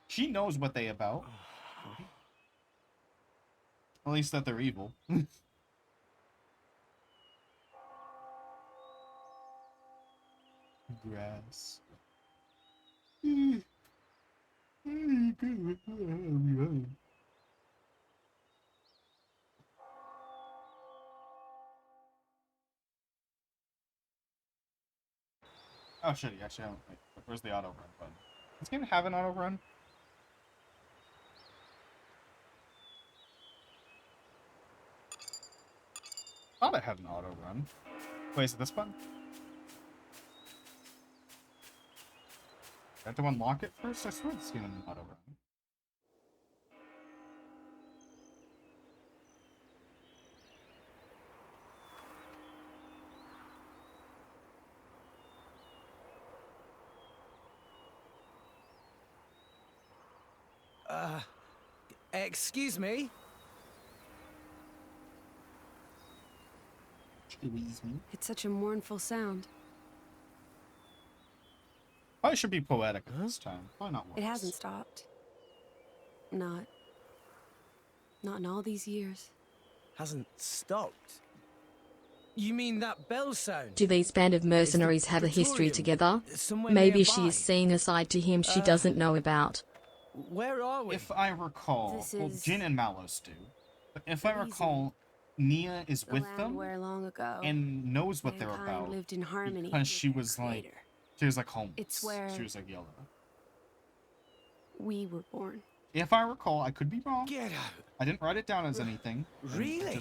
She knows what they about. At least that they're evil. Grass. Oh shit, you actually haven't. Wait, where's the auto run button? Does this game have an auto run? Thought it had an auto run. Wait, is it this button? I have to unlock it first? I swear this game had an auto run. Excuse me? It's such a mournful sound. Probably should be poetic at this time. Probably not worse. It hasn't stopped. Not in all these years. Hasn't stopped. You mean that bell sound? Do these band of mercenaries have a history Praetorium, together? somewhere Maybe she nearby. is seeing a side to him she doesn't know about. Where are we? If I recall, This well, is Jin and Malos do. But if I recall, Nia is The with land them where long ago and knows what they're mankind about lived in harmony because she with was their like, creator. she was like homeless. It's where She was like yellow. we were born. If I recall, I could be wrong. Get out. I didn't write it down as anything. Really?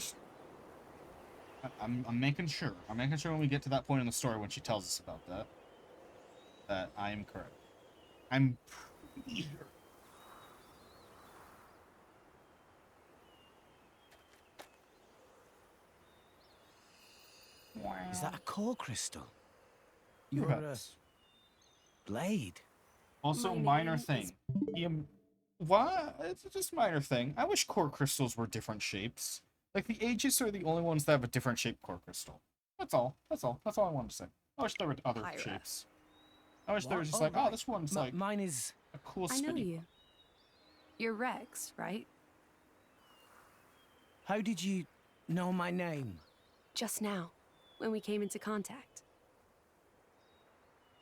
I'm making sure. I'm making sure when we get to that point in the story when she tells us about that I am correct. I'm pretty sure. Is that a core crystal? You're a Perhaps. blade. Also, My minor name thing. What? It's just minor thing. I wish core crystals were different shapes. Like, the Aegis are the only ones that have a different shaped core crystal. That's all. That's all. That's all I wanted to say. I wish there were other Pyra. shapes. I wish there What? was just Oh, like, oh, right. this one's like Mine is... a cool I know spinny you. You're Rex, right? How did you know my name? Just now, when we came into contact.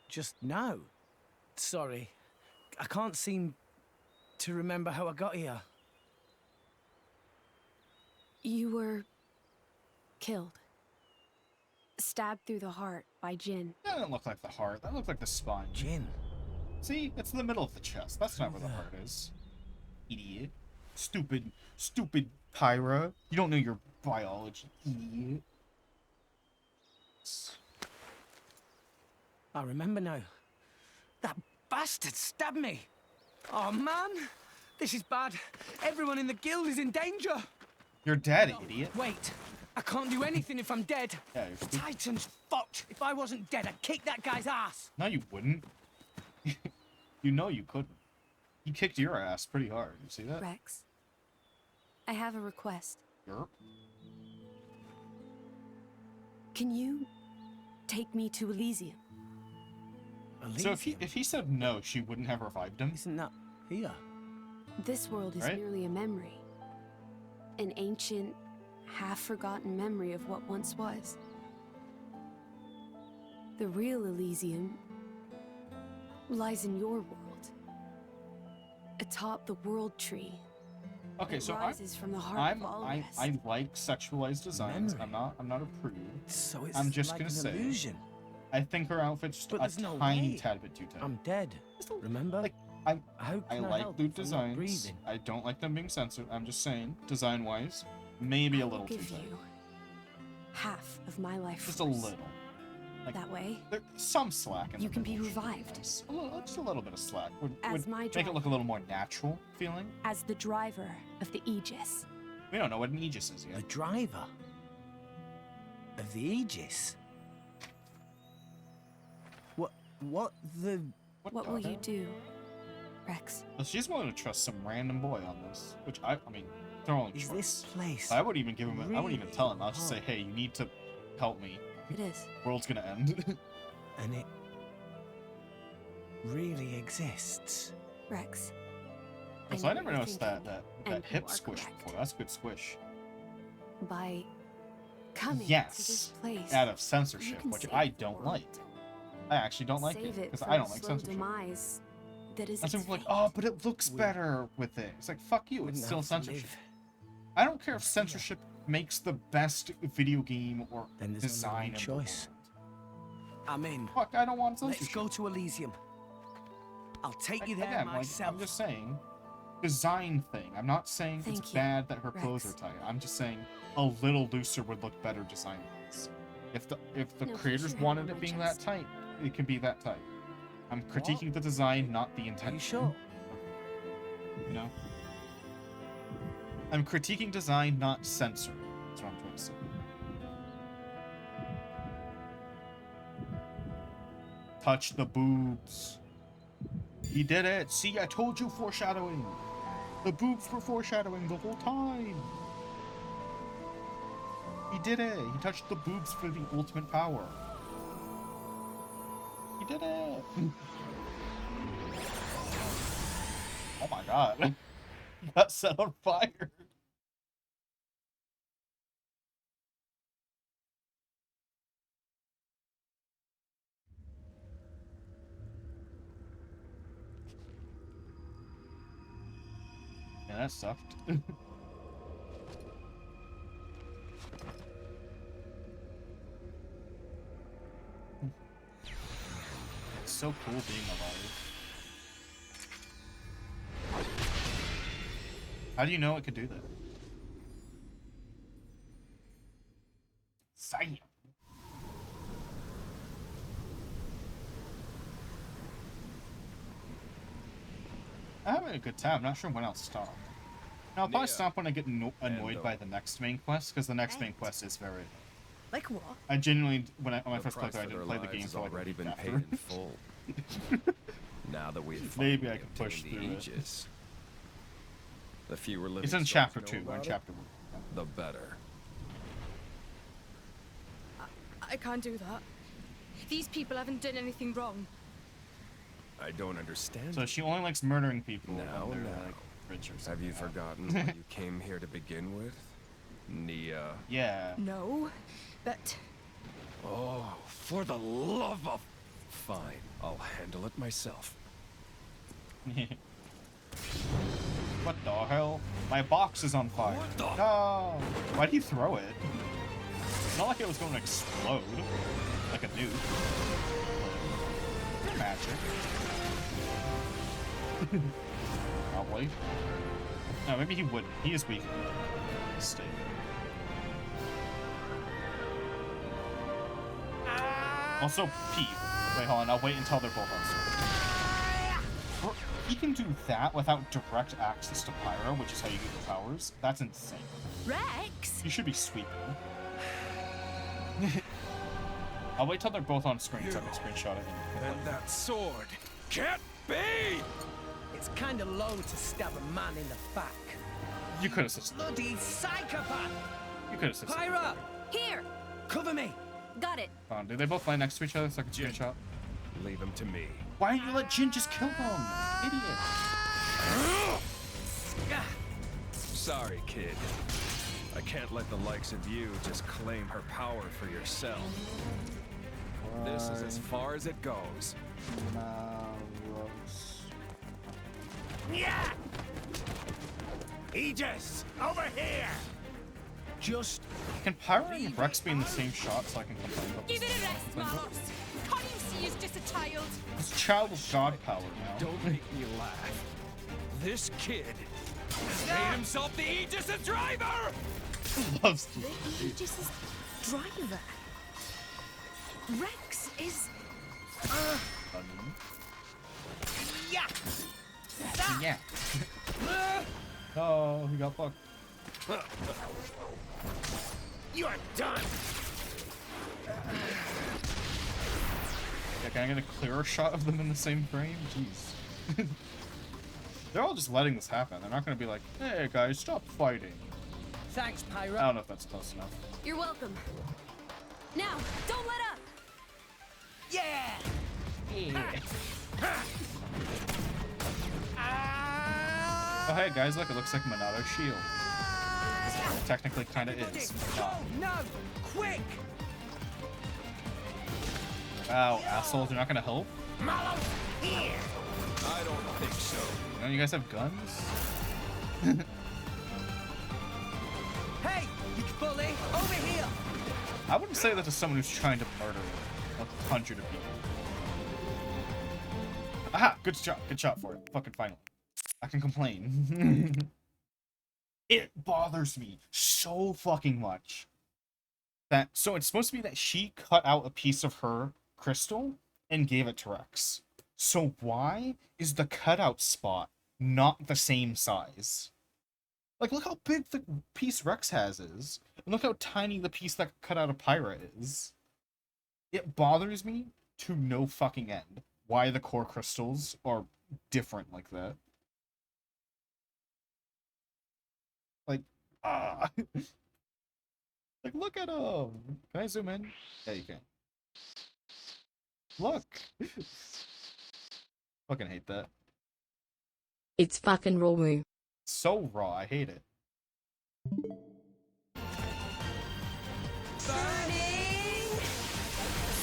Just now? Sorry. I can't seem to remember how I got here. You were... killed. Stabbed through the heart by Jinn. That doesn't look like the heart. That looks like the spine. Jinn? See? It's in the middle of the chest. That's not where the heart is. Idiot. Stupid Pyra. You don't know your biology, idiot. I remember now. That bastard stabbed me. Oh, man. This is bad. Everyone in the guild is in danger. You're dead, idiot. Wait. I can't do anything if I'm dead. Yeah, you're stupid. Titan's fucked. If I wasn't dead, I'd kick that guy's ass. No, you wouldn't. You know you couldn't. He kicked your ass pretty hard. You see that? Rex, I have a request. Yerp. Can you take me to Elysium? So if he said no, she wouldn't have revived him? Isn't that here? This world is Right? merely a memory. An ancient, half-forgotten memory of what once was. The real Elysium lies in your world. Atop the world tree. Okay, It so rises from the heart of all rest. I like sexualized designs. Memory. I'm not a prude. So it's I'm just like gonna an say illusion. I think her outfit's just But a there's no tiny way. tad bit too tight. I'm dead. Remember? Like, How I can I like help loot if I'm not designs. breathing? I don't like them being censored. I'm just saying, design-wise, maybe a I will little too give tight. you half of my life Just a force. little. Like, That way, there's some slack in you the can be middle, revived. yes. Just a little bit of slack would As my make it look a little more natural feeling. as the driver of the Aegis. We don't know what an Aegis is The yet. driver of the Aegis. What the... What will you do, Rex? Well, she's willing to trust some random boy on this, which I mean, they're only Is choice. this place I wouldn't even give him. I wouldn't even really tell him. I'll just say, home? hey, you need to help me. It is. World's gonna end. And it really exists. Rex. So I know never you're noticed that thinking, that and hip you are squish correct. before. That's a good squish. By coming to this Yes, place, out of you censorship, can which save I the don't world. like. I actually don't like Save it because from I don't the like slow censorship. demise that is And some its people are like, fate. oh, but it looks better with it. It's like, fuck you, it's Wouldn't still have to censorship. live. I don't care if censorship makes the best video game or Then there's design only in one the choice. I'm in. world. Fuck, I don't want Let's censorship. go to Elysium. I'll take you there Again, like, myself. I'm just saying, design thing. I'm not saying Thank it's you, bad that her clothes are Rex. tight. I'm just saying a little looser would look better design-wise. If the No creators future wanted on it my being that chest. tight, it can be that tight. I'm critiquing the design, not the intention. Are you sure? You know? I'm critiquing design, not censor. That's what I'm trying to say. Touch the boobs. He did it. See, I told you foreshadowing. The boobs were foreshadowing the whole time. He did it. He touched the boobs for the ultimate power. He did it. Oh my god. He got set on fire. Yeah, that sucked. It's so cool being alive. How do you know it could do that? Say. I'm having a good time. I'm not sure when I'll stop. No, I'll probably Nia. stop when I get annoyed And, by the next main quest, because the next main quest is very... Like what? I genuinely, when I The first played price through, I for didn't their play the lives game has for like a already week been after. paid in full. Now that we have Maybe I finally can push obtained through the it. Aegis, the fewer living It's in souls chapter know 2, we're in about it, chapter the better. I can't do that. These people haven't done anything wrong. I don't understand. So she only likes murdering people. Now, when they're, now. like, rich or something. Have you forgotten what you came here to begin with? Nia. Yeah. No, but... Oh, for the love of... Fine, I'll handle it myself. What the hell? My box is on fire. What the? No! Why'd he throw it? It's not like it was going to explode. Like a nuke. Magic. Probably. No, maybe he wouldn't. He is weak. Mistake. Also, Pete. Wait, hold on. I'll wait until they're both on screen. He can do that without direct access to Pyra, which is how you get your powers. That's insane. Rex? You should be sweeping. I'll wait till they're both on screen so I can screenshot it. And that sword can't be! It's kind of low to stab a man in the back. You could assist. Bloody psychopath! You could assist. Pyra! Here! Cover me! Got it. Hold on, do they both lie next to each other so I can screenshot? Leave him to me. Why didn't you let Jin just kill them? Idiot. Sorry, kid. I can't let the likes of you just claim her power for yourself. This is as far as it goes. Yeah! Aegis, over here! Just... Can Pyra and Rex be in the same shot so I can complain about Give this? it a rest, Malos. Can't you see he's just a child? This child of god power now. Don't make me laugh. This kid has made himself the Aegis' driver! Loves to. The Aegis' driver. Rex is... Yeah! Yeah. Oh, he got fucked. You're done! Yeah, can I get a clearer shot of them in the same frame? Jeez. They're all just letting this happen. They're not gonna be like, hey guys, stop fighting. Thanks, Pyra. I don't know if that's close enough. You're welcome. Now, don't let up! Yeah! Oh hey guys, look, it looks like Monato's shield. It technically kinda is. Go! No! Quick! Wow, assholes, you're not gonna help? Malos, here! I don't think so. Don't you guys have guns? Hey! You bully! Over here! I wouldn't say that to someone who's trying to murder 100 of people. Aha! Good shot for it. Fucking finally. I can complain. It bothers me so fucking much. So it's supposed to be that she cut out a piece of her crystal and gave it to Rex. So why is the cutout spot not the same size? Like, look how big the piece Rex has is. And look how tiny the piece that cut out of Pyra is. It bothers me to no fucking end why the core crystals are different like that. Like, like, look at them. Can I zoom in? Yeah, you can. Look. Fucking hate that. It's fucking raw moo. So raw, I hate it. Burning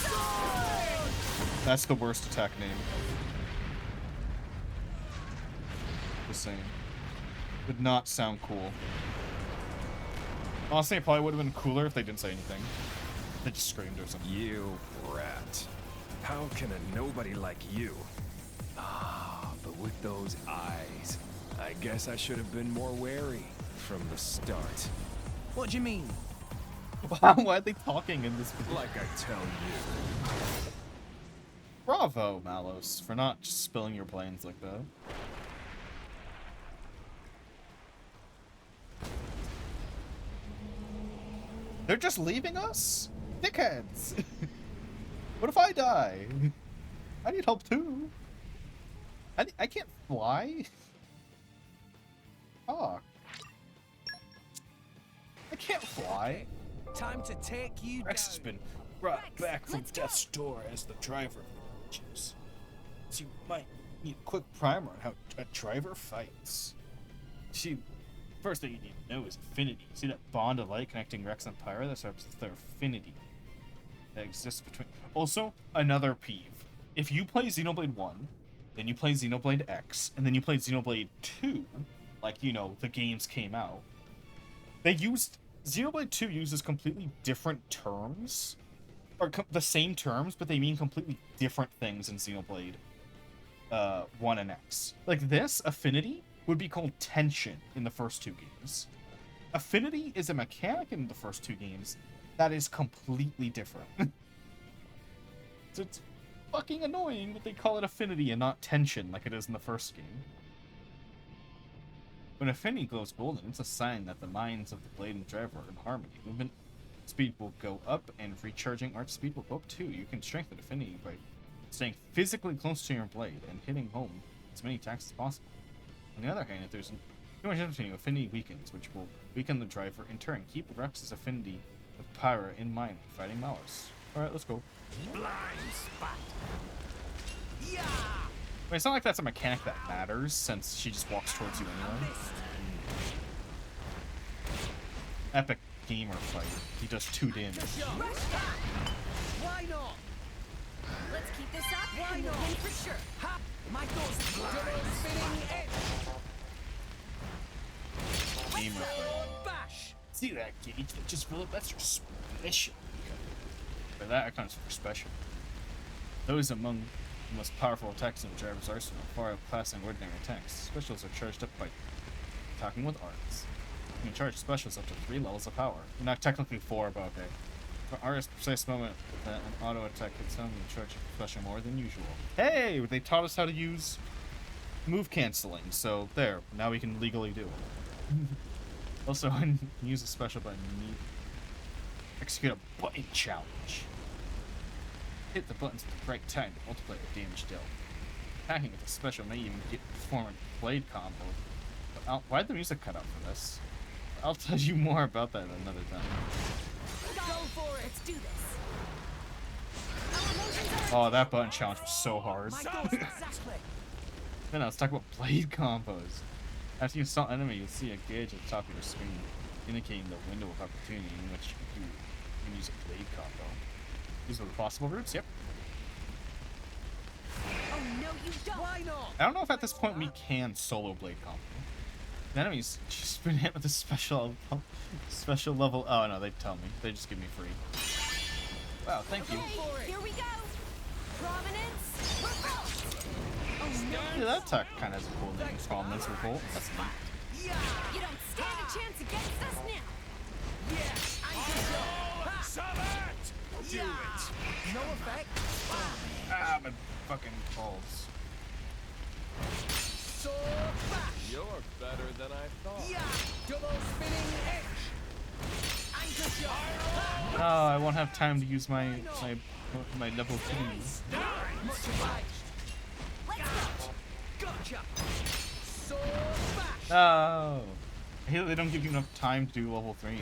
sword! That's the worst attack name. Just saying. Did not sound cool. Honestly, it probably would have been cooler if they didn't say anything. They just screamed or something. You rat. How can a nobody like you? Ah, but with those eyes, I guess I should have been more wary from the start. What do you mean? Why are they talking in this video? Like I tell you. Bravo, Malos, for not just spilling your plans like that. They're just leaving us? Dickheads! What if I die? I need help too. I can't fly. Fuck. can't fly. Time to take you Rex has down. been brought Rex, back from let's go. death's door as the driver of the engines. So you might need a quick primer on how a driver fights. See, first thing you need to know is affinity. See that bond of light connecting Rex and Pyra? That's their affinity that exists between. Also, another peeve. If you play Xenoblade 1, then you play Xenoblade X, and then you play Xenoblade 2, like, you know, the games came out, Xenoblade 2 uses completely different terms, or the same terms, but they mean completely different things in Xenoblade 1 and X. Like this, affinity, would be called tension in the first two games. Affinity is a mechanic in the first two games that is completely different. So it's fucking annoying that they call it affinity and not tension like it is in the first game. When affinity glows golden, it's a sign that the minds of the blade and driver are in harmony. Movement speed will go up, and recharging arch speed will go up too. You can strengthen affinity by staying physically close to your blade and hitting home as many attacks as possible. On the other hand, if there's too much affinity, affinity weakens, which will weaken the driver. In turn, keep Rex's affinity with Pyra in mind when fighting Malus. Alright, let's go. Blind spot. Yeah. But it's not like that's a mechanic that matters, since she just walks towards you anyway. Epic gamer fight. He does 2 damage. Why not? Let's keep this up. Why and we'll not? win for sure. Ha! My thoughts double spinning edge. Gamer fight. Bash. See that gauge that just filled up? That's your special. For that, I counts for special. Those among the most powerful attacks in the driver's arsenal, far outclassing ordinary attacks. Specials are charged up by attacking with arts. You can charge specials up to 3 levels of power. Not technically 4, but okay. For art's precise moment that an auto attack hits him, you charge a special more than usual. Hey! They taught us how to use move canceling, so there. Now we can legally do it. Also, when you use a special button, you need to execute a button challenge. Hit the buttons at the right time to multiply your damage dealt. Attacking with a special may even perform a blade combo. But why'd the music cut out for this? I'll tell you more about that another time. Go for it. Let's do this. Oh, that button challenge was so hard. My thoughts exactly. Then let's talk about blade combos. After you install enemy, you'll see a gauge at the top of your screen, indicating the window of opportunity in which you can use a blade combo. These are the possible routes, yep. Oh no, you don't. Why not? I don't know if at this point we can solo blade combo. The enemy's just been hit with a special level. Oh no, they tell me. They just give me free. Wow, thank you. Okay, here we go. Prominence, revolt. Oh no. Yeah, that attack kind of has a cool name. Prominence Revolt. That's neat. Yeah. You don't stand a chance against us now. Yes. Do it! No effect. Ah, my fucking balls. Sword bash. You're better than I thought. Yeah. Double spinning edge. Anchor shot. Oh, I won't have time to use my level 3. Much obliged. Gotcha. Sword bash. Oh. I hate that they don't give you enough time to do level 3.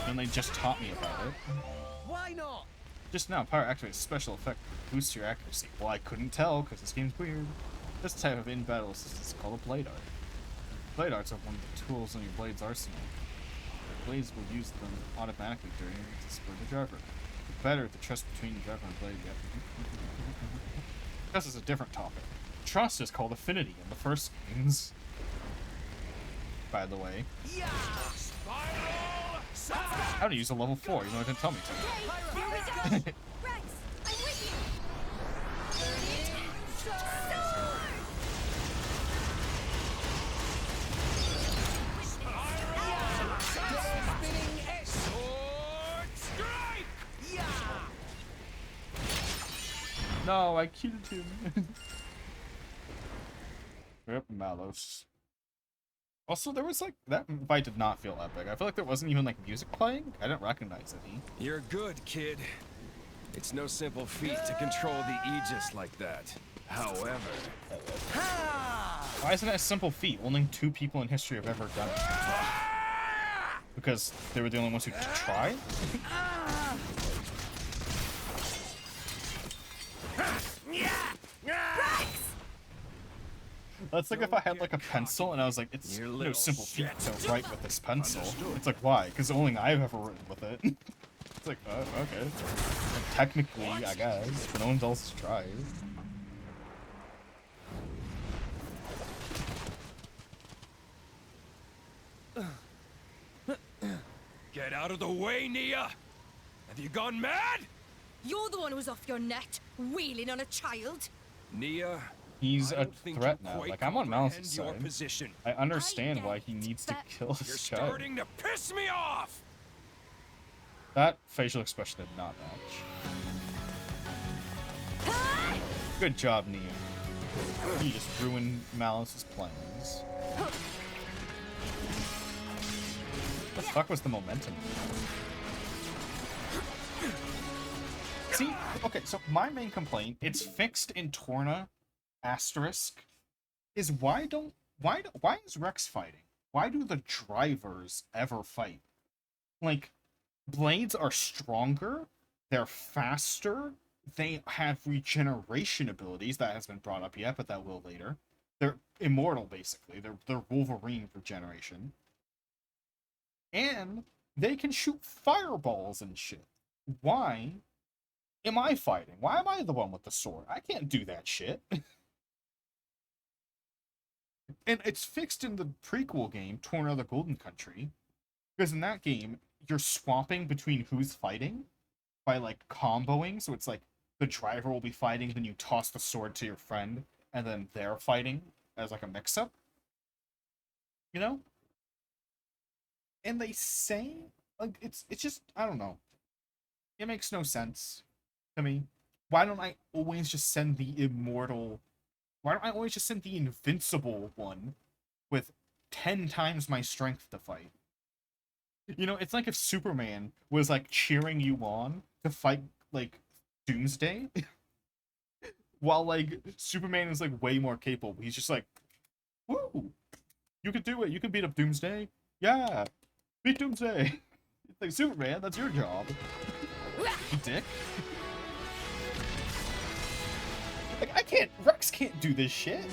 And they just taught me about it. Why not? Just now, Power activates a special effect that boosts your accuracy. Well, I couldn't tell because this game's weird. This type of in-battle assistance is called a blade art. Blade arts are one of the tools in your blade's arsenal. The blades will use them automatically during the spur of the driver. The better the trust between the driver and blade, yet. Trust is a different topic. Trust is called affinity in the first games. By the way. Yeah. How to use a level 4, you know, it didn't tell me to. Okay, here we go. Rex, I'm with you. No, I killed him. Rip Malus. Also, there was like, that fight did not feel epic. I feel like there wasn't even like music playing. I didn't recognize any. You're good, kid. It's no simple feat to control the Aegis like that. However... Why isn't it a simple feat? Only 2 people in history have ever done it. because they were the only ones who tried. That's like if I had like a pencil and I was like, it's no simple feat to write with this pencil. It's like, why? Because only I've ever written with it. It's like, okay. And technically, I guess, but no one else has tried. Get out of the way, Nia! Have you gone mad? You're the one who's off your nut, wheeling on a child. Nia, He's I a don't think threat you now. quite Like, I'm on Malice's comprehend your side. position. I understand why he needs to kill You're this child. starting to piss me off! That facial expression did not match. Good job, Nia. You just ruined Malice's plans. What the fuck was the momentum? See, okay, so my main complaint, it's fixed in Torna, asterisk, is why is Rex fighting? Why do the drivers ever fight? Like, blades are stronger, they're faster, they have regeneration abilities, that hasn't been brought up yet, but that will later. They're immortal, basically. They're Wolverine regeneration. And they can shoot fireballs and shit. Why am I fighting? Why am I the one with the sword? I can't do that shit. And it's fixed in the prequel game, Torna of the Golden Country, because in that game, you're swapping between who's fighting by, like, comboing, so it's like, the driver will be fighting, then you toss the sword to your friend, and then they're fighting as, like, a mix-up. You know? And they say, like, it's just, I don't know. It makes no sense to me. Why don't I always just send the immortal... Why don't I always just send the invincible one with 10 times my strength to fight? You know, it's like if Superman was, like, cheering you on to fight, like, Doomsday. While, like, Superman is, like, way more capable. He's just like, woo! You can do it. You can beat up Doomsday. Yeah! Beat Doomsday! It's like, Superman, that's your job. You dick. Like, Rex can't do this shit.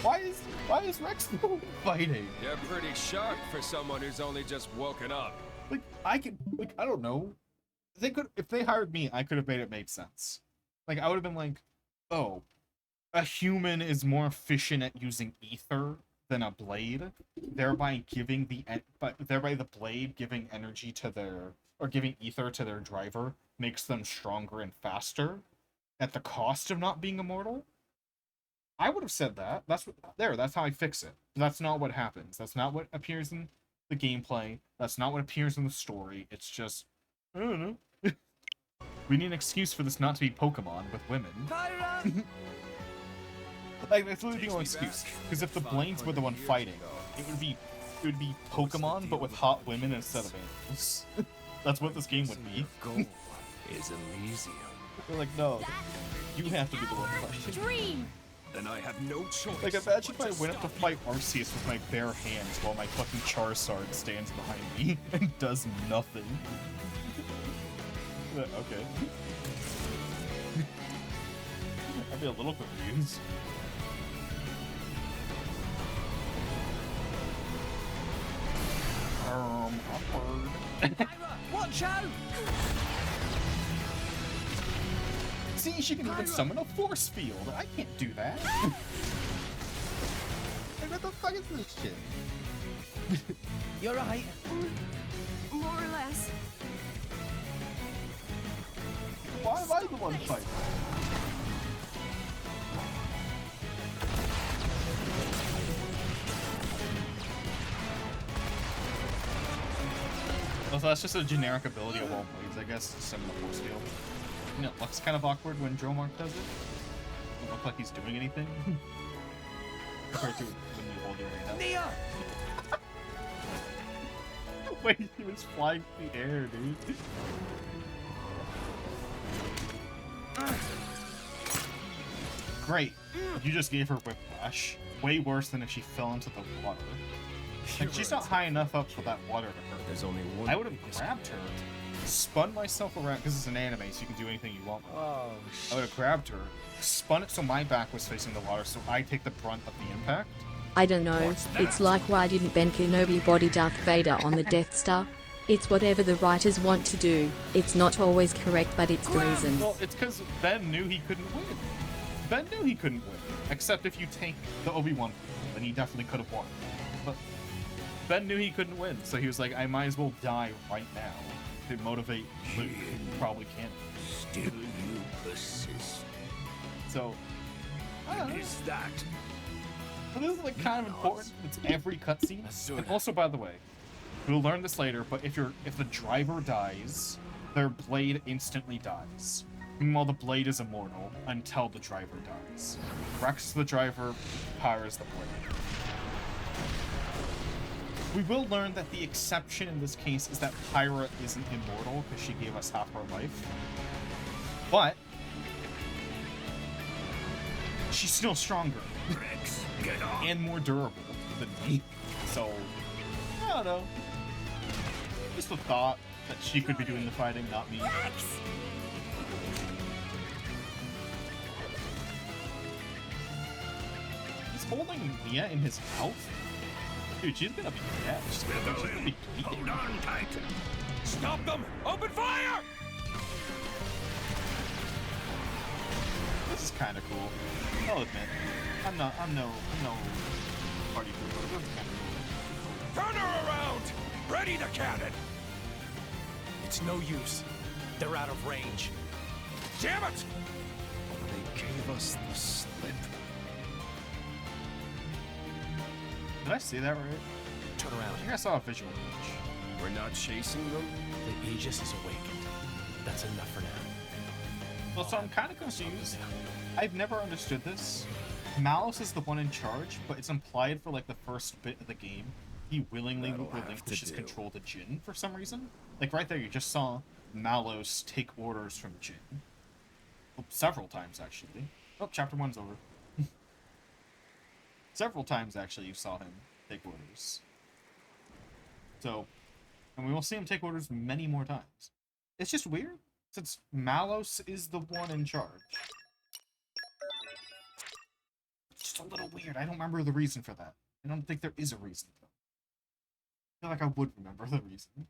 Why is Rex fighting? You're pretty sharp for someone who's only just woken up. Like, I don't know. If they hired me, I could have made it make sense. Like, I would have been like, oh, a human is more efficient at using ether than a blade, thereby the blade giving energy to giving ether to their driver makes them stronger and faster at the cost of not being immortal. I would have said that. That's how I fix it. That's not what happens. That's not what appears in the gameplay. That's not what appears in the story. It's just, I don't know. We need an excuse for this not to be Pokemon with women. Like, that's literally the only excuse. Because if the Blades were the one fighting, it would be Pokemon, but with hot women instead of animals. That's what this game would be. Goal is Elysium. They're like, no, you have to be the one fighting. Dream. Then I have no choice. Like, imagine if I went up to fight Arceus with my bare hands while my fucking Charizard stands behind me and does nothing. Okay. I'd be a little confused. Awkward. Watch out! See, she can even summon a force field. I can't do that. Like, what the fuck is this shit? You're right. More or less. Why am I the one fighting? Well, that's just a generic ability of all blades, I guess, to summon the force field. You know, it looks kind of awkward when Dromark does it. It doesn't look like he's doing anything. Compared to when you hold it right now. Nia! Wait, he was flying through the air, dude. Great. You just gave her whiplash. Way worse than if she fell into the water. And she's not high enough up for that water to hurt. There's only one. I would have grabbed her, spun myself around, because it's an anime, so you can do anything you want with it. Oh, I would have grabbed her, spun it so my back was facing the water, so I take the brunt of the impact. I don't know, it's like why didn't Ben Kenobi body Darth Vader on the Death Star? It's whatever the writers want to do. It's not always correct, but it's the reason. Well, it's because Ben knew he couldn't win. Ben knew he couldn't win. Except if you take the Obi-Wan, then he definitely could have won. But Ben knew he couldn't win, so he was like, I might as well die right now to motivate Luke, who probably can't. Still you persist. So, Is that? but this is like kind of important. It's every cutscene. And also, by the way, we'll learn this later, but if the driver dies, their blade instantly dies. Meanwhile, the blade is immortal until the driver dies. Rex, the driver, powers the blade. We will learn that the exception in this case is that Pyra isn't immortal because she gave us half her life. But she's still stronger. Rex, get on. And more durable than me. So, I don't know. Just a thought that she could be doing the fighting, not me. He's holding Mia in his mouth? Dude, she's gonna be dead. She's gonna be Hold on tight. Stop them! Open fire! This is kind of cool. I'll admit. I'm no party pooper, but it's kind of cool. Turn her around! Ready the cannon! It's no use. They're out of range. Damn it! They gave us the slip. Did I see that right? Turn around. I think I saw a visual image. We're not chasing them? The Aegis is awakened. That's enough for now. Well, so I'm kind of confused. I've never understood this. Malus is the one in charge, but it's implied for like the first bit of the game he willingly relinquishes control to Jin for some reason. Like right there, you just saw Malus take orders from Jin. Well, several times actually. Oh, chapter 1's over. Several times actually you saw him take orders. So, and we will see him take orders many more times. It's just weird, since Malus is the one in charge. It's just a little weird. I don't remember the reason for that. I don't think there is a reason, though. I feel like I would remember the reason.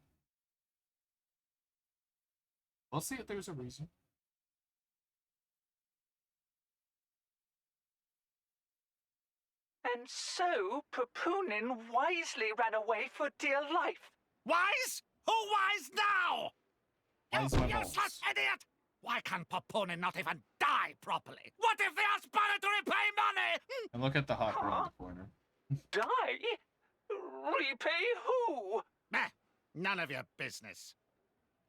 We'll see if there's a reason. And so, Papunin wisely ran away for dear life. Wise? Who wise now? Wise You my balls. useless idiot! Why can Papunin not even die properly? What if they ask Banner to repay money? And look at the hot girl in the corner. Die? Repay who? None of your business.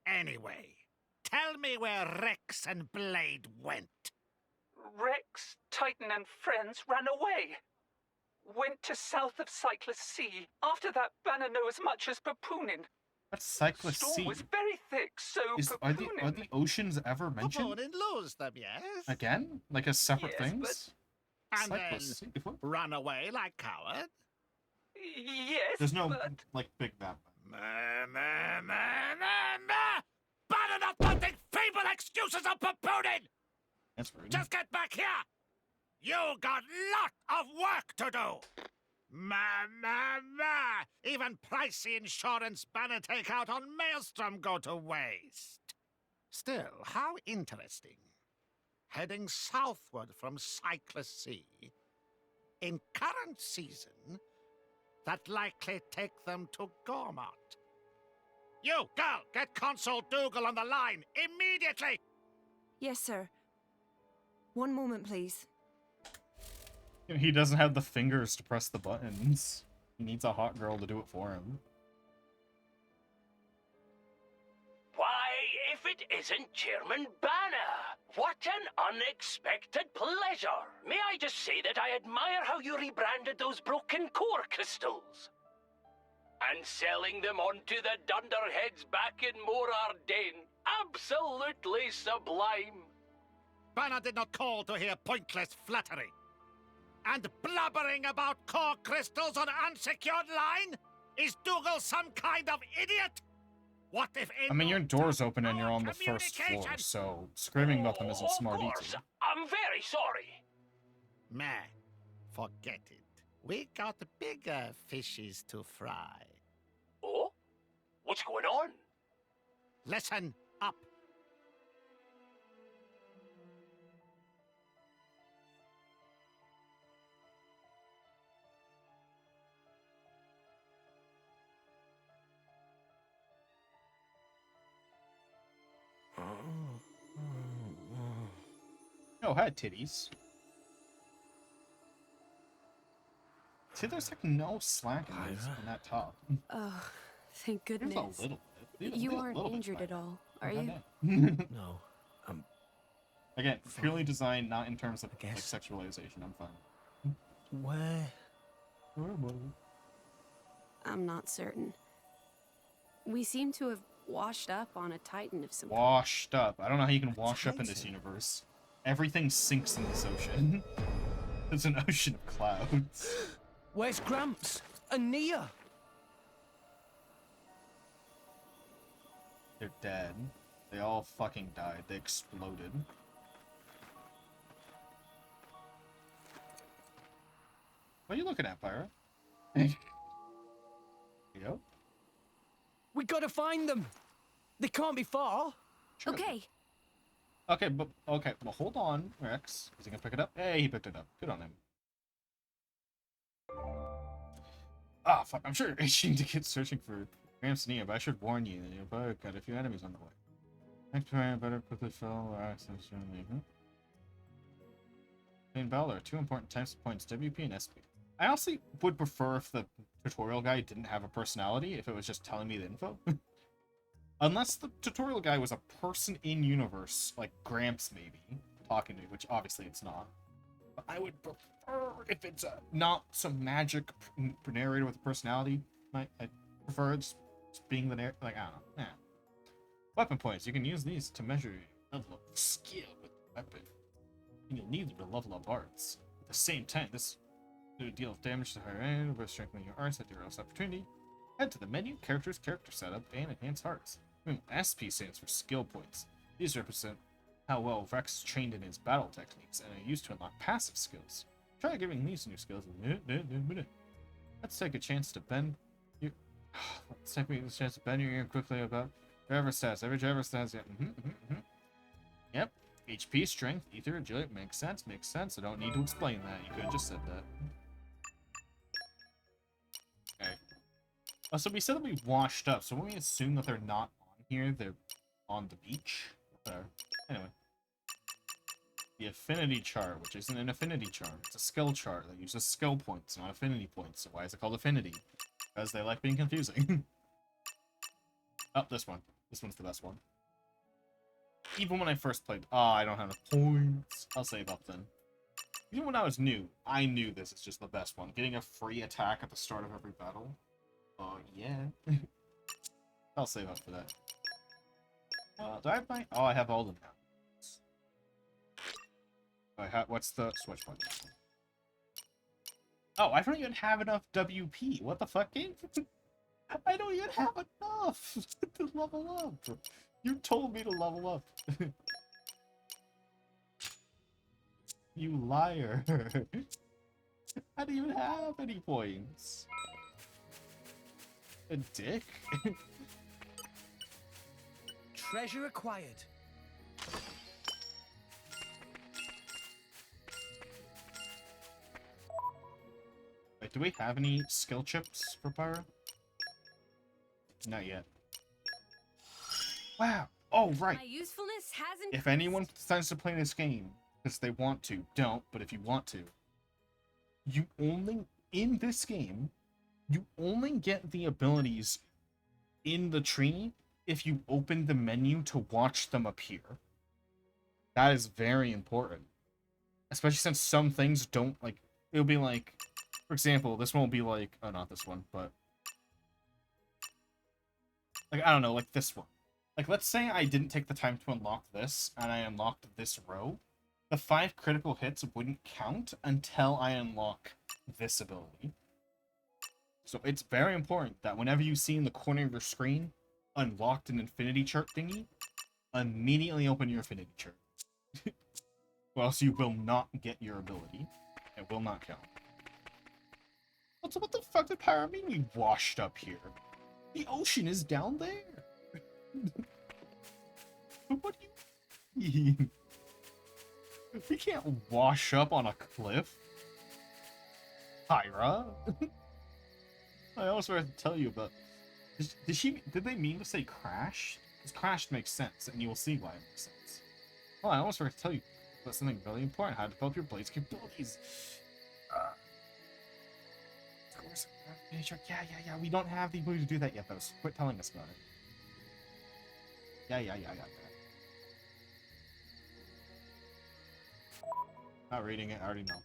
Anyway, tell me where Rex and Blade went. Rex, Titan, and friends ran away. Went to south of Cyclus Sea. After that, Banner knew as much as Papunin. What's Cyclus Storm Sea? was very thick, so Are Papunin... the oceans ever mentioned? Papunin lose them, yes? Again? Like as separate Yes, things? And Cyclus Sea? then run away like coward? Yes, There's no, but... like, big map. Banner not wanting feeble excuses of Papunin! That's rude. Just get back here! You got lot of work to do! Even pricey insurance Banner take out on Maelstrom go to waste. Still, how interesting. Heading southward from Cyclus Sea. In current season, that likely take them to Gormott. You, girl, get Consul Dougal on the line immediately! Yes, sir. One moment, please. He doesn't have the fingers to press the buttons. He needs a hot girl to do it for him. Why, if it isn't Chairman Banner! What an unexpected pleasure! May I just say that I admire how you rebranded those broken core crystals. And selling them on to the dunderheads back in Morardain. Absolutely sublime. Banner did not call to hear pointless flattery. And blubbering about core crystals on unsecured line? Is Dougal some kind of idiot? What if I mean, your door's open and you're on the first floor, so screaming about them isn't smart Of course, either. I'm very sorry. Meh, forget it. We got bigger fishes to fry. Oh? What's going on? Listen up. Oh, had titties. See, there's like no slack in that top. Oh, thank There's goodness. a little bit. You a aren't little bit injured slack. at all, are you? No. Again, purely designed, not in terms of like sexualization. I'm fine. Where? I'm not certain. We seem to have washed up on a Titan of some kind. Washed up. I don't know how you can wash up in this universe. Everything sinks in this ocean. It's an ocean of clouds. Where's Gramps? And Nia? They're dead. They all fucking died. They exploded. What are you looking at, Pyra? Yo? We gotta find them. They can't be far. Sure. Okay. Okay, but well, hold on, Rex. Is he gonna pick it up? Hey, he picked it up. Good on him. Ah, fuck. I'm sure itching to get searching for Gramps and Nia, but I should warn you that you've probably got a few enemies on the way. Next time, better quickly fill our access to Main Bell are two important types of points, WP and SP. I honestly would prefer if the tutorial guy didn't have a personality, if it was just telling me the info. Unless the tutorial guy was a person in universe, like Gramps maybe, talking to me, which obviously it's not. But I would prefer if it's not some magic narrator with a personality. I prefer just being the narrator. Like, I don't know. Yeah. Weapon points. You can use these to measure your level of skill with the weapon. And you'll need them to level up arts. At the same time, this will deal damage to higher end by strengthening your arts at your earliest opportunity. Head to the menu, characters, character setup, and enhance hearts. SP stands for skill points. These represent how well Rex is trained in his battle techniques and are used to unlock passive skills. Try giving these new skills Let's take a chance to bend your ear quickly about driver stats. Every driver stats. Yeah. Yep. HP, strength, ether, agility. Makes sense. Makes sense. I don't need to explain that. You could have just said that. Okay. Oh, so we said that we washed up. So when we assume that they're not on here, they're on the beach. Anyway. The affinity chart, which isn't an affinity chart. It's a skill chart that uses skill points, not affinity points. So why is it called affinity? Because they like being confusing. Oh, this one. This one's the best one. Even when I first played... Oh, I don't have enough points. I'll save up then. Even when I was new, I knew this is just the best one. Getting a free attack at the start of every battle. Oh, yeah. I'll save up for that. Do I have my... Oh, I have all of them now. What's the switch button? Oh, I don't even have enough WP. What the fuck, game? I don't even have enough to level up. You told me to level up. You liar. I don't even have any points. A dick? Treasure acquired. Wait, do we have any skill chips for Pyra? Not yet. Wow. Oh, right. My usefulness hasn't. If anyone decides to play this game, because they want to, don't, but if you want to, you only, in this game, you only get the abilities in the tree if you open the menu to watch them appear. That is very important. Especially since some things don't, like, it'll be like, for example, this one will be like, oh, not this one, but, like, I don't know, like this one. Like, let's say I didn't take the time to unlock this, and I unlocked this row. the 5 critical hits wouldn't count until I unlock this ability. So it's very important that whenever you see in the corner of your screen unlocked an infinity chart thingy, immediately open your infinity chart. Or else you will not get your ability. It will not count. What the fuck did Pyra mean we washed up here? The ocean is down there. What do you mean? We can't wash up on a cliff. Pyra? I also have to tell you about... Did they mean to say crash? Because crashed makes sense, and you will see why it makes sense. Oh, I almost forgot to tell you about something really important. How to develop your blade's capabilities. Of course, yeah. We don't have the ability to do that yet, though. So quit telling us about it. Yeah. Not reading it, I already know.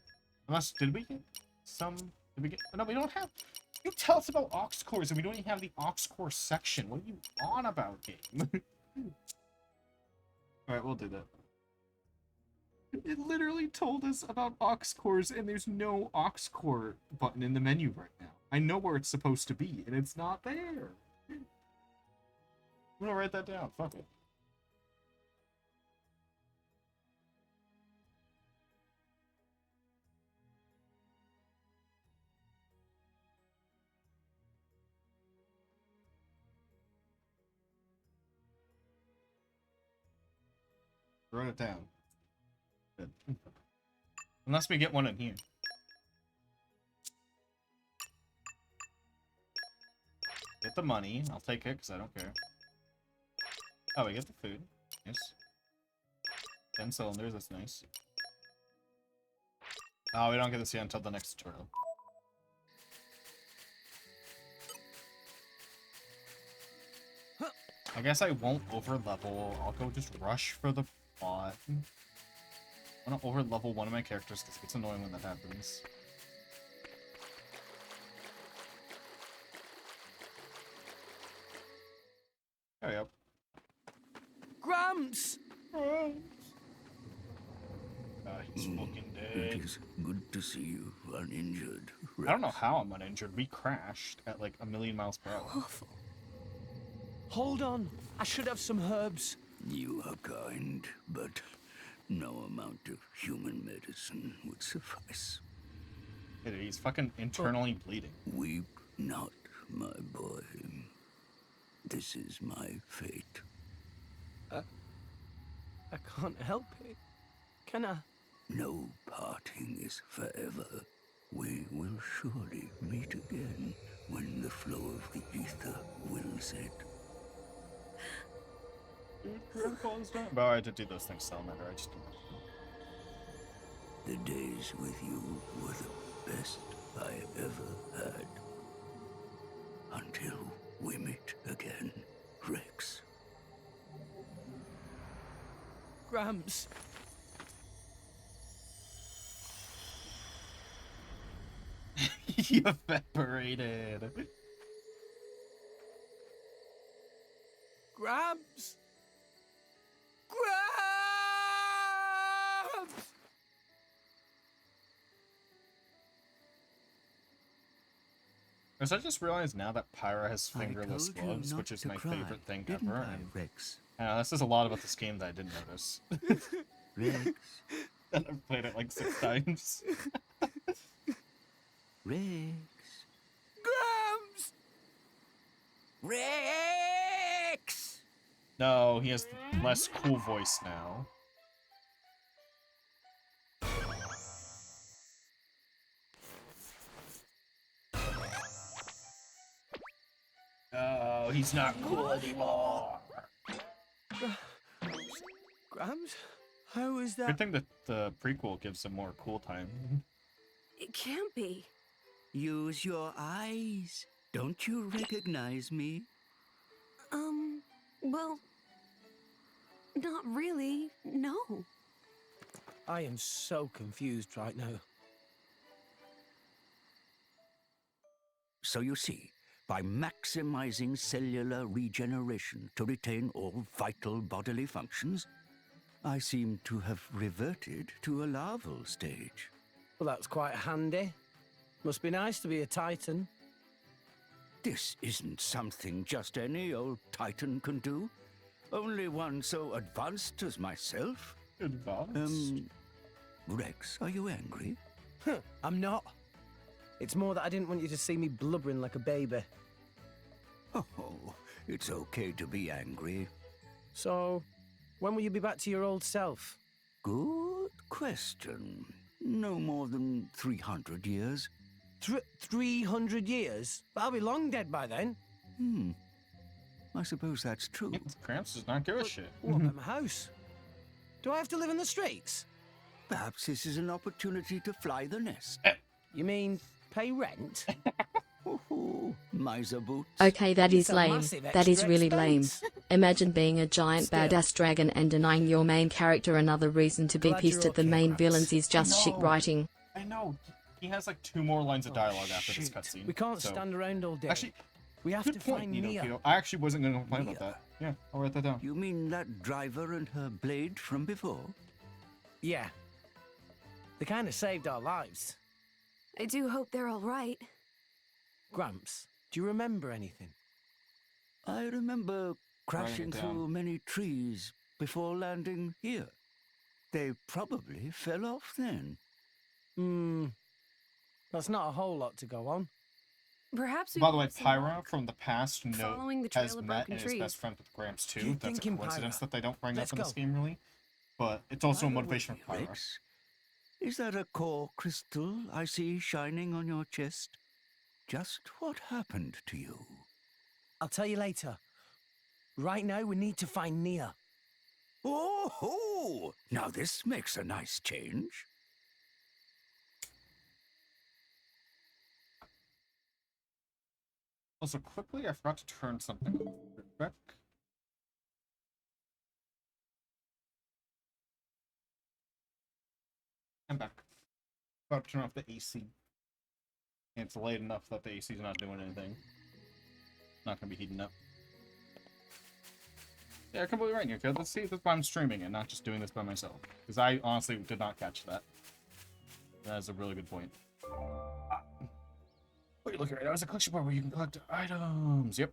Unless, did we get some... Did we get... No, we don't have... You tell us about aux cores and we don't even have the aux core section. What are you on about, game? Alright, we'll do that. It literally told us about aux cores and there's no aux core button in the menu right now. I know where it's supposed to be and it's not there. I'm gonna write that down. Fuck it. Wrote it down. Good. Unless we get one in here. Get the money. I'll take it because I don't care. Oh, we get the food. Nice. 10 cylinders. That's nice. Oh, we don't get to see it until the next tutorial. I guess I won't over-level. I'll go just rush for the plot. I want to over-level one of my characters because it's annoying when that happens. Hurry up. Gramps! He's fucking dead. It is good to see you uninjured, I don't know how I'm uninjured. We crashed at like 1,000,000 miles per hour. Awful. Hold on. I should have some herbs. You are kind, but no amount of human medicine would suffice. Dude, he's fucking internally bleeding. Weep not, my boy. This is my fate. I can't help it. Can I? No parting is forever. We will surely meet again when the flow of the ether wills it. Well, I did do those things, so matter. I just The days with you were the best I ever had. Until we meet again, Rex. Gramps. He evaporated. Gramps. Gramps. Because I just realized now that Pyra has fingerless told you gloves, not which is to my cry, favorite thing didn't ever. I, And Rex? this is a lot about this game that I didn't notice. Rex. And I've played it like 6 times. Rex. Gramps. Rex. No, he has less cool voice now. Oh, he's not cool anymore. Gramps? How is that? Good thing that the prequel gives him more cool time. It can't be. Use your eyes. Don't you recognize me? Well, not really, no. I am so confused right now. So you see, by maximizing cellular regeneration to retain all vital bodily functions, I seem to have reverted to a larval stage. Well, that's quite handy. Must be nice to be a Titan. This isn't something just any old Titan can do. Only one so advanced as myself. Advanced? Rex, are you angry? I'm not. It's more that I didn't want you to see me blubbering like a baby. Oh, it's okay to be angry. So, when will you be back to your old self? Good question. No more than 300 years. 300 years? I'll be long dead by then. I suppose that's true. Gramps does not give a shit. What about my house? Do I have to live in the streets? Perhaps this is an opportunity to fly the nest. You mean pay rent? Miser boots. Okay, that is It's a lame. massive That is extra really lame. expense. Imagine being a giant Still. badass dragon and denying your main character another reason to be Glad pissed you're at the okay, main Gramps. villains is just shit No. writing. I know. He has like 2 more lines of dialogue after this Shoot. cutscene. We can't so- stand around all day. Actually, we have good to point, find Nino Nia. Keto. I actually wasn't going to complain about Nia. that. Yeah, I'll write that down. You mean that driver and her blade from before? Yeah. They kind of saved our lives. I do hope they're all right. Gramps, do you remember anything? I remember crashing it down. through many trees before landing here. They probably fell off then. That's not a whole lot to go on. Perhaps we By the way, have some Pyra luck. from the past Following the has trail of met broken and is trees. best friends with Gramps too. Keep That's a thinking, coincidence Pyra. that they don't bring Let's up in this go. game, really. But it's also a Pyra motivation for with Pyra. Rex? Is that a core crystal I see shining on your chest? Just what happened to you? I'll tell you later. Right now, we need to find Nia. Oh, now this makes a nice change. Also, quickly, I forgot to turn something back. I'm back. Forgot to turn off the AC. And it's late enough that the AC's not doing anything. Not gonna be heating up. Yeah, you're completely right, Nico. Let's see, that's why I'm streaming and not just doing this by myself. Because I honestly did not catch that. That is a really good point. What are you looking at? It's a collection board where you can collect items. Yep.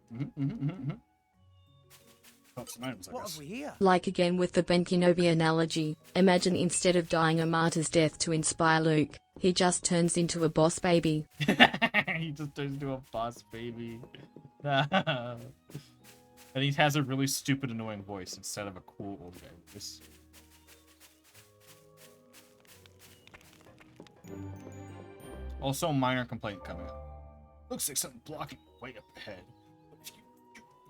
Oh, some items, I What guess. have we here? Like again with the Ben Kenobi analogy, imagine instead of dying a martyr's death to inspire Luke, he just turns into a boss baby. He just turns into a boss baby. And he has a really stupid, annoying voice instead of a cool old guy voice. Also, a minor complaint coming up. Looks like something blocking way up ahead. But if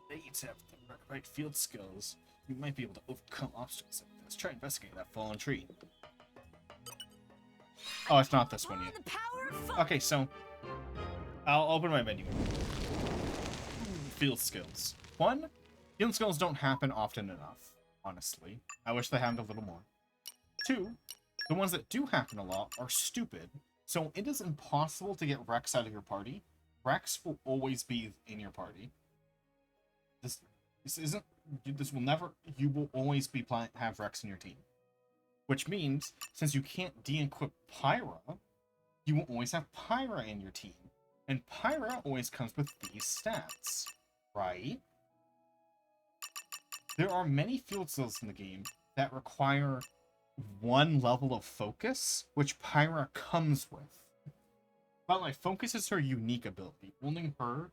you need to have the right field skills, you might be able to overcome obstacles like this. Try investigating that fallen tree. Oh, it's not this one yet. Okay, so I'll open my menu. Field skills. 1, field skills don't happen often enough, honestly. I wish they happened a little more. 2, the ones that do happen a lot are stupid. So it is impossible to get Rex out of your party. Rex will always be in your party. This isn't. This will never. You will always be have Rex in your team. Which means, since you can't de-equip Pyra, you will always have Pyra in your team. And Pyra always comes with these stats, right? There are many field skills in the game that require 1 level of focus, which Pyra comes with. By the way, focus is her unique ability. Only her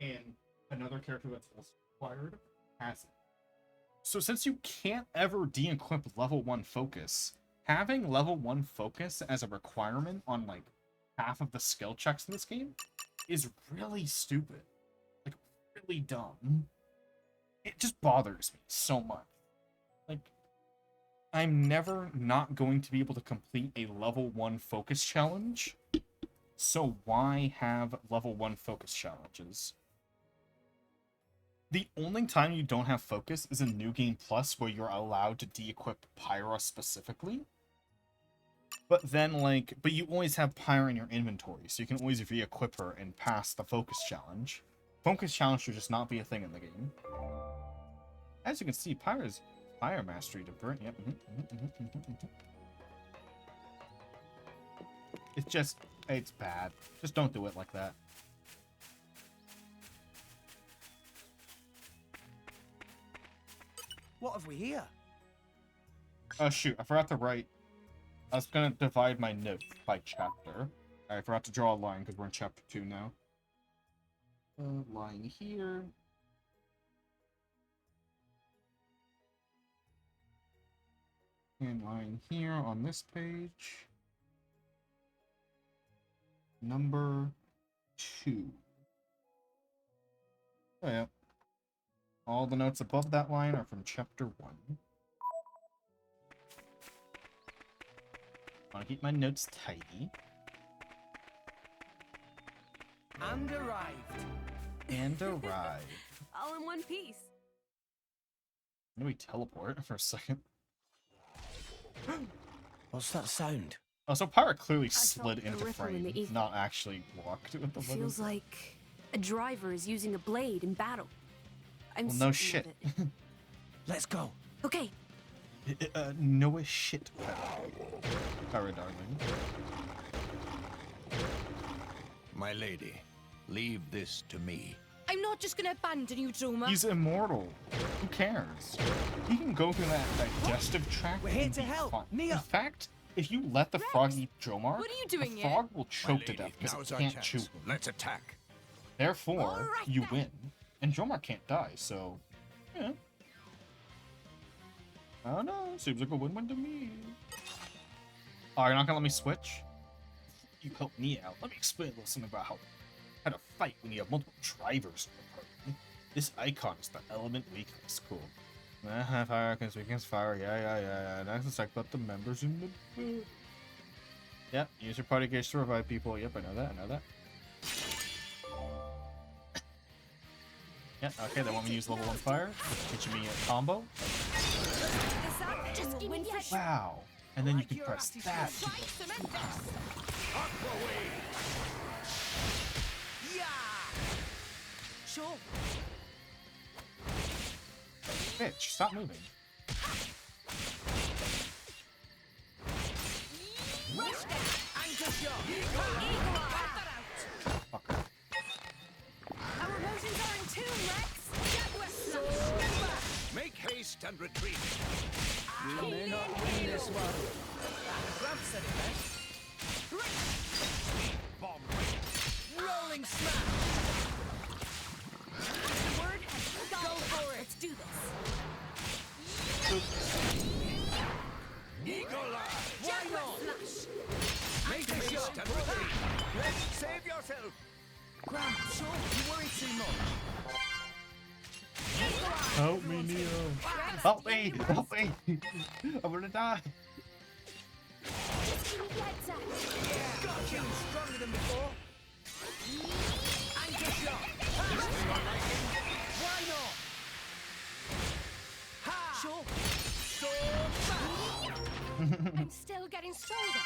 and another character that's also required has it. So since you can't ever de-equip level 1 focus, having level 1 focus as a requirement on like half of the skill checks in this game is really stupid. Like, really dumb. It just bothers me so much. Like, I'm never not going to be able to complete a level 1 focus challenge. So why have level 1 focus challenges? The only time you don't have focus is in New Game Plus, where you're allowed to de-equip Pyra specifically. But then, like, but you always have Pyra in your inventory, so you can always re-equip her and pass the focus challenge. Focus challenge should just not be a thing in the game. As you can see, Pyra's Fire mastery to burn. Yep. It's bad. Just don't do it like that. What have we here? Oh shoot, I forgot to write. I was gonna divide my notes by chapter. I forgot to draw a line because we're in chapter 2 now. Line here. And line here on this page. Number 2. Oh yeah. All the notes above that line are from chapter 1. I want to keep my notes tidy. And arrived. And arrived. All in one piece. Can we teleport for a second? What's that sound? Oh, so Pyra clearly felt slid a into ripple in frame, the ether. not actually walked with the It weapon. feels like a driver is using a blade in battle. I'm Well, no certain of shit. it. Let's go. Okay. No shit, Pyra, darling. My lady, leave this to me. I'm not just gonna abandon you, Droma. He's immortal. Who cares? He can go through that digestive tract. We're here and to be help. fine. Nia. In fact, if you let the frog eat Jomar, What are you doing the here? frog will My choke to lady, death because now's it our can't chance. chew him. Let's attack. Therefore, you win. And Jomar can't die, so... Yeah. I don't know. Seems like a win-win to me. Oh, you're not gonna let me switch? You help me out. Let me explain a little something about how to fight when you have multiple drivers in the party. This icon is the element weakness. Cool. Fire against weakness, fire. Yeah. Next, it's like let the members in the boot. Yep, use your party gauge to revive people. Yep, I know that. Yeah, okay, they want me to use level 1 fire. Teaching me a combo. Just give me the edge. Wow. And then you can press that. Yeah. Sure. Bitch, stop moving. Anchor shot. Fucker. Our motions are in tune, Rex. Jaguar slash. Make haste and retreat. We may not win this one. Grab said it best. Bomb. Rolling smash. Word and go for it. Let's do this. Eagle Eye. Why not? Make haste and retreat. Save yourself. Grab, sure. You worry too much. Help me, Neo. Help me! Help me! I'm gonna die. Just give me the heads up. Got you. Stronger than before. Anchor shot. Why not? Ha! Sure. I'm still getting stronger.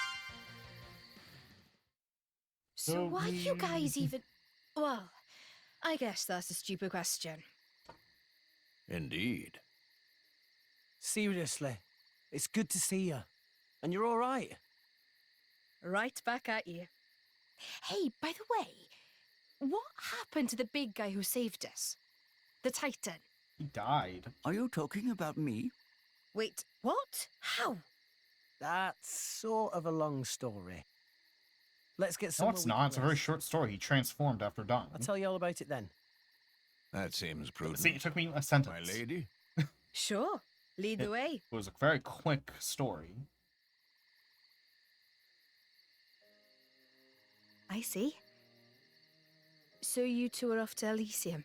So Help why me. you guys even... Well, I guess that's a stupid question. Indeed. Seriously, it's good to see you. And you're all right. Right back at you. Hey, by the way, what happened to the big guy who saved us? The Titan. He died. Are you talking about me? Wait, what? How? That's sort of a long story. Let's get No, somewhere it's we not. can It's a very rest. short story. He transformed after dying. I'll tell you all about it then. That seems prudent. See, it took me a sentence. My lady. Sure. Lead the way. It was a very quick story. I see. So you two are off to Elysium.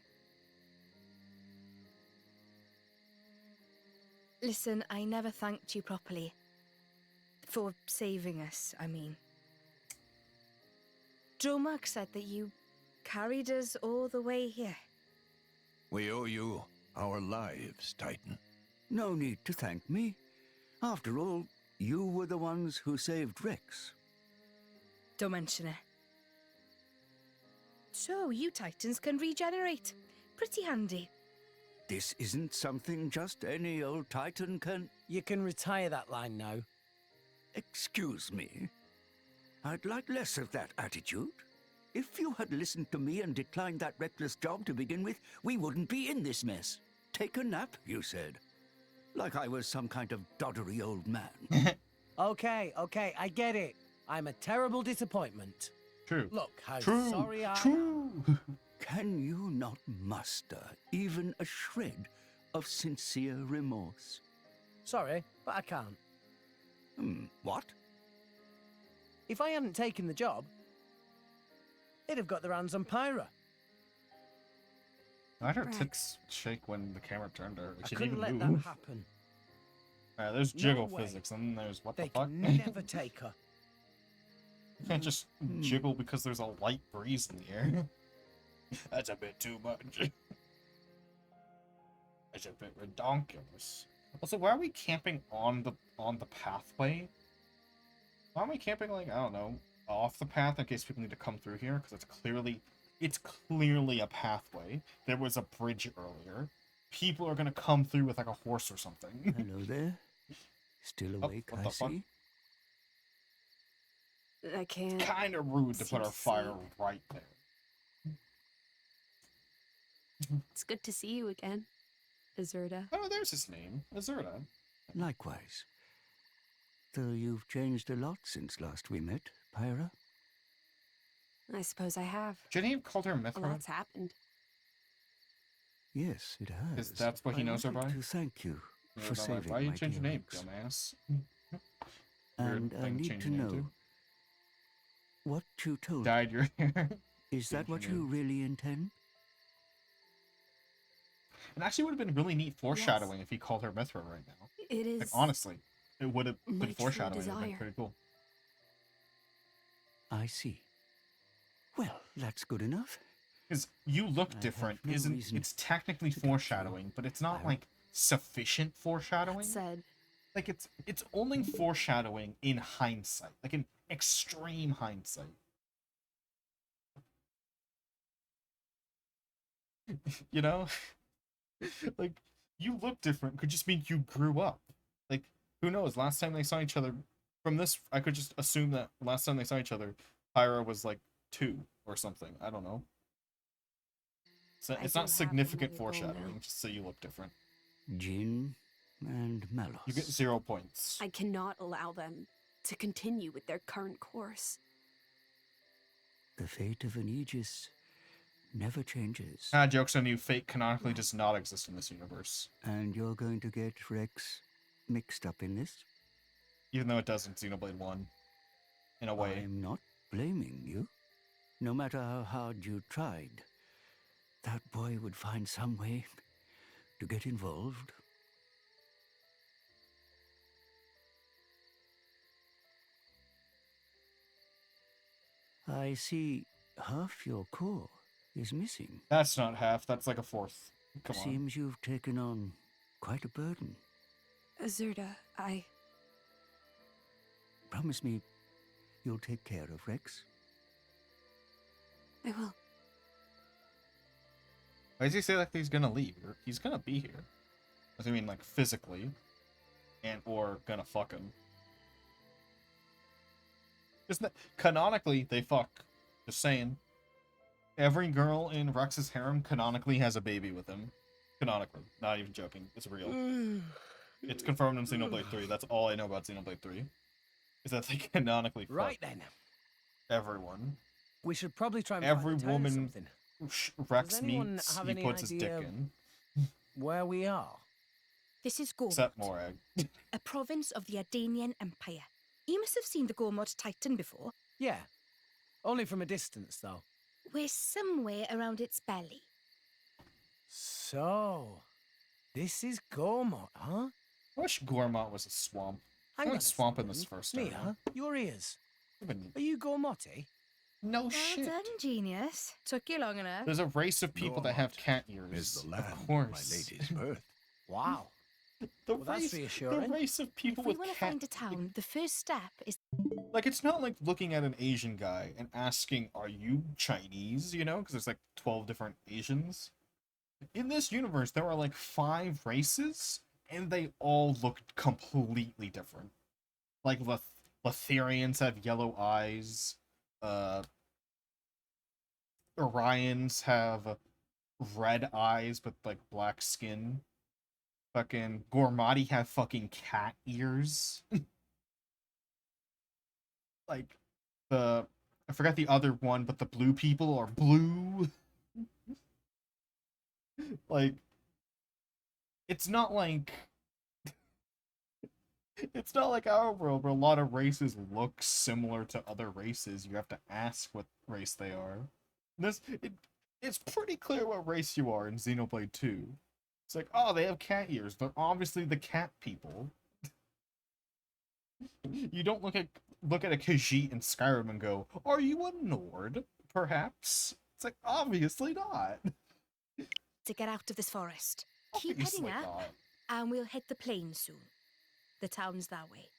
Listen, I never thanked you properly. For saving us, I mean. Dromark said that you carried us all the way here. We owe you our lives, Titan. No need to thank me. After all, you were the ones who saved Rex. Don't mention it. So, you Titans can regenerate. Pretty handy. This isn't something just any old Titan can... You can retire that line now. Excuse me. I'd like less of that attitude. If you had listened to me and declined that reckless job to begin with, we wouldn't be in this mess. Take a nap, you said. Like I was some kind of doddery old man. Okay, I get it. I'm a terrible disappointment. True. Look how True. sorry I am. True. Can you not muster even a shred of sincere remorse? Sorry, but I can't. What? If I hadn't taken the job, they'd have got their hands on Pyra. I heard Rex. tits shake when the camera turned her. I She couldn't didn't let even move. that happen. Alright, there's No jiggle way. physics, and then there's what They the fuck? can never take her. You can't just jiggle because there's a light breeze in the air. That's a bit too much. That's a bit redonkulous. Also, why are we camping on the pathway? Why aren't we camping, like, I don't know, off the path in case people need to come through here? Because it's clearly a pathway. There was a bridge earlier. People are gonna come through with like a horse or something. Hello there. Still awake, what I the fuck? see. I can't. Kind of rude to seem put our to fire see. right there. It's good to see you again, Azurda. Oh, there's his name, Azurda. Likewise. Though you've changed a lot since last we met, Pyra. I suppose I have. Shouldn't he have called her A Mithra? lot's happened. Yes, it has. That's what he I knows her wanted by? to thank you Yeah, for no, saving why you my change your dear name, Rex. dumbass? And Weird I thing need change to your name know what you told Dyed your hair. Is that Change what your you name. really intend? It actually would have been really neat foreshadowing if he called her Mithra right now. It is. Like, honestly, it would have my been true foreshadowing. It would have been desire. pretty cool. I see. Well, that's good enough. Because you look I different, have no isn't reason it's technically foreshadowing, but it's not like sufficient foreshadowing. Said. Like it's only foreshadowing in hindsight, like in extreme hindsight. You know? Like, you look different could just mean you grew up. Like, who knows? Last time they saw each other, from this, I could just assume that last time they saw each other, Pyra was like 2 or something. I don't know. So I it's do not have significant another goal now. foreshadowing, just so you look different. Jin and Malos. You get 0 points. I cannot allow them to continue with their current course. The fate of an Aegis never changes. Ah, joke's on you. Fate canonically does not exist in this universe. And you're going to get Rex mixed up in this? Even though it does in Xenoblade 1. In a way. I'm not blaming you. No matter how hard you tried, that boy would find some way to get involved. I see half your core is missing. That's not half, that's like a fourth. Come on. Seems you've taken on quite a burden. Azurda, I. Promise me you'll take care of Rex. I will. Why does he say like he's gonna leave? He's gonna be here. I mean, like, physically. And or gonna fuck him. Isn't that... Canonically, they fuck. Just saying. Every girl in Rex's harem canonically has a baby with him. Canonically. Not even joking. It's real. It's confirmed in Xenoblade 3. That's all I know about Xenoblade 3. Is that they canonically fuck. Right then. Everyone. We should probably try and Every find a town or woman something. Rex Does anyone meets, have he any puts his dick idea in. Where we are? This is Gormod, Except Morag. a province of the Ardanian Empire. You must have seen the Gormod Titan before. Yeah. Only from a distance, though. We're somewhere around its belly. So, this is Gormot, huh? I wish Gormot was a swamp. Hang I on like a swamp in this second. first Mia, area. your ears. Even- Are you Gormotti? No Well shit. done, genius. Took you long enough. There's a race of people that have cat ears. Is the land of course. my lady's birth. Wow. The Well, that's race, reassuring. The race of people If we with want to cat... find a town, the first step is... Like, it's not like looking at an Asian guy and asking, are you Chinese, you know? Because there's like 12 different Asians. In this universe, there are like 5 races, and they all look completely different. Like, Letherians have yellow eyes, Orions have red eyes with, like, black skin. Fucking Gormati have fucking cat ears. Like, I forgot the other one, but the blue people are blue. Like, it's not like our world where a lot of races look similar to other races. You have to ask what race they are. It's pretty clear what race you are in Xenoblade 2. It's like, oh, they have cat ears. They're obviously the cat people. You don't look at a Khajiit in Skyrim and go, are you a Nord, perhaps? It's like, obviously not. To get out of this forest. Keep Obviously heading up, not. and we'll hit the plain soon. The town's that way.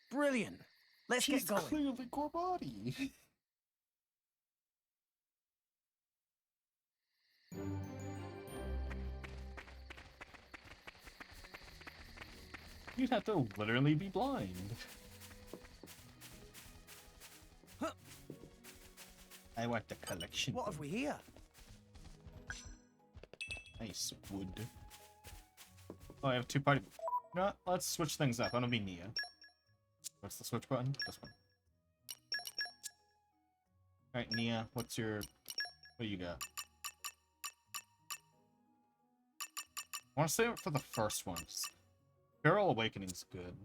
Brilliant. Let's She's get going. clearly Gormati. You'd have to literally be blind. I want the collection. What have we here? Nice wood. Oh, I have 2 party. You know what? Let's switch things up. I'm gonna be Nia. What's the switch button? This one. Alright, Nia, what do you got? I want to save it for the first one. Feral Awakening's good.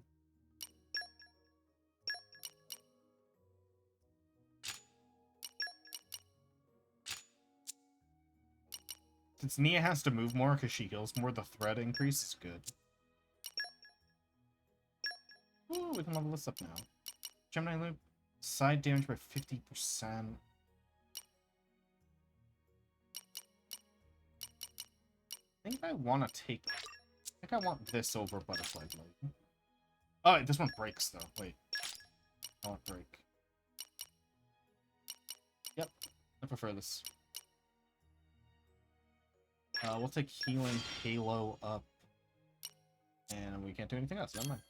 Since Nia has to move more because she heals more, the threat increase is good. Ooh, we can level this up now. Gemini Loop. Side damage by 50%. I think I want to take... I think I want this over Butterfly Blade. Oh, wait, this one breaks, though. Wait. I want break. Yep. I prefer this. We'll take Healing Halo up. And we can't do anything else. Never mind.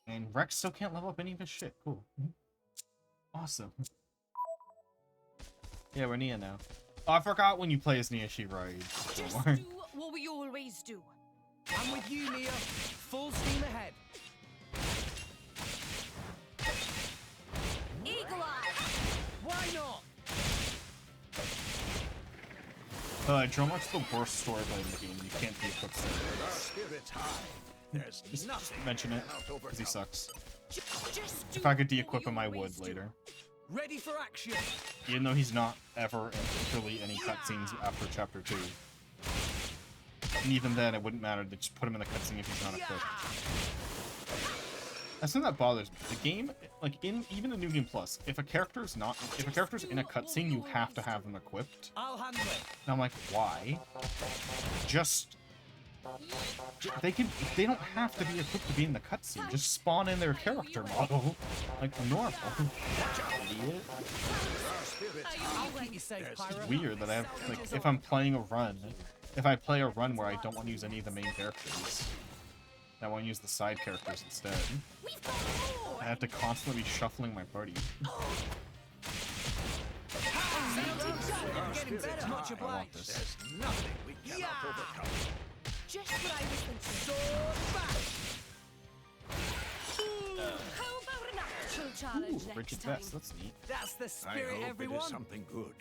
And Rex still can't level up any of his shit. Cool. Awesome. Yeah, we're Nia now. Oh, I forgot when you play as Nia, she rides. Just do what we always do. I'm with you, Nia. Full steam ahead. Eagle Eye! Why not? Drumlock's the worst storyline in the game. You can't be equipped to Our spirits high. There's Just nothing mention it, cannot because he overcome. sucks. Just do If I could what we de-equip him, I would always do. later. Ready for action. Even though he's not ever in literally any cutscenes after Chapter 2. And even then, it wouldn't matter. They just put him in the cutscene if he's not equipped. That's something that bothers me. The game, like even the New Game Plus, if a character's in a cutscene, you have to have them equipped. I'll handle it. And I'm like, why? They don't have to be equipped to be in the cutscene. Just spawn in their character model, like normal. Idiot. I'll keep you safe, Pyro. It's weird that I have, like, if I'm playing a run, if I play a run where I don't want to use any of the main characters, I want to use the side characters instead. I have to constantly be shuffling my party. Getting better. Much I want obliged. this. Nothing we cannot overcome. Just what I was thinking. Sword back. How about an actual challenge Ooh, next Rigid time? Vest, that's neat. That's the I spirit, hope it everyone. is something good.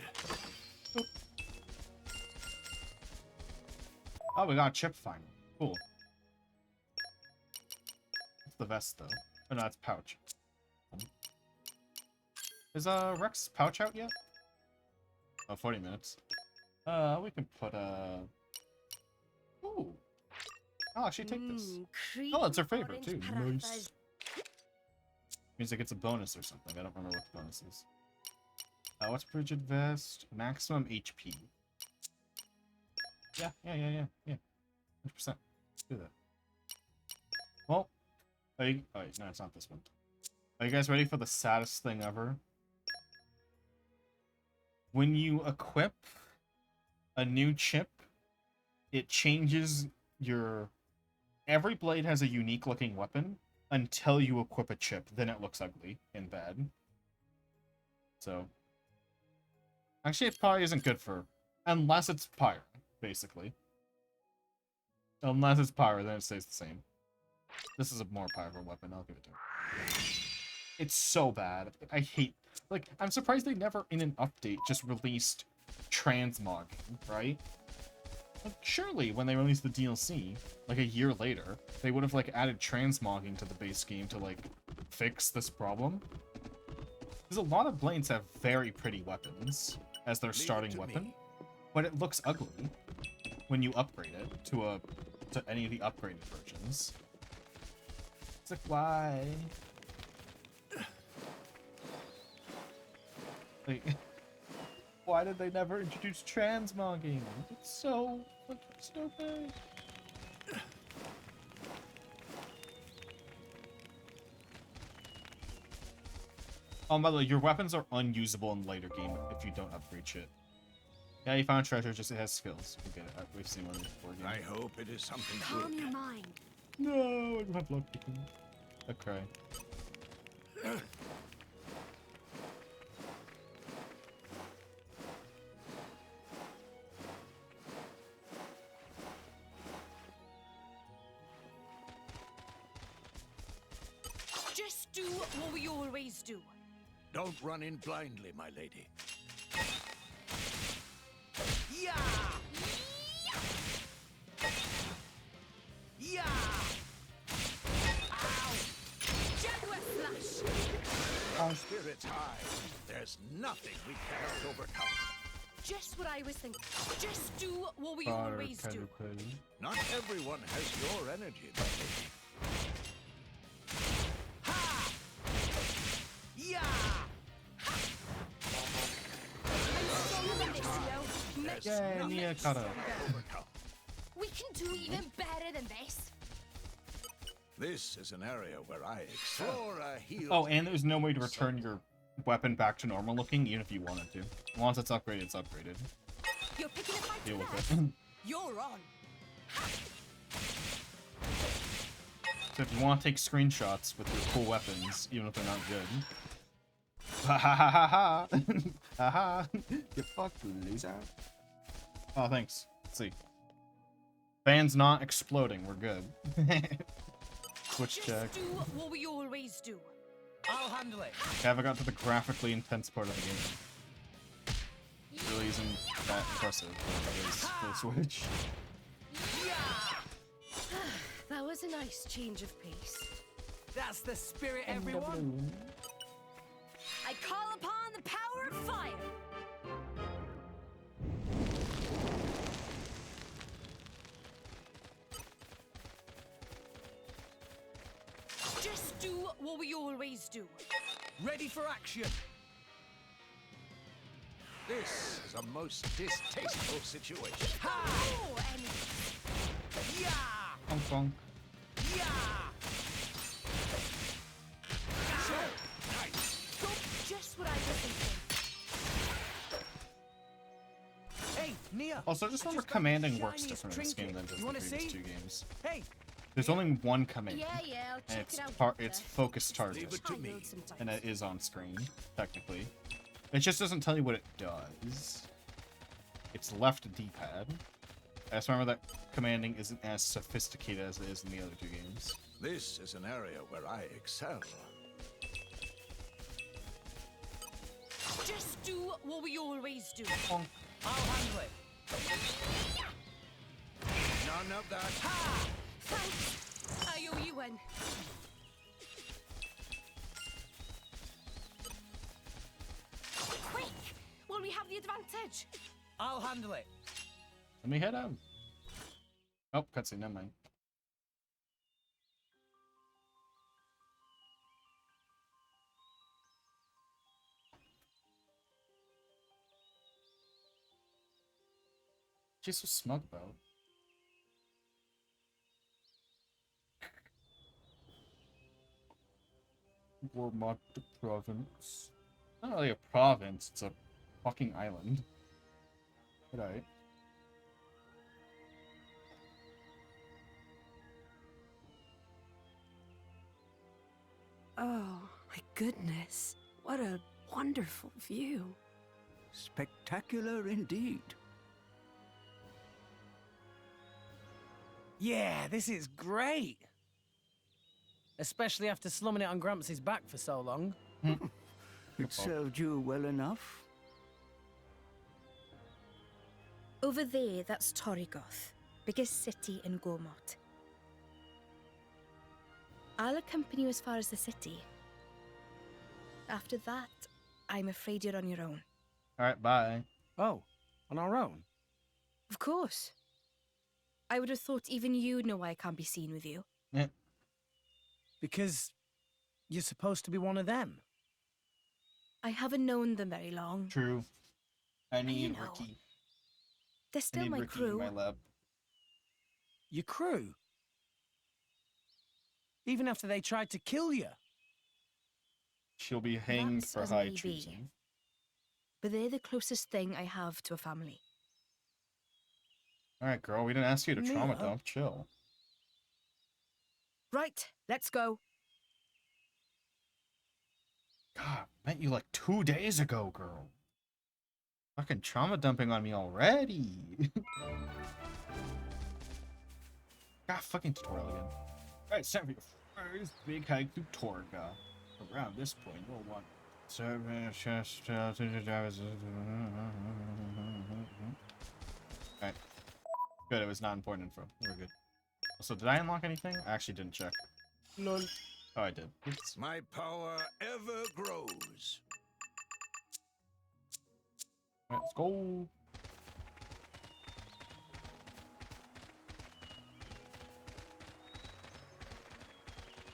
Oh, we got a chip finally. Cool. What's the vest, though? Oh, no, that's pouch. Is, Rex pouch out yet? Oh, 40 minutes. We can put, Ooh. I'll actually take this. Oh, it's her favorite, too. Nice. Means it gets a bonus or something. I don't remember what the bonus is. What's Rigid Vest? Maximum HP. Yeah. 100%. Let's do that. Well, oh, wait, no, it's not this one. Are you guys ready for the saddest thing ever? When you equip a new chip, it changes your... Every blade has a unique looking weapon until you equip a chip. Then it looks ugly and bad. So... Actually, it probably isn't good for... Unless it's pyro, basically. Unless it's pyro, then it stays the same. This is a more powerful weapon, I'll give it to him. It's so bad. I hate... Like, I'm surprised they never, in an update, just released transmogging, right? Like, surely, when they released the DLC, like a year later, they would have, like, added transmogging to the base game to, like, fix this problem. Because a lot of blades have very pretty weapons as their starting weapon, but it looks ugly when you upgrade it to any of the upgraded versions. It's like, why? Like, why did they never introduce transmogging? It's so fucking stupid. Oh, by the way, your weapons are unusable in later game if you don't upgrade shit. Yeah, you found treasure, just it has skills. We get it. We've seen one before. I hope it is something Calm good. your mind. No, I don't have luck. I cry. Just do what we always do. Don't run in blindly, my lady. Yeah! Yeah! Ow! Jaguar flash! Our spirits high. There's nothing we cannot overcome. Just what I was thinking. Just do what we always do. Not everyone has your energy, my lady. Yeah! Yay, Nia Kata. We can do even better than this. This is an area where I excel. Oh, and there's no way to return your weapon back to normal looking, even if you wanted to. Once it's upgraded, it's upgraded. You're picking a fight. Deal with it. You're on. So if you want to take screenshots with your cool weapons, even if they're not good. Ha ha ha ha ha! Ha ha! Get fucked, loser. Oh, thanks. Let's see. Fan's not exploding. We're good. Switch check. Just do what we always do. I'll handle it. Okay, I haven't got to the graphically intense part of the game. It really isn't that impressive, but it is for the Switch. That was a nice change of pace. That's the spirit, everyone. I call upon the power of fire. Just do what we always do. Ready for action. This is a most distasteful situation. Oh, and Yeah! Funk funk. Yeah! just what I was thinking. Hey, Nia. Also, just remember commanding works different in this game than it does in the previous two games. Hey. There's only one command. Yeah, I'll and check it out. it's focus target. Leave it to me. And it is on screen, technically. It just doesn't tell you what it does. It's left D-pad. I just remember that commanding isn't as sophisticated as it is in the other two games. This is an area where I excel. Just do what we always do. I'll handle it. None of that. Ha! Thanks. I owe you one. Quick! Will we have the advantage? I'll handle it. Let me head out. Oh, cutscene, never mind. She's so smug about. Warmont province. Not really a province, it's a fucking island. Alright. Oh, my goodness. What a wonderful view. Spectacular indeed. Yeah, this is great. Especially after slumming it on Gramps' back for so long. It served you well enough. Over there, that's Torrigoth, biggest city in Gormott. I'll accompany you as far as the city. After that, I'm afraid you're on your own. Alright, bye. Oh, on our own? Of course. I would have thought even you know why I can't be seen with you. Yeah. Because you're supposed to be one of them. I haven't known them very long. True. I need you know, Ricky. They're I still need my Ricky crew. in my lab. Your crew? Even after they tried to kill you? She'll be hanged That's for as high may be. treason. But they're the closest thing I have to a family. Alright, girl, we didn't ask you to trauma Mia? dump. Chill. Right, let's go. God, met you like 2 days ago, girl. Fucking trauma dumping on me already. God, fucking tutorial again. Alright, it's time for your first big hike through Torga. Around this point, you'll want Alright. Good, it was not important info. We're good. So, did I unlock anything? I actually didn't check. Lol. Oh, I did. Oops. My power ever grows. Let's go.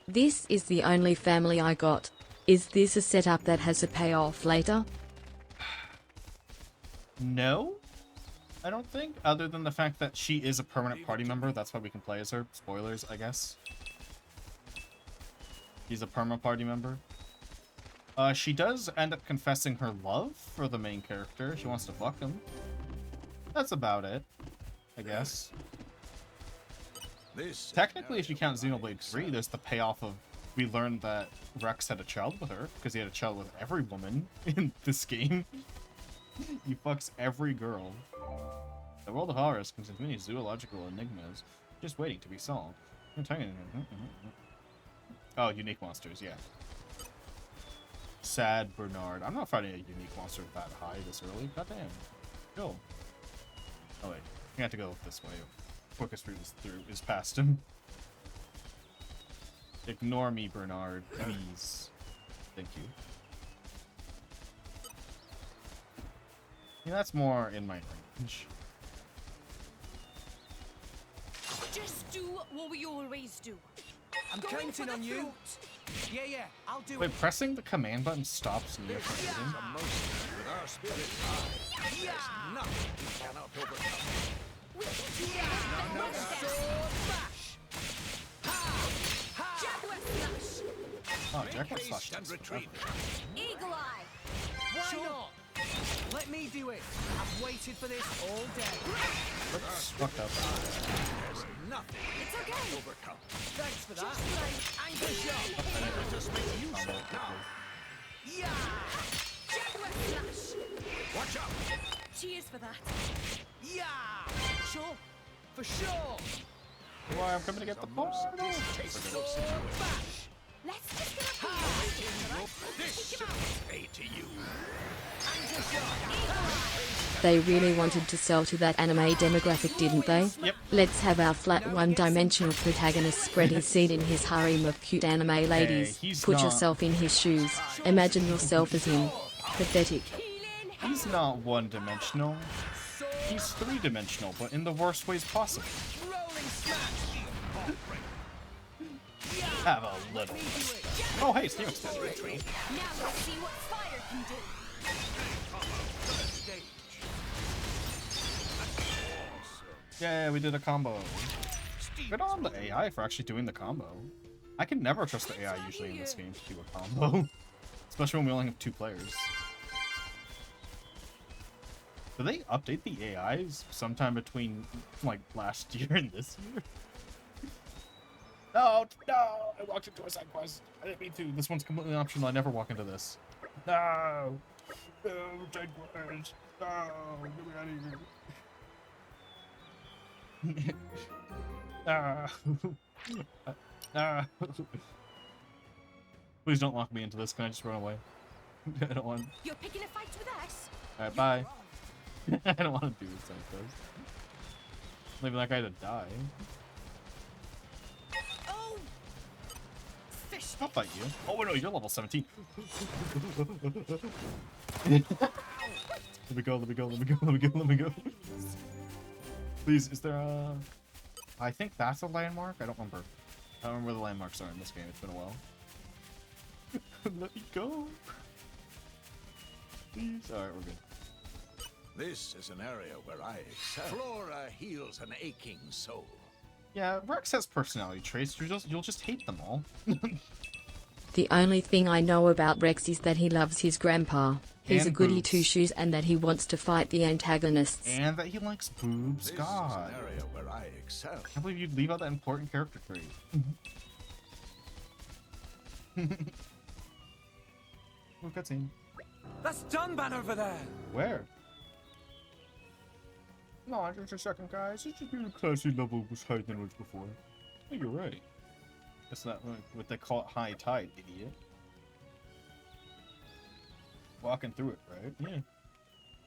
This is the only family I got. Is this a setup that has a payoff later? No, I don't think. Other than the fact that she is a permanent party member, that's why we can play as her. Spoilers, I guess. She's a perma party member. She does end up confessing her love for the main character. She wants to fuck him. That's about it, I guess. Technically, if you count Xenoblade 3, there's the payoff of we learned that Rex had a child with her, because he had a child with every woman in this game. He fucks every girl. The world of horrors contains many zoological enigmas just waiting to be solved. Oh, unique monsters, yeah. Sad Bernard. I'm not fighting a unique monster that high this early. Goddamn. Go. Oh wait, we have to go this way. Quickest route is past him. Ignore me, Bernard, please. Thank you. Yeah, that's more in my range. Just do what we always do. I'm counting on you. Yeah, yeah, I'll do it. Wait, pressing the command button stops me from hitting? With our spirit high, there's nothing we cannot overcome. Oh, Jack was flushed. And retreat. Eagle Eye. Why not? Let me do it. I've waited for this all day. Oops, fucked up. There's nothing It's okay. to overcome. Thanks for that. Just like Anchor shot. Let us make use of it now. Yeah. Jaguar Slash. Watch out! Cheers for that. Yeah. Sure. For sure. Why, I'm coming to get the ball. Distasteful situation. Let's just get up here. This should pay to you. They really wanted to sell to that anime demographic, didn't they? Yep. Let's have our flat one-dimensional protagonist spread his seed in his harem of cute anime ladies. he's Put not- yourself in his shoes. Imagine yourself as him. Pathetic. He's not one-dimensional. He's three-dimensional, but in the worst ways possible. Rolling smash. Have a little. Oh, hey, Steam Extender. Now let's see what fire can do. Yeah, we did a combo. Good on the AI for actually doing the combo. I can never trust the AI usually in this game to do a combo. Especially when we only have 2 players. Do they update the AIs sometime between, like, last year and this year? No, no, I walked into a side quest. I didn't mean to. This one's completely optional. I never walk into this. No! No, side quest! No! Get me out of here! Ah! Please don't lock me into this. Can I just run away? I don't want. You're picking a fight with us? Alright, bye. I don't want to do this like this. Leaving that guy to die. Oh! Fish! I'll fight you. Oh, wait, no, you're level 17. Let me go, let me go, let me go, let me go, let me go. Please, is there a... I think that's a landmark? I don't remember. I don't remember where the landmarks are in this game. It's been a while. Let me go. Please. Alright, we're good. This is an area where I excel. Flora heals an aching soul. Yeah, Rex has personality traits. You'll just hate them all. The only thing I know about Rex is that he loves his grandpa. He's And a goody boobs. two-shoes and that he wants to fight the antagonists. And that he likes boobs. This God. is an area where I excel. I can't believe you'd leave out that important character trait. Oh, cutscene. That's Dunban over there. Where? No, just a second, guys. It's just been a classy level was higher than it was before. Oh, you're right. That's not what they call it high tide, idiot. Walking through it, right? Yeah.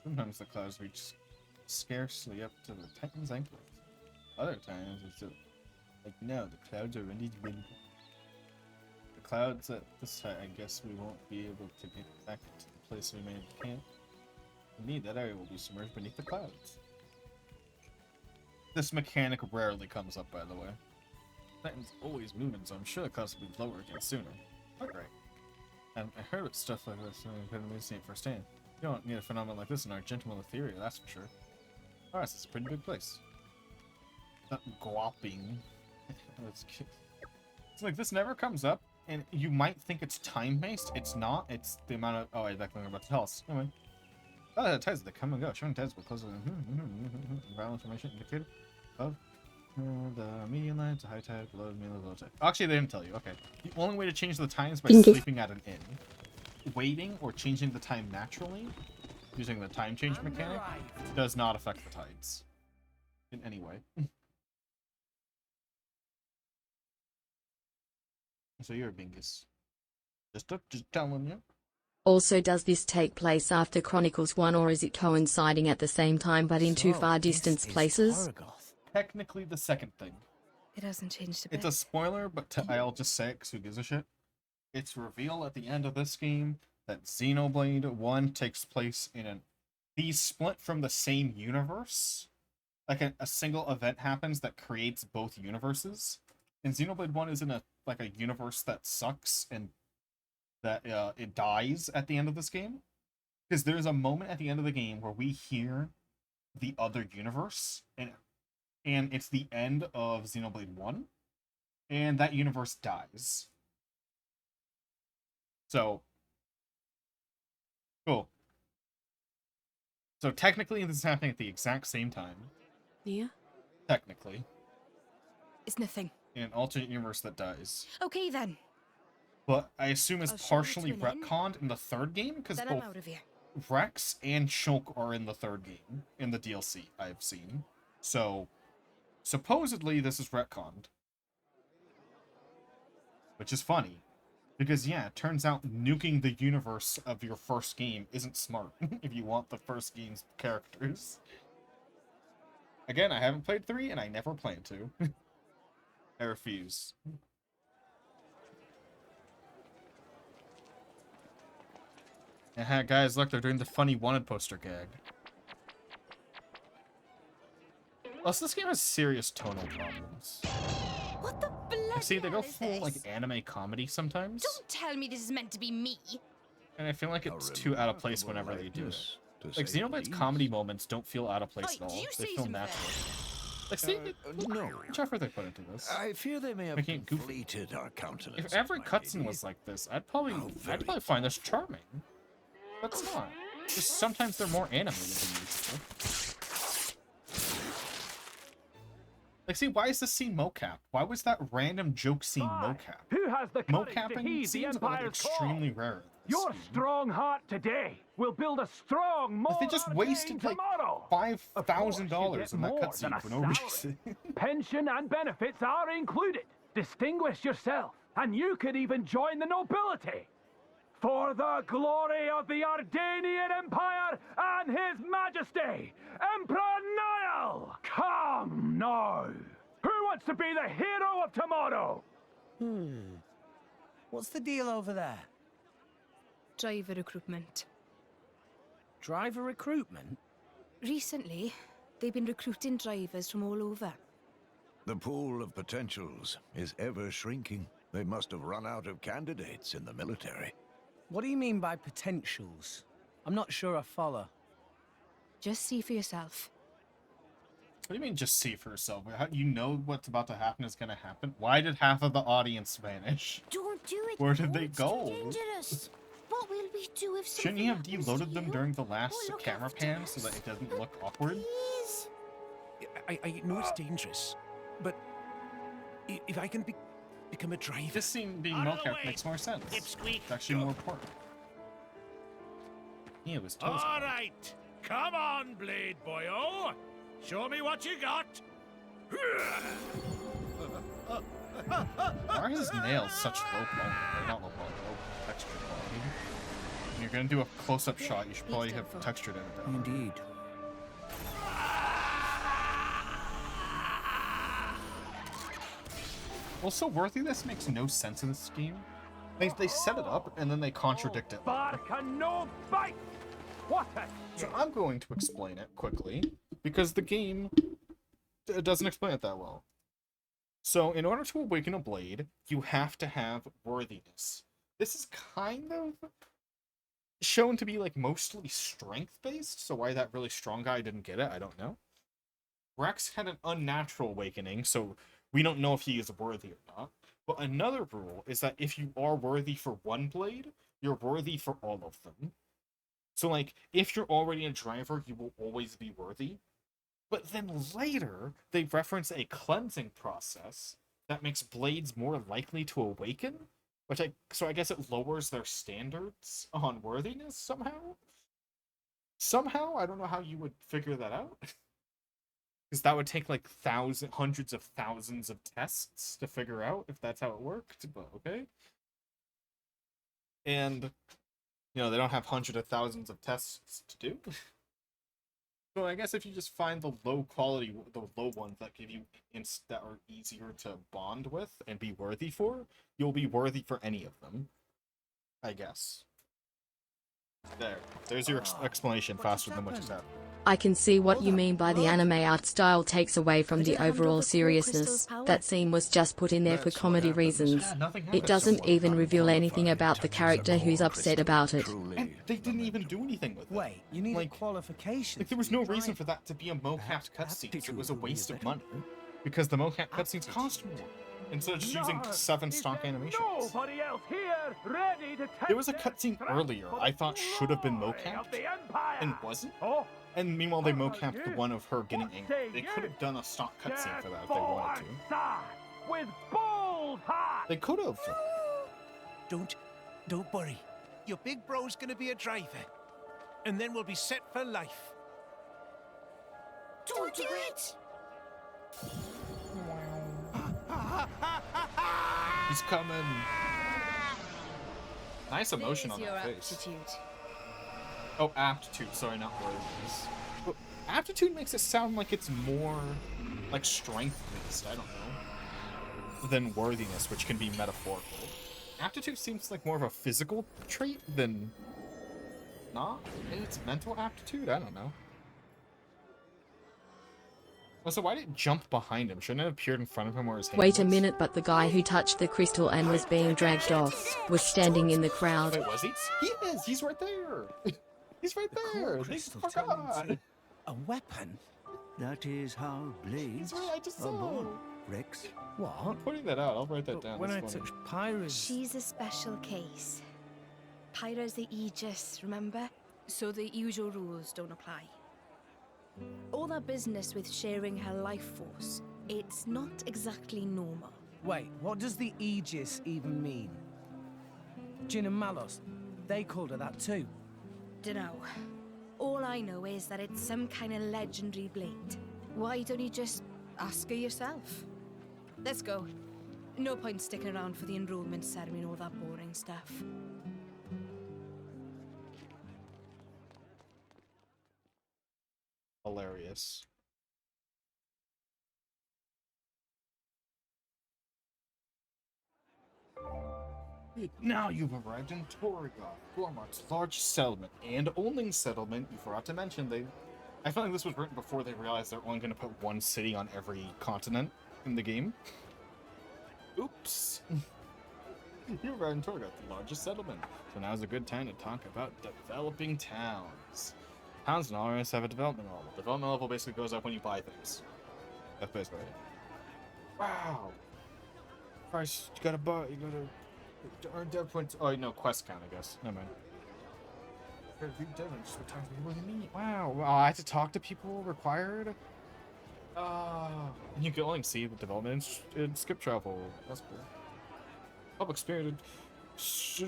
Sometimes the clouds reach scarcely up to the Titan's ankles. Other times it's like, no, the clouds are ready to win. The clouds at this time, I guess we won't be able to get back to the place we made camp. Indeed, that area will be submerged beneath the clouds. This mechanic rarely comes up, by the way. Titan's always moving, so I'm sure the clouds will be lower again sooner. Oh, great. And I heard about stuff like this, and I couldn't see it firsthand. You don't need a phenomenon like this in Argentum Etheria, that's for sure. Alright, so it's a pretty big place. That guapping. It's like this never comes up, and you might think it's time-based. It's not. It's the amount of... Oh, exactly what I'm about to tell us. Anyway. Oh, the tides that come and go. Showing tides will close to the environmental information indicator of the median line to high tide, below the median, low tide. Actually, they didn't tell you. Okay. The only way to change the time is by sleeping at an inn. Waiting or changing the time naturally, using the time change mechanic, does not affect the tides in any way. So you're a bingus. Just telling you. Also, does this take place after Chronicles 1 or is it coinciding at the same time but in two far distance places? Technically the second thing. It hasn't changed a bit. It's a spoiler, but I'll just say it because who gives a shit. It's revealed at the end of this game that Xenoblade 1 takes place in these split from the same universe. Like a single event happens that creates both universes. And Xenoblade 1 is in a universe that sucks and that it dies at the end of this game. Because there's a moment at the end of the game where we hear the other universe, and it's the end of Xenoblade 1, and that universe dies. So, cool. So technically this is happening at the exact same time. Yeah? Technically. It's nothing. In an alternate universe that dies. Okay then. But I assume it's I'll show partially you to an end. retconned in the third game, because Then I'm both out of here. Rex and Shulk are in the third game, in the DLC I've seen. So, supposedly this is retconned. Which is funny. Because, yeah, it turns out nuking the universe of your first game isn't smart, if you want the first game's characters. Again, I haven't played 3, and I never plan to. I refuse. Guys, look, they're doing the funny wanted poster gag. Plus, this game has serious tonal problems. What the bloody See, they go hell is full, like, this? anime comedy sometimes. Don't tell me this is meant to be me. And I feel like it's too out of place whenever they do it. Like, say the Xenoblade's least. comedy moments don't feel out of place Oi, at all. do you They see feel something? natural. Like, see, No. much effort they put into this. I fear they may have Making it goofy. completed our countenance. If every cutscene was like this, I'd probably find this charming. But it's not. Just sometimes they're more animated than usual. Like, see, why is this scene mocap? Why was that random joke scene mocap? Who has the courage to Mocapping heed the seems like Empire's extremely call? rare. in this Your game. strong heart today will build a strong, more They just wasted like tomorrow. $5,000 in that cutscene for no reason. Pension and benefits are included. Distinguish yourself, and you could even join the nobility. For the glory of the Ardanian Empire and His Majesty, Emperor Niall! Come now! Who wants to be the hero of tomorrow? What's the deal over there? Driver recruitment. Driver recruitment? Recently, they've been recruiting drivers from all over. The pool of potentials is ever shrinking. They must have run out of candidates in the military. What do you mean by potentials? I'm not sure I follow. Just see for yourself. What do you mean, just see for yourself? How, you know what's about to happen is going to happen? Why did half of the audience vanish? Don't do it. Where did they It's go? too dangerous. What will we do if Shouldn't you have deloaded them during the last camera pan so that it doesn't look awkward? Please? I know it's dangerous, but if I can become a driver... This scene being mocap makes more sense. It's actually more important. Yeah, it was toast. All right, come on, Blade Boyo. Show me what you got. Why are his nails such low quality? Not low quality, low texture quality. When you're gonna do a close-up shot, you should probably have textured it down. Indeed. Also, worthiness makes no sense in this game. They set it up and then they contradict it. Barca no bite! What a... So I'm going to explain it quickly because the game doesn't explain it that well. So in order to awaken a blade, you have to have worthiness. This is kind of shown to be like mostly strength based, so why that really strong guy didn't get it, I don't know. Rex had an unnatural awakening, so we don't know if he is worthy or not. But another rule is that if you are worthy for one blade, you're worthy for all of them. So, like, if you're already a driver, you will always be worthy. But then later, they reference a cleansing process that makes blades more likely to awaken. So I guess it lowers their standards on worthiness somehow? Somehow? I don't know how you would figure that out. Because that would take like hundreds of thousands of tests to figure out if that's how it worked, but okay. And, you know, they don't have hundreds of thousands of tests to do. So I guess if you just find the low quality, the low ones that give you that are easier to bond with and be worthy for, you'll be worthy for any of them. I guess. There's your explanation faster than what you said. I can see what you mean by the anime art style takes away from the overall seriousness. That scene was just put in there for comedy reasons. It doesn't even reveal anything about the character who's upset about it. And they didn't even do anything with it. Wait, you need a qualification. Like, there was no reason for that to be a mocap cutscene, so it was a waste of money. Because the mocap cutscenes cost more. Instead of just using 7 stock animations. Nobody else here ready to There was a cutscene earlier I thought should have been mocapped, and wasn't. And meanwhile, they mocapped the one of her getting angry. They could have done a stock cutscene for that if they wanted to. With bold heart. They could have. Don't worry. Your big bro's gonna be a driver. And then we'll be set for life. Don't do it! He's coming. Nice emotion on that face. Aptitude. Oh, aptitude. Sorry, not worthiness. But aptitude makes it sound like it's more like strength-based. I don't know. Than worthiness, which can be metaphorical. Aptitude seems like more of a physical trait than not. Maybe it's mental aptitude. I don't know. Also, why did it jump behind him? Shouldn't it have appeared in front of him where his hand Wait a was? minute, but the guy who touched the crystal and was being dragged off was standing in the crowd. Wait, was he? He is! He's right there! He's right there! They forgot! A weapon? That is how blades I just are saw. born, Rex. What? I'm putting that out. I'll write that down. When I That's funny. touched Pyra's... She's a special case. Pyra's the Aegis, remember? So the usual rules don't apply. All that business with sharing her life force, It's not exactly normal. Wait, what does the Aegis even mean? Jin and Malos, they called her that too. Dunno. All I know is that it's some kind of legendary blade. Why don't you just ask her yourself? Let's go. No point sticking around for the enrollment ceremony and all that boring stuff. Hilarious. Now you've arrived in Torgoth, Gormark's largest settlement and only settlement. You forgot to mention I feel like this was written before they realized they're only going to put one city on every continent in the game. Oops. You arrived in Torgoth, the largest settlement. So now's a good time to talk about developing towns. Towns and always have a development level. Development level basically goes up when you buy things. That's basically it. Wow. First, you gotta buy, you gotta earn dev points. Oh, no, quest count, I guess. Never mind. What do you mean? Wow. I have to talk to people required? You can only see the development in skip travel. That's cool. Public spirited. It's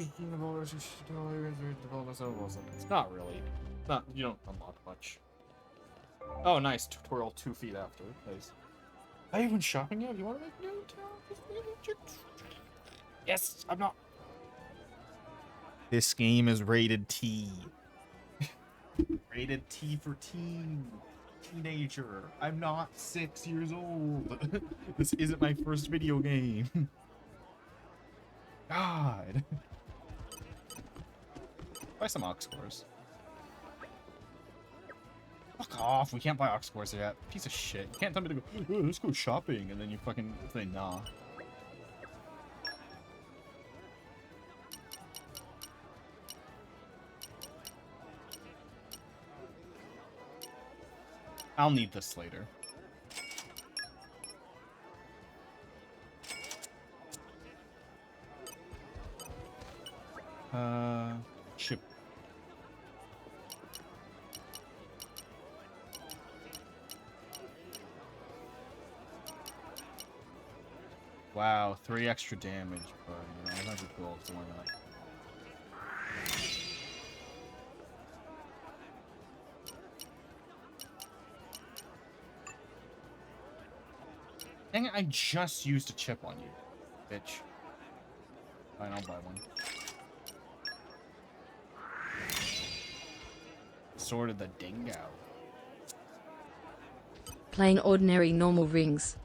not really. Not, you don't unlock much. Oh, nice. Tutorial 2 feet after. Nice. Are you even shopping yet? You want to make new town? Yes, I'm not. This game is rated T. Rated T for teen. Teenager. I'm not 6 years old. This isn't my first video game. God. Buy some ox cores. Fuck off. We can't buy ox cores yet. Piece of shit. You can't tell me to go, oh, let's go shopping, and then you fucking say nah. I'll need this later. Chip. Wow, 3 extra damage, but you know, that's cool, so why not? Dang it, I just used a chip on you, bitch. Fine, I'll buy one. Sword of the Dingo. Plain ordinary normal rings.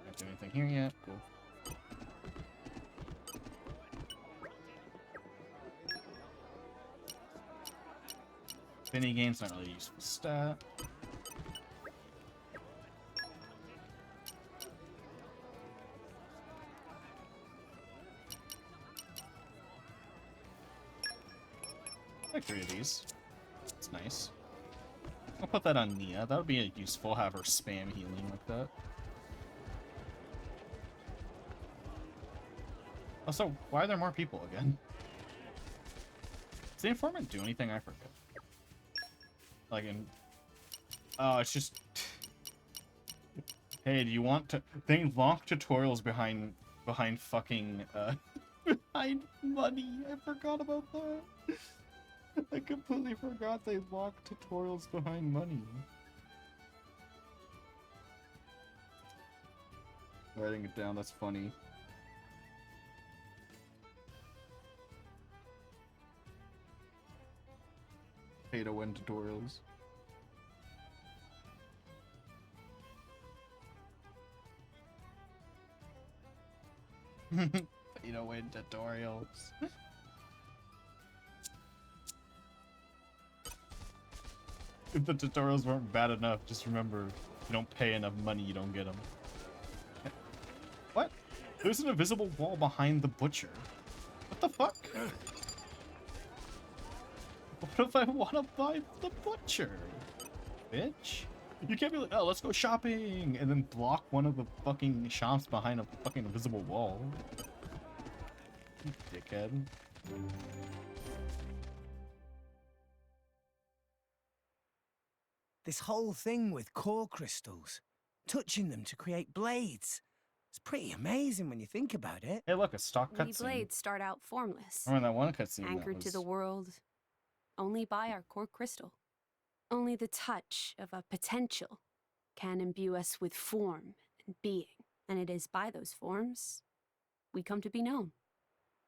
Not doing anything here yet. Cool. Mini game's not really a useful stat. Like 3 of these. It's nice. I'll put that on Nia. That would be useful, have her spam healing like that. Also, why are there more people again? Does the informant do anything? I forget. Like in... Oh, it's just... Hey, do you want to... They lock tutorials behind fucking, behind money. I forgot about that. I completely forgot they lock tutorials behind money. Writing it down, that's funny. Pay to win tutorials. Pay to win tutorials. If the tutorials weren't bad enough, just remember, if you don't pay enough money, you don't get them. What? There's an invisible wall behind the butcher. What the fuck? What if I want to buy the butcher? Bitch. You can't be like, oh, let's go shopping, and then block one of the fucking shops behind a fucking invisible wall. You dickhead. This whole thing with core crystals, touching them to create blades. It's pretty amazing when you think about it. Hey, look, a stock We cutscene. blades start out formless, I remember that one cutscene. that anchored to the was- world only by our core crystal. Only the touch of a potential can imbue us with form and being, and it is by those forms we come to be known.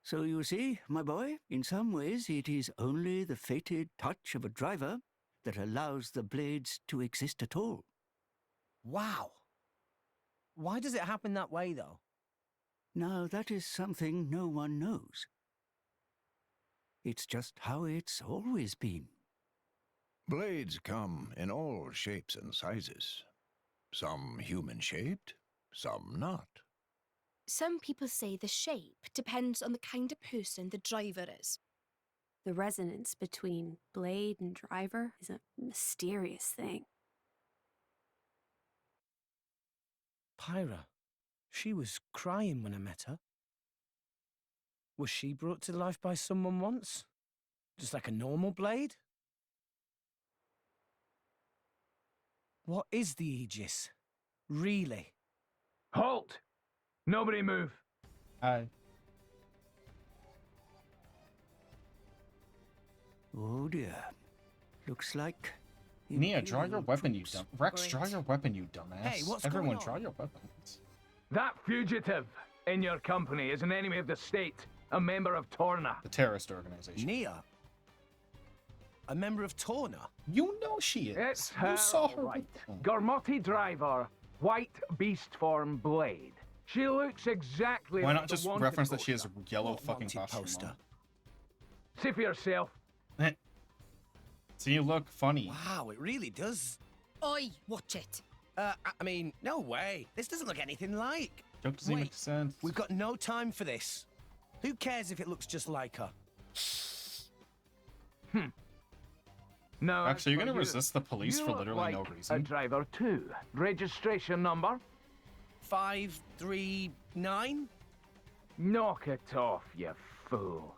So you see, my boy, in some ways it is only the fated touch of a driver that allows the blades to exist at all. Wow. Why does it happen that way, though? Now, that is something no one knows. It's just how it's always been. Blades come in all shapes and sizes. Some human-shaped, some not. Some people say the shape depends on the kind of person the driver is. The resonance between blade and driver is a mysterious thing. Pyra, she was crying when I met her. Was she brought to life by someone once? Just like a normal blade? What is the Aegis? Really? Halt! Nobody move. Hi. Oh dear. Looks like... Nia, draw your Imperial weapon, you troops. dumb. Rex, draw Great. your weapon, you dumbass. Hey, what's Everyone, going on? draw your weapons. That fugitive in your company is an enemy of the state, a member of Torna. The terrorist organization. Nia? A member of Torna? You know she is. It's you her, saw her. right. with- Gormotti driver, white beast form blade. She looks exactly Why like not the just wanted reference that she has a poster. yellow What fucking wanted costume poster? See for yourself. on? So you look funny. Wow, it really does. Oi, watch it. I mean, no way. This doesn't look anything like. Joke doesn't make Wait, sense. We've got no time for this. Who cares if it looks just like her? No, Actually, you're as gonna for you, resist the police you for look literally like no a reason. driver too. Registration number? 539? Knock it off, you fool.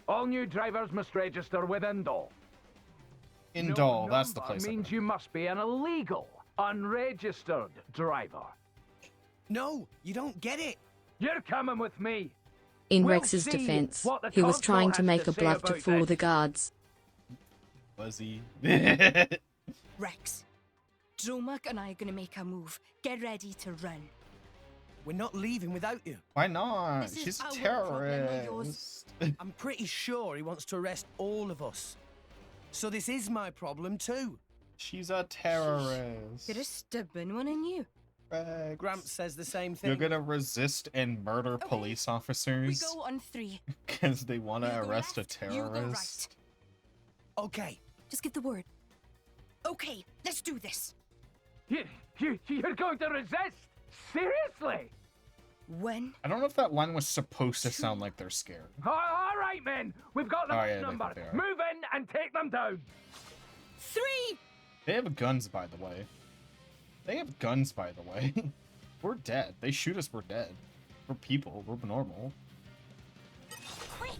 All new drivers must register with Indol. Indol, No that's the number place. means you must be an illegal, unregistered driver. No, you don't get it. You're coming with me. In We'll Rex's see defense, what the he was console trying to has make to a say bluff to about fool this. the guards. Fuzzy. Rex, Dromak and I are gonna make a move. Get ready to run. We're not leaving without you. Why not? This is She's a our problem, not terrorist. I'm pretty sure he wants to arrest all of us. So this is my problem too. She's a terrorist. You're a stubborn one, and you. Rex. Gramps says the same thing. You're gonna resist and murder police We officers go on 3. because they want to You go arrest a left, you go terrorist. Okay. Just give the word. Okay, let's do this. You're going to resist? Seriously? When? I don't know if that line was supposed to sound like they're scared. All right, men. We've got the Oh, yeah, I number. think they are. Move in and take them down. 3. They have guns, by the way. They have guns, by the way. We're dead. They shoot us, we're dead. We're people. We're normal. Quick!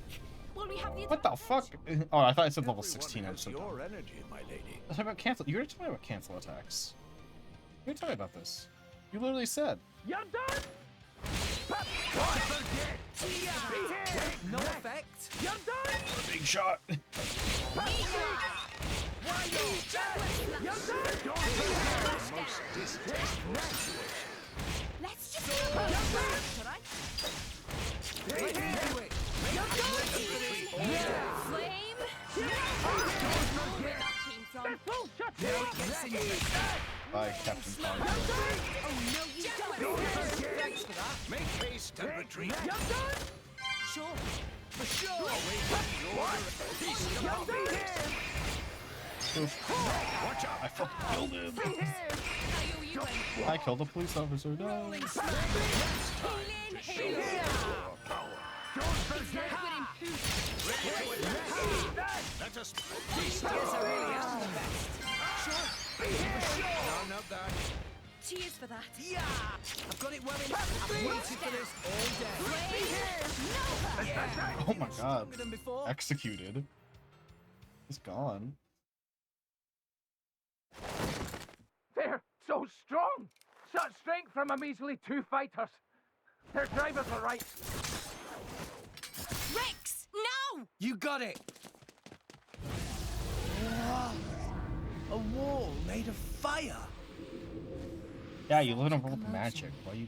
Will we have the What the fuck? Oh, I thought I said level 16. I'm Has so dumb. your energy, my lady. Let's talk about cancel. You're gonna tell me about cancel attacks. You're gonna tell me about this. You literally said. You're done. No effect. You're done. Big shot. Let's just go. Alright? Flame. Where that came from. By Captain Carter. Oh no, you don't. Thanks for that. Make haste and retreat. Sure. For sure. Watch out! I fucking killed him. I killed a police officer. No. Let us None of that. Cheers for that. Yeah! I've got it well enough. I've waited for this all day. Yeah. Oh my god. Stronger than before. Executed. He's gone. They're so strong. Such strength from a measly 2 fighters. Their drivers are right. Rex, no! You got it. Whoa. A wall made of fire. Yeah, you live in a world of magic. Why you?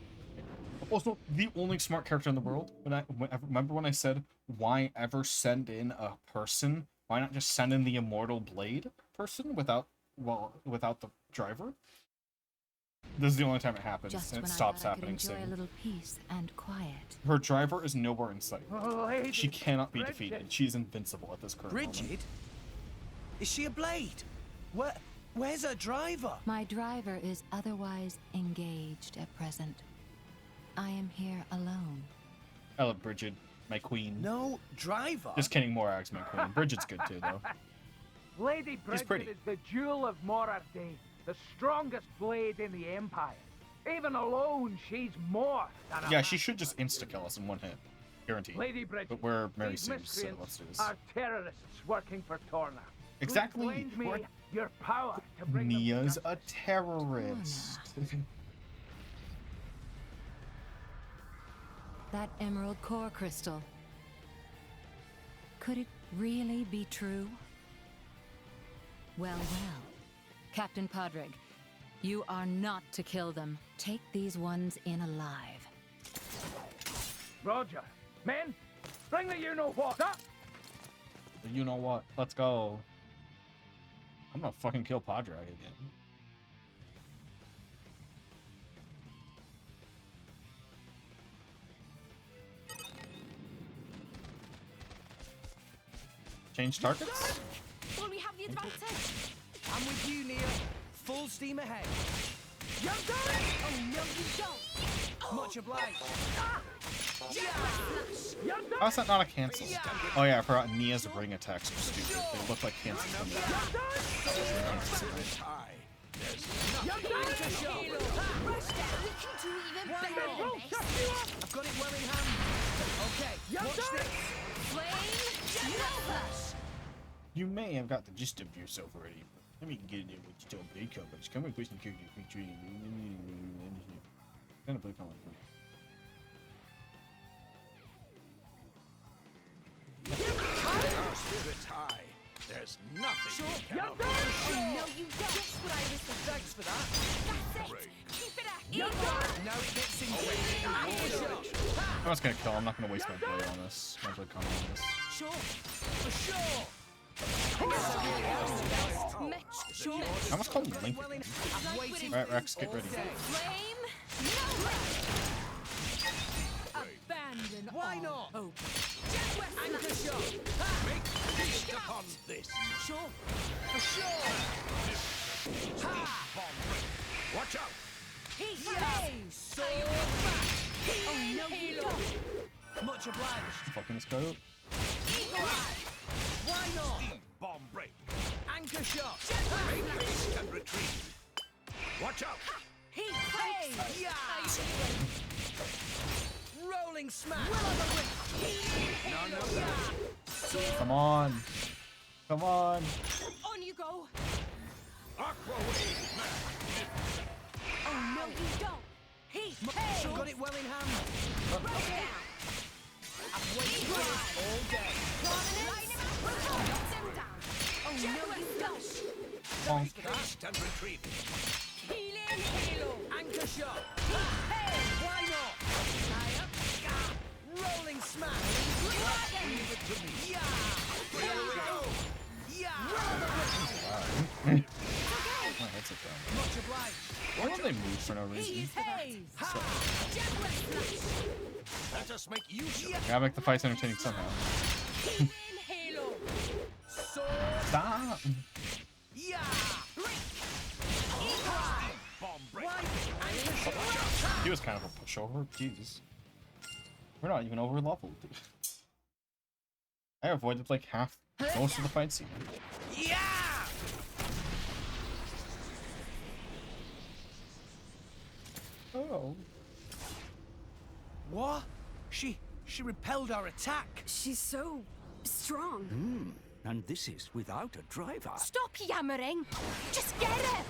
Also, the only smart character in the world. Remember when I said, why ever send in a person? Why not just send in the immortal blade person without the driver? This is the only time it happens, and it stops happening soon. A little peace and quiet. Her driver is nowhere in sight. Lady She cannot be Bridget. defeated. She's invincible at this current moment. Bridget? Is she a blade? Where's her driver? My driver is otherwise engaged at present. I am here alone. I love Bridget, my queen. No driver? Just kidding, Morag's my queen. Bridget's good too, though. Lady Bridget pretty. is the jewel of Morardain, the strongest blade in the Empire. Even alone, she's more than a Yeah, she should just insta-kill us in one hit. Guaranteed. Lady Bridget, But we're Mary these Sue, so miscreants let's do this. are terrorists working for Torna. Exactly. Please lend me We're- your power to bring them Nia's to a terrorist. That emerald core crystal. Could it really be true? Well, well. Captain Podrick, you are not to kill them. Take these ones in alive. Roger. Men, bring the you-know-what up! You know what? Let's go. I'm gonna fucking kill Padre again. Change targets? Will we have the advantage? I'm with you, Nia. Full steam ahead. You got it! Oh, no, you don't. Much obliged. How's that not a cancel? Oh yeah, I forgot Nia's ring attacks are stupid. They look like cancels from the I've got it well in hand. Okay, watch this. You may have got the gist of yourself already, but let me get it with your blade coverage. Come on, question character featuring kind of play comment. Our spirit's high. There's nothing we cannot do. Oh, no, you don't. Just what I was. Thanks for that. That's it. Keep it at Now it gets into I'm just gonna kill. I'm not gonna waste my blade on this. My blade comment on this. Sure. For sure. I almost called him Link again. Alright, Rex, get ready. Abandon Why not? hope. Anchor shot. Make feast upon this. Sure. For sure. Ha! Watch out! Yay! So Oh, no, you don't. much obliged. Fucking this guy up. Why not? Steam bomb break. Anchor shot. Make haste and retreat. Watch out! Hey! Yeah! Rolling smash. None of that. Come on. Come on. On you go. Aqua wave smash. Oh, no, you don't. Hey! Got it well in hand. Right down. I've waited for this all day. Oh, no, you don't. Bonk. Haste and retreat. Healing halo. Anchor shot. Hey, Why not? Tie up. Rolling smash. Leave it to me. Yeah! Here we go. Yeah! My head's up down. Much obliged. Why don't they move for no reason? Let us make use of it. Gotta make the fights entertaining somehow. Stop! Yeah! Bomb break. He was kind of a pushover. Jesus. We're not even over leveled. I avoided like most of the fight scene. Yeah! Oh. What? She repelled our attack. She's so strong. And this is without a driver. Stop yammering. Just get it.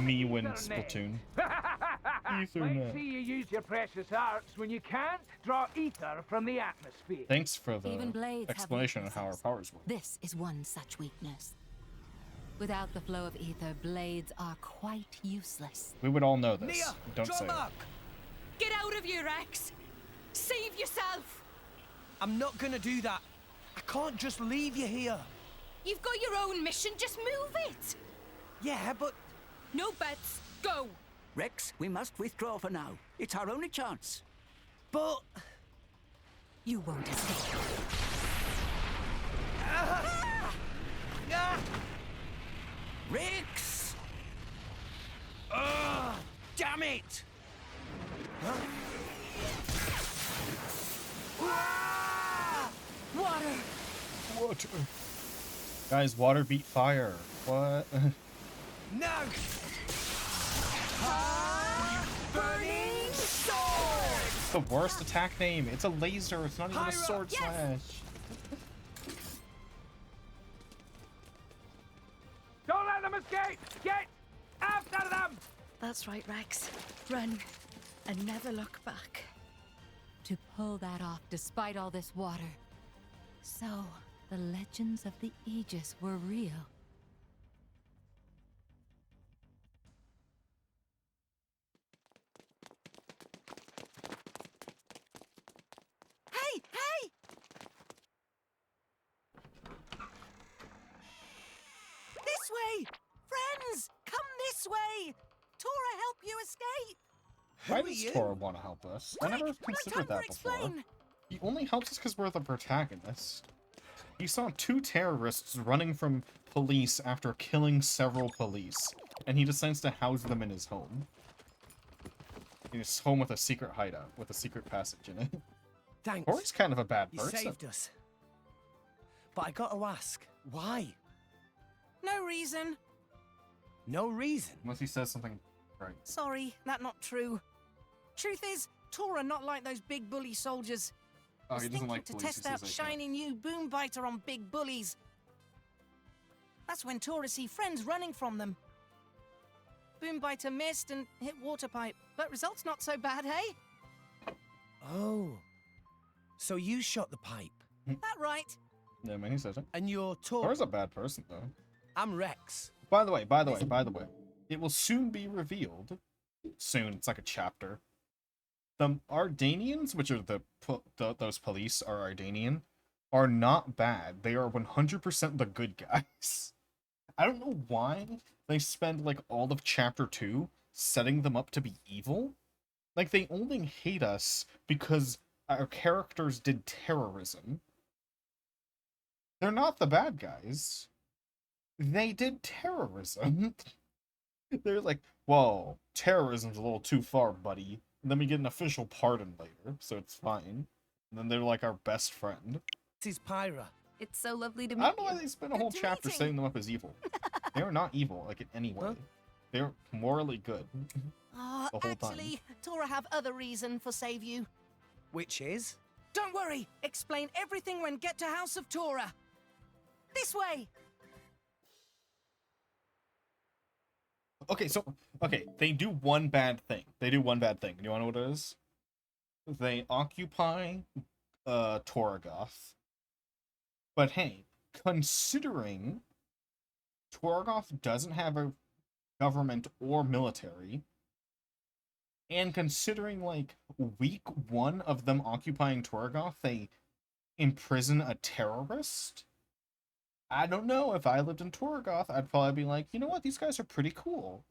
Me win Splatoon. Wait till you use your precious arts when you can't draw ether from the atmosphere. Thanks for Even the blades have explanation of how our powers work. This is one such weakness. Without the flow of ether, blades are quite useless. We would all know this. Nia, Don't draw say it. back. Get out of here, Rex! Save yourself! I'm not gonna do that. I can't just leave you here. You've got your own mission, just move it! Yeah, but... No bets, go! Rex, we must withdraw for now. It's our only chance. But... You won't escape. Rex! Damn it! Water! Water. Guys, water beat fire. What? No! Burning sword! It's the worst attack name. It's a laser. It's not even a sword slash. Don't let them escape! Get after them! That's right, Rex. Run and never look back. To pull that off despite all this water. So, the legends of the Aegis were real. Hey, hey! This way! Friends, come this way! Tora help you escape! Why does Tora want to help us? I never considered that before. He only helps us because we're the protagonist. He saw 2 terrorists running from police after killing several police, and he decides to house them in his home. In his home with a secret hideout, with a secret passage in it. Thanks. Tora's kind of a bad You person. saved us. But I gotta ask, why? No reason. No reason? Unless he says something right. Sorry, that not true. Truth is, Tora not like those big bully soldiers. Oh, Was he doesn't thinking like to police. test out shiny new boom biter on big bullies. That's when Tora see friends running from them. Boom biter missed and hit water pipe, but results not so bad, hey? Oh. So you shot the pipe. That right? Yeah, man, he says it. And you're Tora. Tora's a bad person, though. I'm Rex. By the way, it will soon be revealed. Soon, it's like a chapter. The Ardanians, which are those police are Ardanian, are not bad. They are 100% the good guys. I don't know why they spend like all of chapter 2 setting them up to be evil. Like, they only hate us because our characters did terrorism. They're not the bad guys. They did terrorism. They're like, whoa, terrorism's a little too far, buddy. And then we get an official pardon later, so it's fine. And then they're like our best friend. This is Pyra. It's so lovely to meet I don't know you. why they spent a whole chapter setting them up as evil. They are not evil, like in any way. They're morally good. The whole Actually, Tora have other reason for save you. Which is? Don't worry, explain everything when get to House of Tora. This way. Okay, they do one bad thing. Do you want to know what it is? They occupy Torgoth. But hey, considering Torgoth doesn't have a government or military, and considering like week 1 of them occupying Torgoth, they imprison a terrorist. I don't know, if I lived in Torgoth, I'd probably be like, you know what, these guys are pretty cool.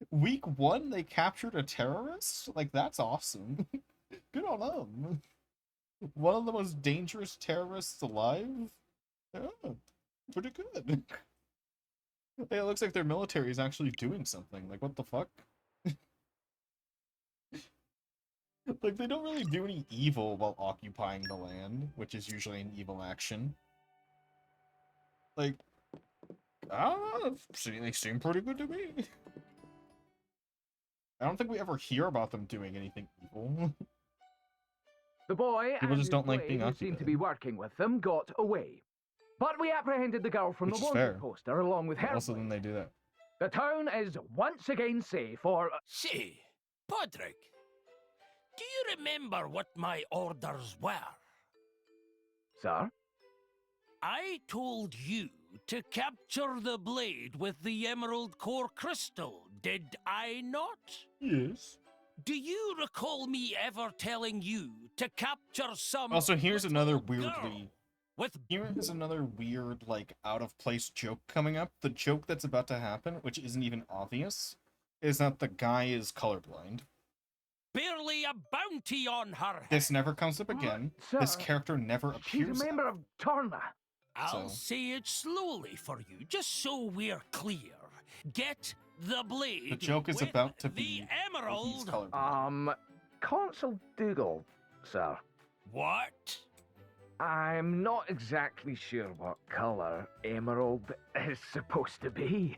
Week 1, they captured a terrorist? Like, that's awesome. Good on them. One of the most dangerous terrorists alive? Yeah, pretty good. Hey, it looks like their military is actually doing something. Like, what the fuck? Like, they don't really do any evil while occupying the land, which is usually an evil action. Like, I don't know, they seem pretty good to me. I don't think we ever hear about them doing anything evil. The boy People and just his don't like blade being who occupied. seemed to be working with them got away. But we apprehended the girl from Which the is wanted fair. poster along with her. Also, then they do that. The town is once again safe for... Say, Podrick, do you remember what my orders were? Sir? I told you to capture the blade with the emerald core crystal, did I not? Yes. Do you recall me ever telling you to capture some... Also, here's another girl Here's another weird, like, out-of-place joke coming up. The joke that's about to happen, which isn't even obvious, is that the guy is colorblind. barely a bounty on her. This never comes up again. This character never She's appears. a member of Torna. I'll say it slowly for you, just so we're clear. Get the blade. The joke is with about to be the emerald. He's colorblind. Consul Dougal, sir. What? I'm not exactly sure what colour emerald is supposed to be.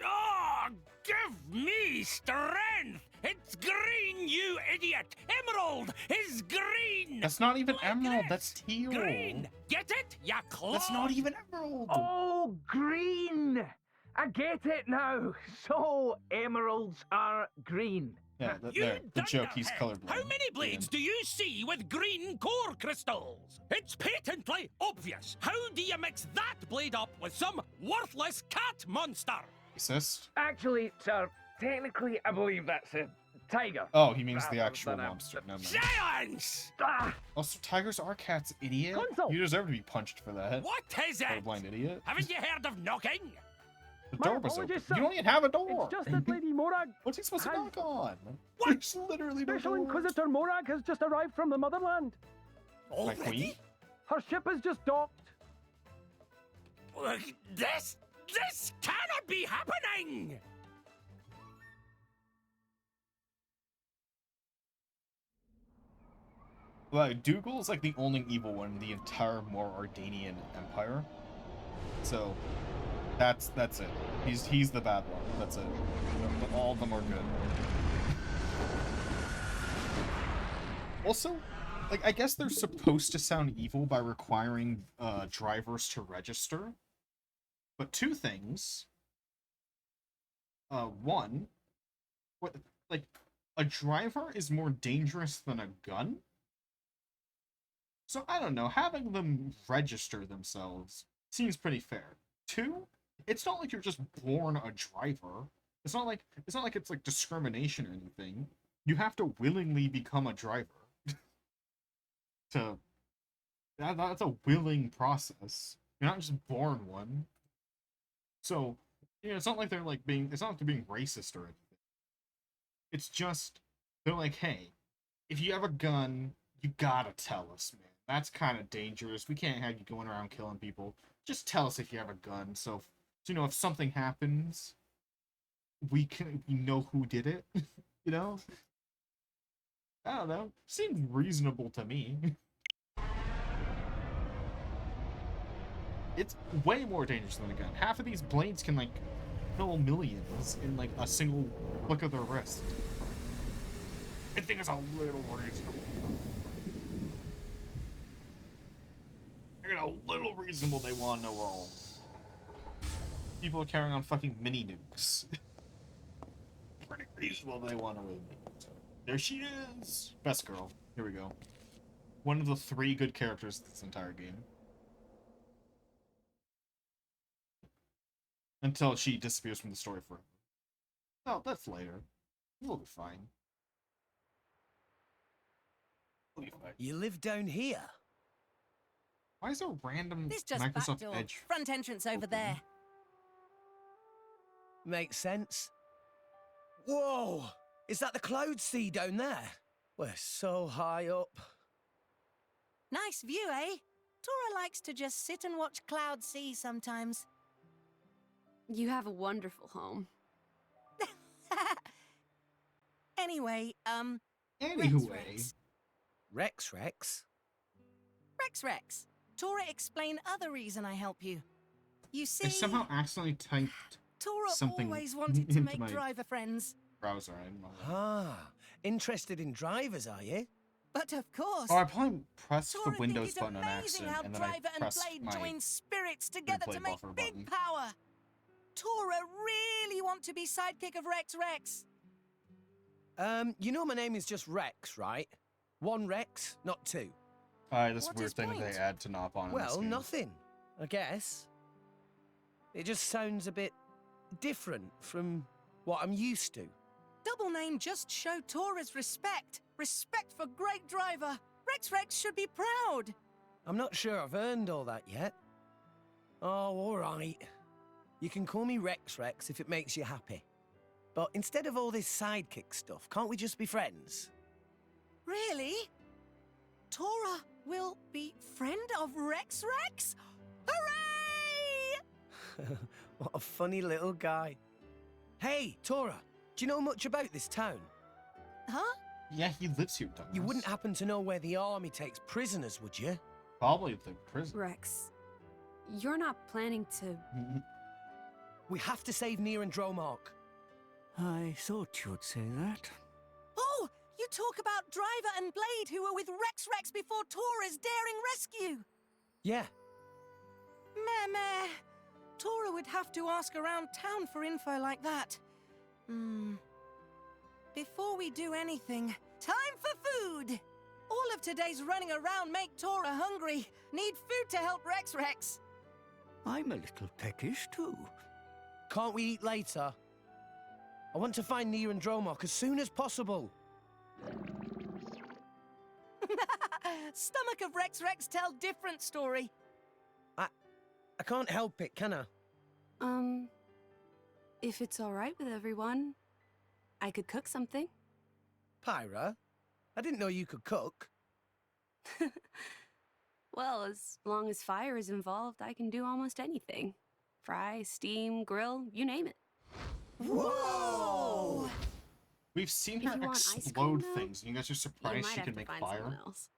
Oh, give me strength! It's green, you idiot! Emerald is green! That's not even emerald, that's teal. Green! Get it? Ya clod! That's not even emerald! Oh, green! I get it now. So, emeralds are green. Yeah, the joke, he's colorblind. How many blades do you see with green core crystals? It's patently obvious. How do you mix that blade up with some worthless cat monster? Racist? Actually, sir, technically, I believe that's a tiger. Oh, he means the rather actual than a- monster. No, no. Silence! Also, tigers are cats, idiot. Console. You deserve to be punched for that. What is it? Colorblind idiot. Haven't you heard of knocking? The My door was open. apologies, sir. You don't even have a door. It's just that Lady Morag. What's he supposed to has- knock on? There's literally no Special door. Inquisitor Morag has just arrived from the motherland. My queen? Her ship has just docked. This cannot be happening! Well, Dougal is like the only evil one in the entire Mordanian Empire. So, that's it. He's the bad one. That's it. But all of them are good. Also, like, I guess they're supposed to sound evil by requiring drivers to register. But two things. One, like, a driver is more dangerous than a gun? So, I don't know, having them register themselves seems pretty fair. Two, it's not like you're just born a driver. It's not like it's like discrimination or anything. You have to willingly become a driver. That's a willing process. You're not just born one. So, you know, it's not like they're being racist or anything. It's just, they're like, hey, if you have a gun, you gotta tell us, man. That's kind of dangerous. We can't have you going around killing people. Just tell us if you have a gun. So you know, if something happens, we know who did it. You know? I don't know. Seems reasonable to me. It's way more dangerous than a gun. Half of these blades can, like, kill millions in, like, a single flick of their wrist. I think it's a little reasonable. A little reasonable they want to know all. People are carrying on fucking mini nukes. Pretty reasonable they want to really make it. So, there she is! Best girl. Here we go. One of the 3 good characters this entire game. Until she disappears from the story forever. Oh, that's later. We'll be fine. We'll be fine. You live down here? Why is there a random This just Microsoft back door. Edge? Front entrance over there. Makes sense. Whoa! Is that the cloud sea down there? We're so high up. Nice view, eh? Tora likes to just sit and watch cloud see sometimes. You have a wonderful home. Anyway, Anyway. Rex. Rex. Tora, explain other reason I help you. You see, I somehow accidentally typed Tora something always wanted to into make my driver friends. browser. I don't know. Ah, interested in drivers, are you? But of course. Oh, I probably pressed the Tora think Windows it's button on amazing accident, how and then I Driver and pressed Blade my join spirits together replay to make buffer big button. power. Tora really want to be sidekick of Rex Rex? You know my name is just Rex, right? One Rex, not two. Alright, this What's weird his thing point? they add to Nop on in this Well, game. nothing, I guess. It just sounds a bit different from what I'm used to. Double name just showed Tora's respect. Respect for great driver. Rex Rex should be proud. I'm not sure I've earned all that yet. Oh, all right. You can call me Rex Rex if it makes you happy. But instead of all this sidekick stuff, can't we just be friends? Really? Tora will be friend of Rex Rex? Hooray! What a funny little guy. Hey, Tora, do you know much about this town? Huh? Yeah, he lives here, Douglas. You wouldn't happen to know where the army takes prisoners, would you? Probably the prison. Rex, you're not planning to... We have to save Nier and Dromark. I thought you'd say that. Oh, you talk about Driver and Blade who were with Rex Rex before Tora's daring rescue. Yeah. Meh. Tora would have to ask around town for info like that. Before we do anything, time for food! All of today's running around make Tora hungry. Need food to help Rex Rex. I'm a little peckish, too. Can't we eat later? I want to find Nier and Dromark as soon as possible. Stomach of Rex Rex tell different story. I can't help it, can I? If it's all right with everyone, I could cook something. Pyra, I didn't know you could cook. Well, as long as fire is involved, I can do almost anything. Fry, steam, grill, you name it. Whoa! We've seen If her you want ice explode cream, though, things, and you guys are You surprised might she have can to make find fire. someone else.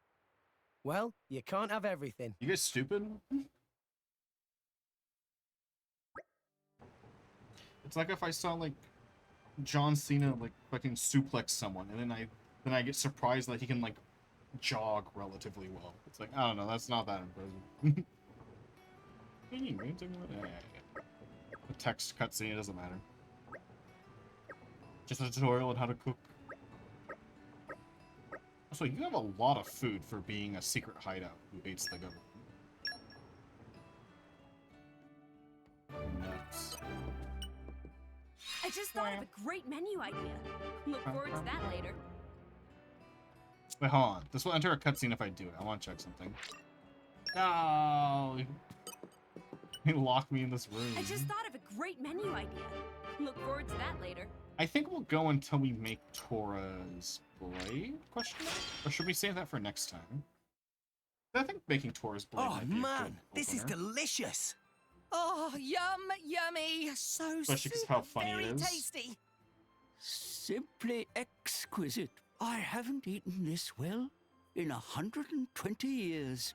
Well, you can't have everything. You guys stupid? It's like if I saw like John Cena like fucking suplex someone, and then I get surprised that he can like jog relatively well. It's like, I don't know, that's not that impressive. The text cutscene, it doesn't matter. Just a tutorial on how to cook. Also, you have a lot of food for being a secret hideout who hates the government. Nuts. I just thought of a great menu idea. Look forward to that later. Wait, hold on. This will enter a cutscene if I do it. I want to check something. No! He locked me in this room. I just thought of a great menu idea. Look forward to that later. I think we'll go until we make Tora's blade? Question mark? Or should we save that for next time? I think making Tora's blade Oh might be a man, good this is opener. delicious. Oh, yummy. So Especially 'cause how funny it very is. tasty. Simply exquisite. I haven't eaten this well in 120 years.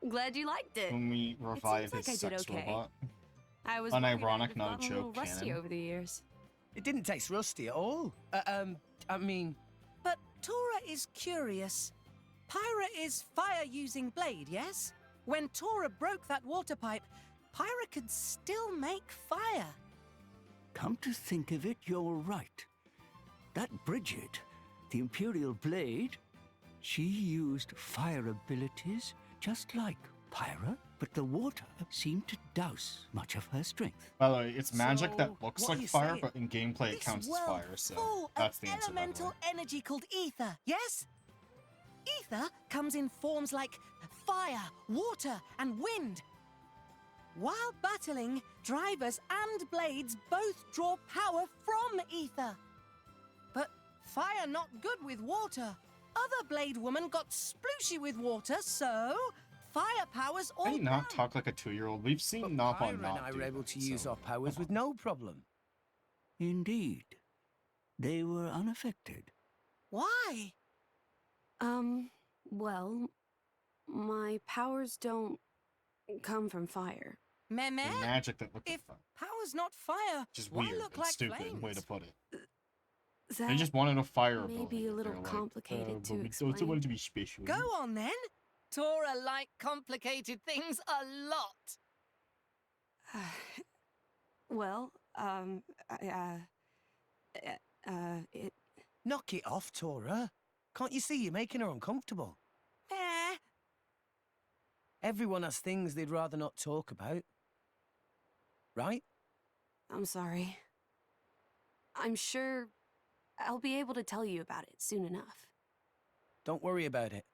Glad you liked it. When we revive seems like his I did sex okay. robot. I was Unironic, worried I'd have not a gotten little joke, rusty canon. over the years. It didn't taste rusty at all. I mean... But Tora is curious. Pyra is fire-using blade, yes? When Tora broke that water pipe, Pyra could still make fire. Come to think of it, you're right. That Bridget, the Imperial Blade, she used fire abilities just like Pyra, but the water seemed to douse much of her strength. By the way, it's magic So, that looks what like are you fire, saying? but in gameplay it This counts as world fire, so full that's of the answer. by the way. elemental energy called ether, yes? Ether comes in forms like fire, water, and wind. While battling, drivers and blades both draw power from ether. But fire not good with water. Other blade women got splooshy with water, so fire powers all Can you not talk like a 2-year-old? We've seen Nop Pyra on and Nop I do were able that, to use so- our powers with no problem. Indeed. They were unaffected. Why? Well, my powers don't come from fire. Meh? Magic that looked If like fire. power's not fire, Which is why weird look and like stupid flames? way to put it. That They just wanted a fire may ability. be a little They're like, complicated but to we explain. also wanted to be special. Go on then. Tora like complicated things a lot. Well, It... Knock it off, Tora. Can't you see you're making her uncomfortable? Eh. Everyone has things they'd rather not talk about. Right? I'm sorry. I'm sure I'll be able to tell you about it soon enough. Don't worry about it.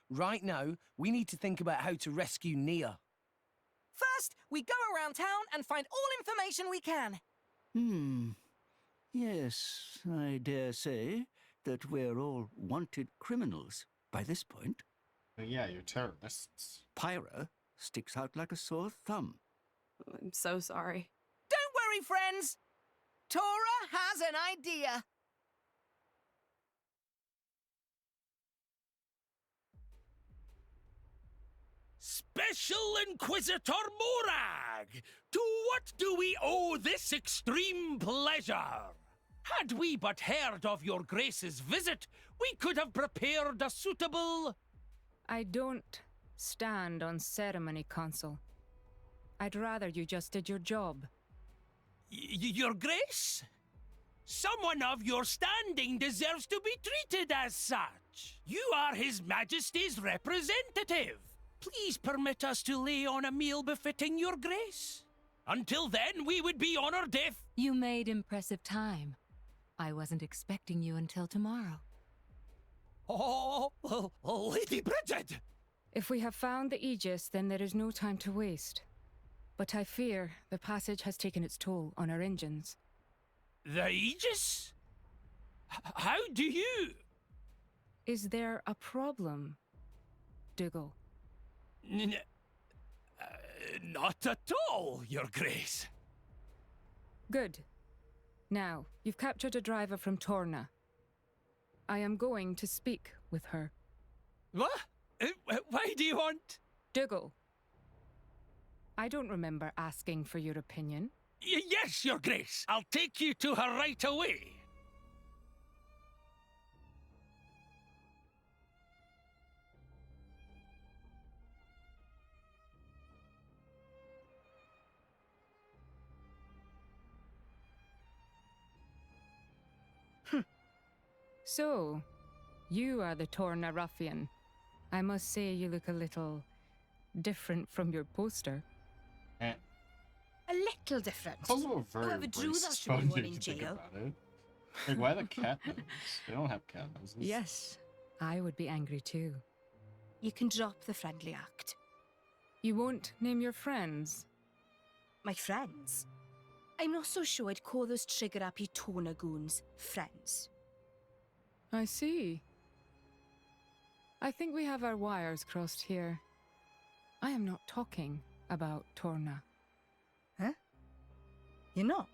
Right now, we need to think about how to rescue Nia. First, we go around town and find all information we can. Yes, I dare say that we're all wanted criminals by this point. Yeah, you're terrorists. Pyra sticks out like a sore thumb. I'm so sorry. Don't worry, friends. Tora has an idea. Special Inquisitor Morag! To what do we owe this extreme pleasure? Had we but heard of your grace's visit, we could have prepared a suitable... I don't stand on ceremony, Consul. I'd rather you just did your job. Your grace? Someone of your standing deserves to be treated as such. You are His Majesty's representative. Please permit us to lay on a meal befitting your grace. Until then, we would be honored if... You made impressive time. I wasn't expecting you until tomorrow. Oh, Lady Bridget! If we have found the Aegis, then there is no time to waste. But I fear the passage has taken its toll on our engines. The Aegis? How do you... Is there a problem, Dougal? Not at all, Your Grace. Good. Now, you've captured a driver from Torna. I am going to speak with her. What? Why do you want... Dougal. I don't remember asking for your opinion. Yes, Your Grace. I'll take you to her right away. So, you are the Torna ruffian. I must say you look a little different from your poster. Eh. A little different. It's also a very Whoever drew that racist should be photo one if in you think jail. about it. Like, why the cat nose? They don't have cat noses. Yes, I would be angry too. You can drop the friendly act. You won't name your friends? My friends? I'm not so sure I'd call those trigger-happy Torna goons friends. I see. I think we have our wires crossed here. I am not talking about Torna. Huh? You're not?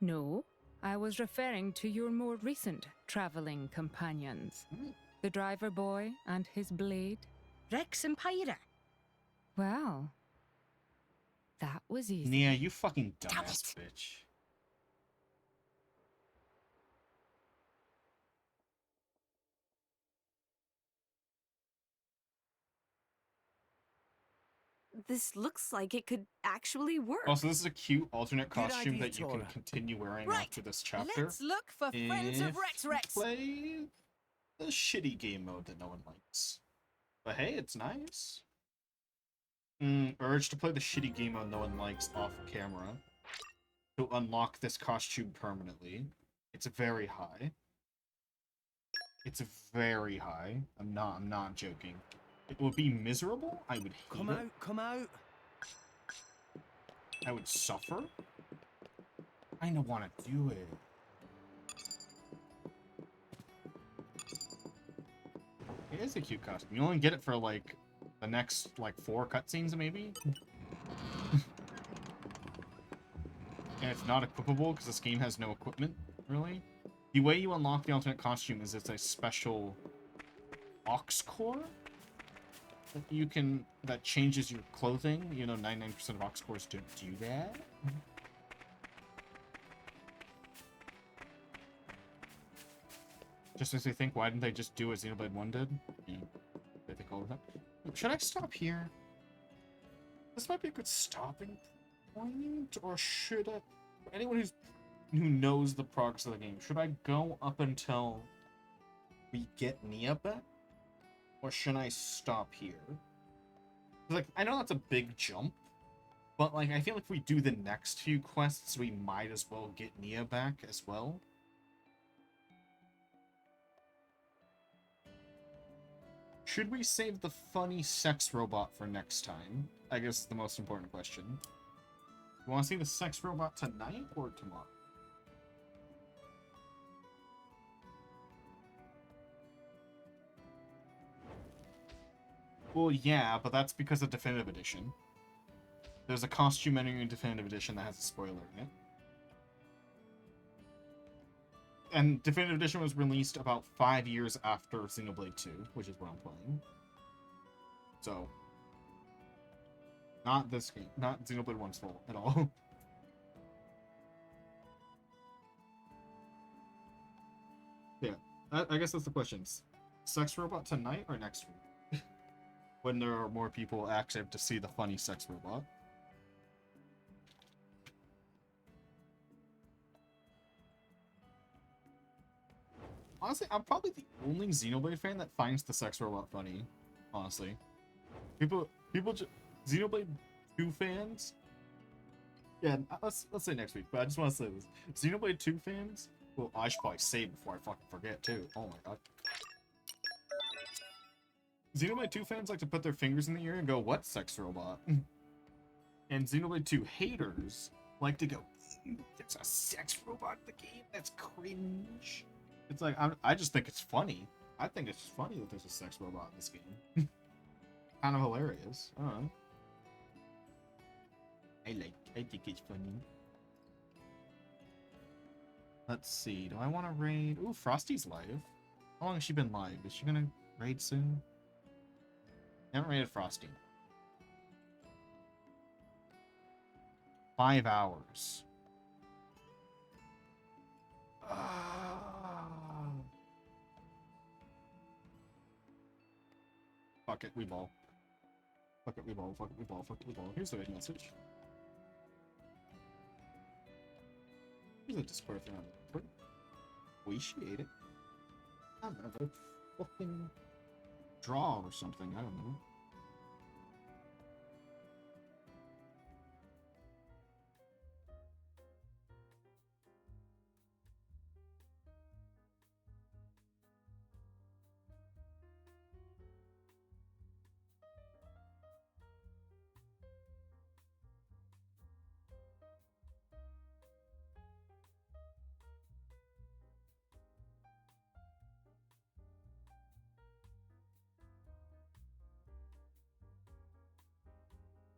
No, I was referring to your more recent traveling companions. The driver boy and his blade. Rex and Pyra. Well, that was easy. Nia, you fucking dumbass bitch. This looks like it could actually work. Also, this is a cute alternate Good costume idea, that you can Tora. continue wearing Right, after this chapter. Let's look for friends of if Rex you Rex. play the shitty game mode that no one likes. But hey, it's nice. Urge to play the shitty game mode no one likes off camera to unlock this costume permanently. It's very high. It's very high. I'm not joking. It would be miserable. I would hate it. Come out. I would suffer. I don't want to do it. It is a cute costume. You only get it for like the next like 4 cutscenes maybe. And it's not equipable because this game has no equipment, really. The way you unlock the alternate costume is it's a special aux core that changes your clothing. You know, 99% of aux cores don't do that. Just as they think, why didn't they just do as Xenoblade 1 did? You know, they think all of that. Should I stop here? This might be a good stopping point, or should I? anyone who knows the progress of the game, should I go up until we get Nia back? Or should I stop here? Like, I know that's a big jump, but like, I feel like if we do the next few quests, we might as well get Nia back as well. Should we save the funny sex robot for next time? I guess is the most important question. You want to see the sex robot tonight or tomorrow? Well, yeah, but that's because of Definitive Edition. There's a costume menu in Definitive Edition that has a spoiler in it. And Definitive Edition was released about 5 years after Xenoblade 2, which is what I'm playing. So, not this game. Not Xenoblade 1's fault at all. Yeah, I guess that's the questions. Sex robot tonight or next week? When there are more people active to see the funny sex robot. Honestly, I'm probably the only Xenoblade fan that finds the sex robot funny. Honestly, Xenoblade 2 fans. Yeah, let's say next week. But I just want to say this: Xenoblade 2 fans. Well, I should probably say it before I fucking forget too. Oh my god. Xenoblade 2 fans like to put their fingers in the ear and go, "What sex robot?" And Xenoblade 2 haters like to go, "There's a sex robot in the game. That's cringe." It's like, I just think it's funny. I think it's funny that there's a sex robot in this game. Kind of hilarious. I don't know. I think it's funny. Let's see. Do I want to raid? Ooh, Frosty's live. How long has she been live? Is she gonna raid soon? I haven't raided Frosty. 5 hours. Fuck it, we ball. Fuck it, we ball. Fuck it, we ball. Fuck it, we ball. Here's the raid message. Here's a Discord thing on it. Appreciate it. I'm gonna go fucking draw or something. I don't know.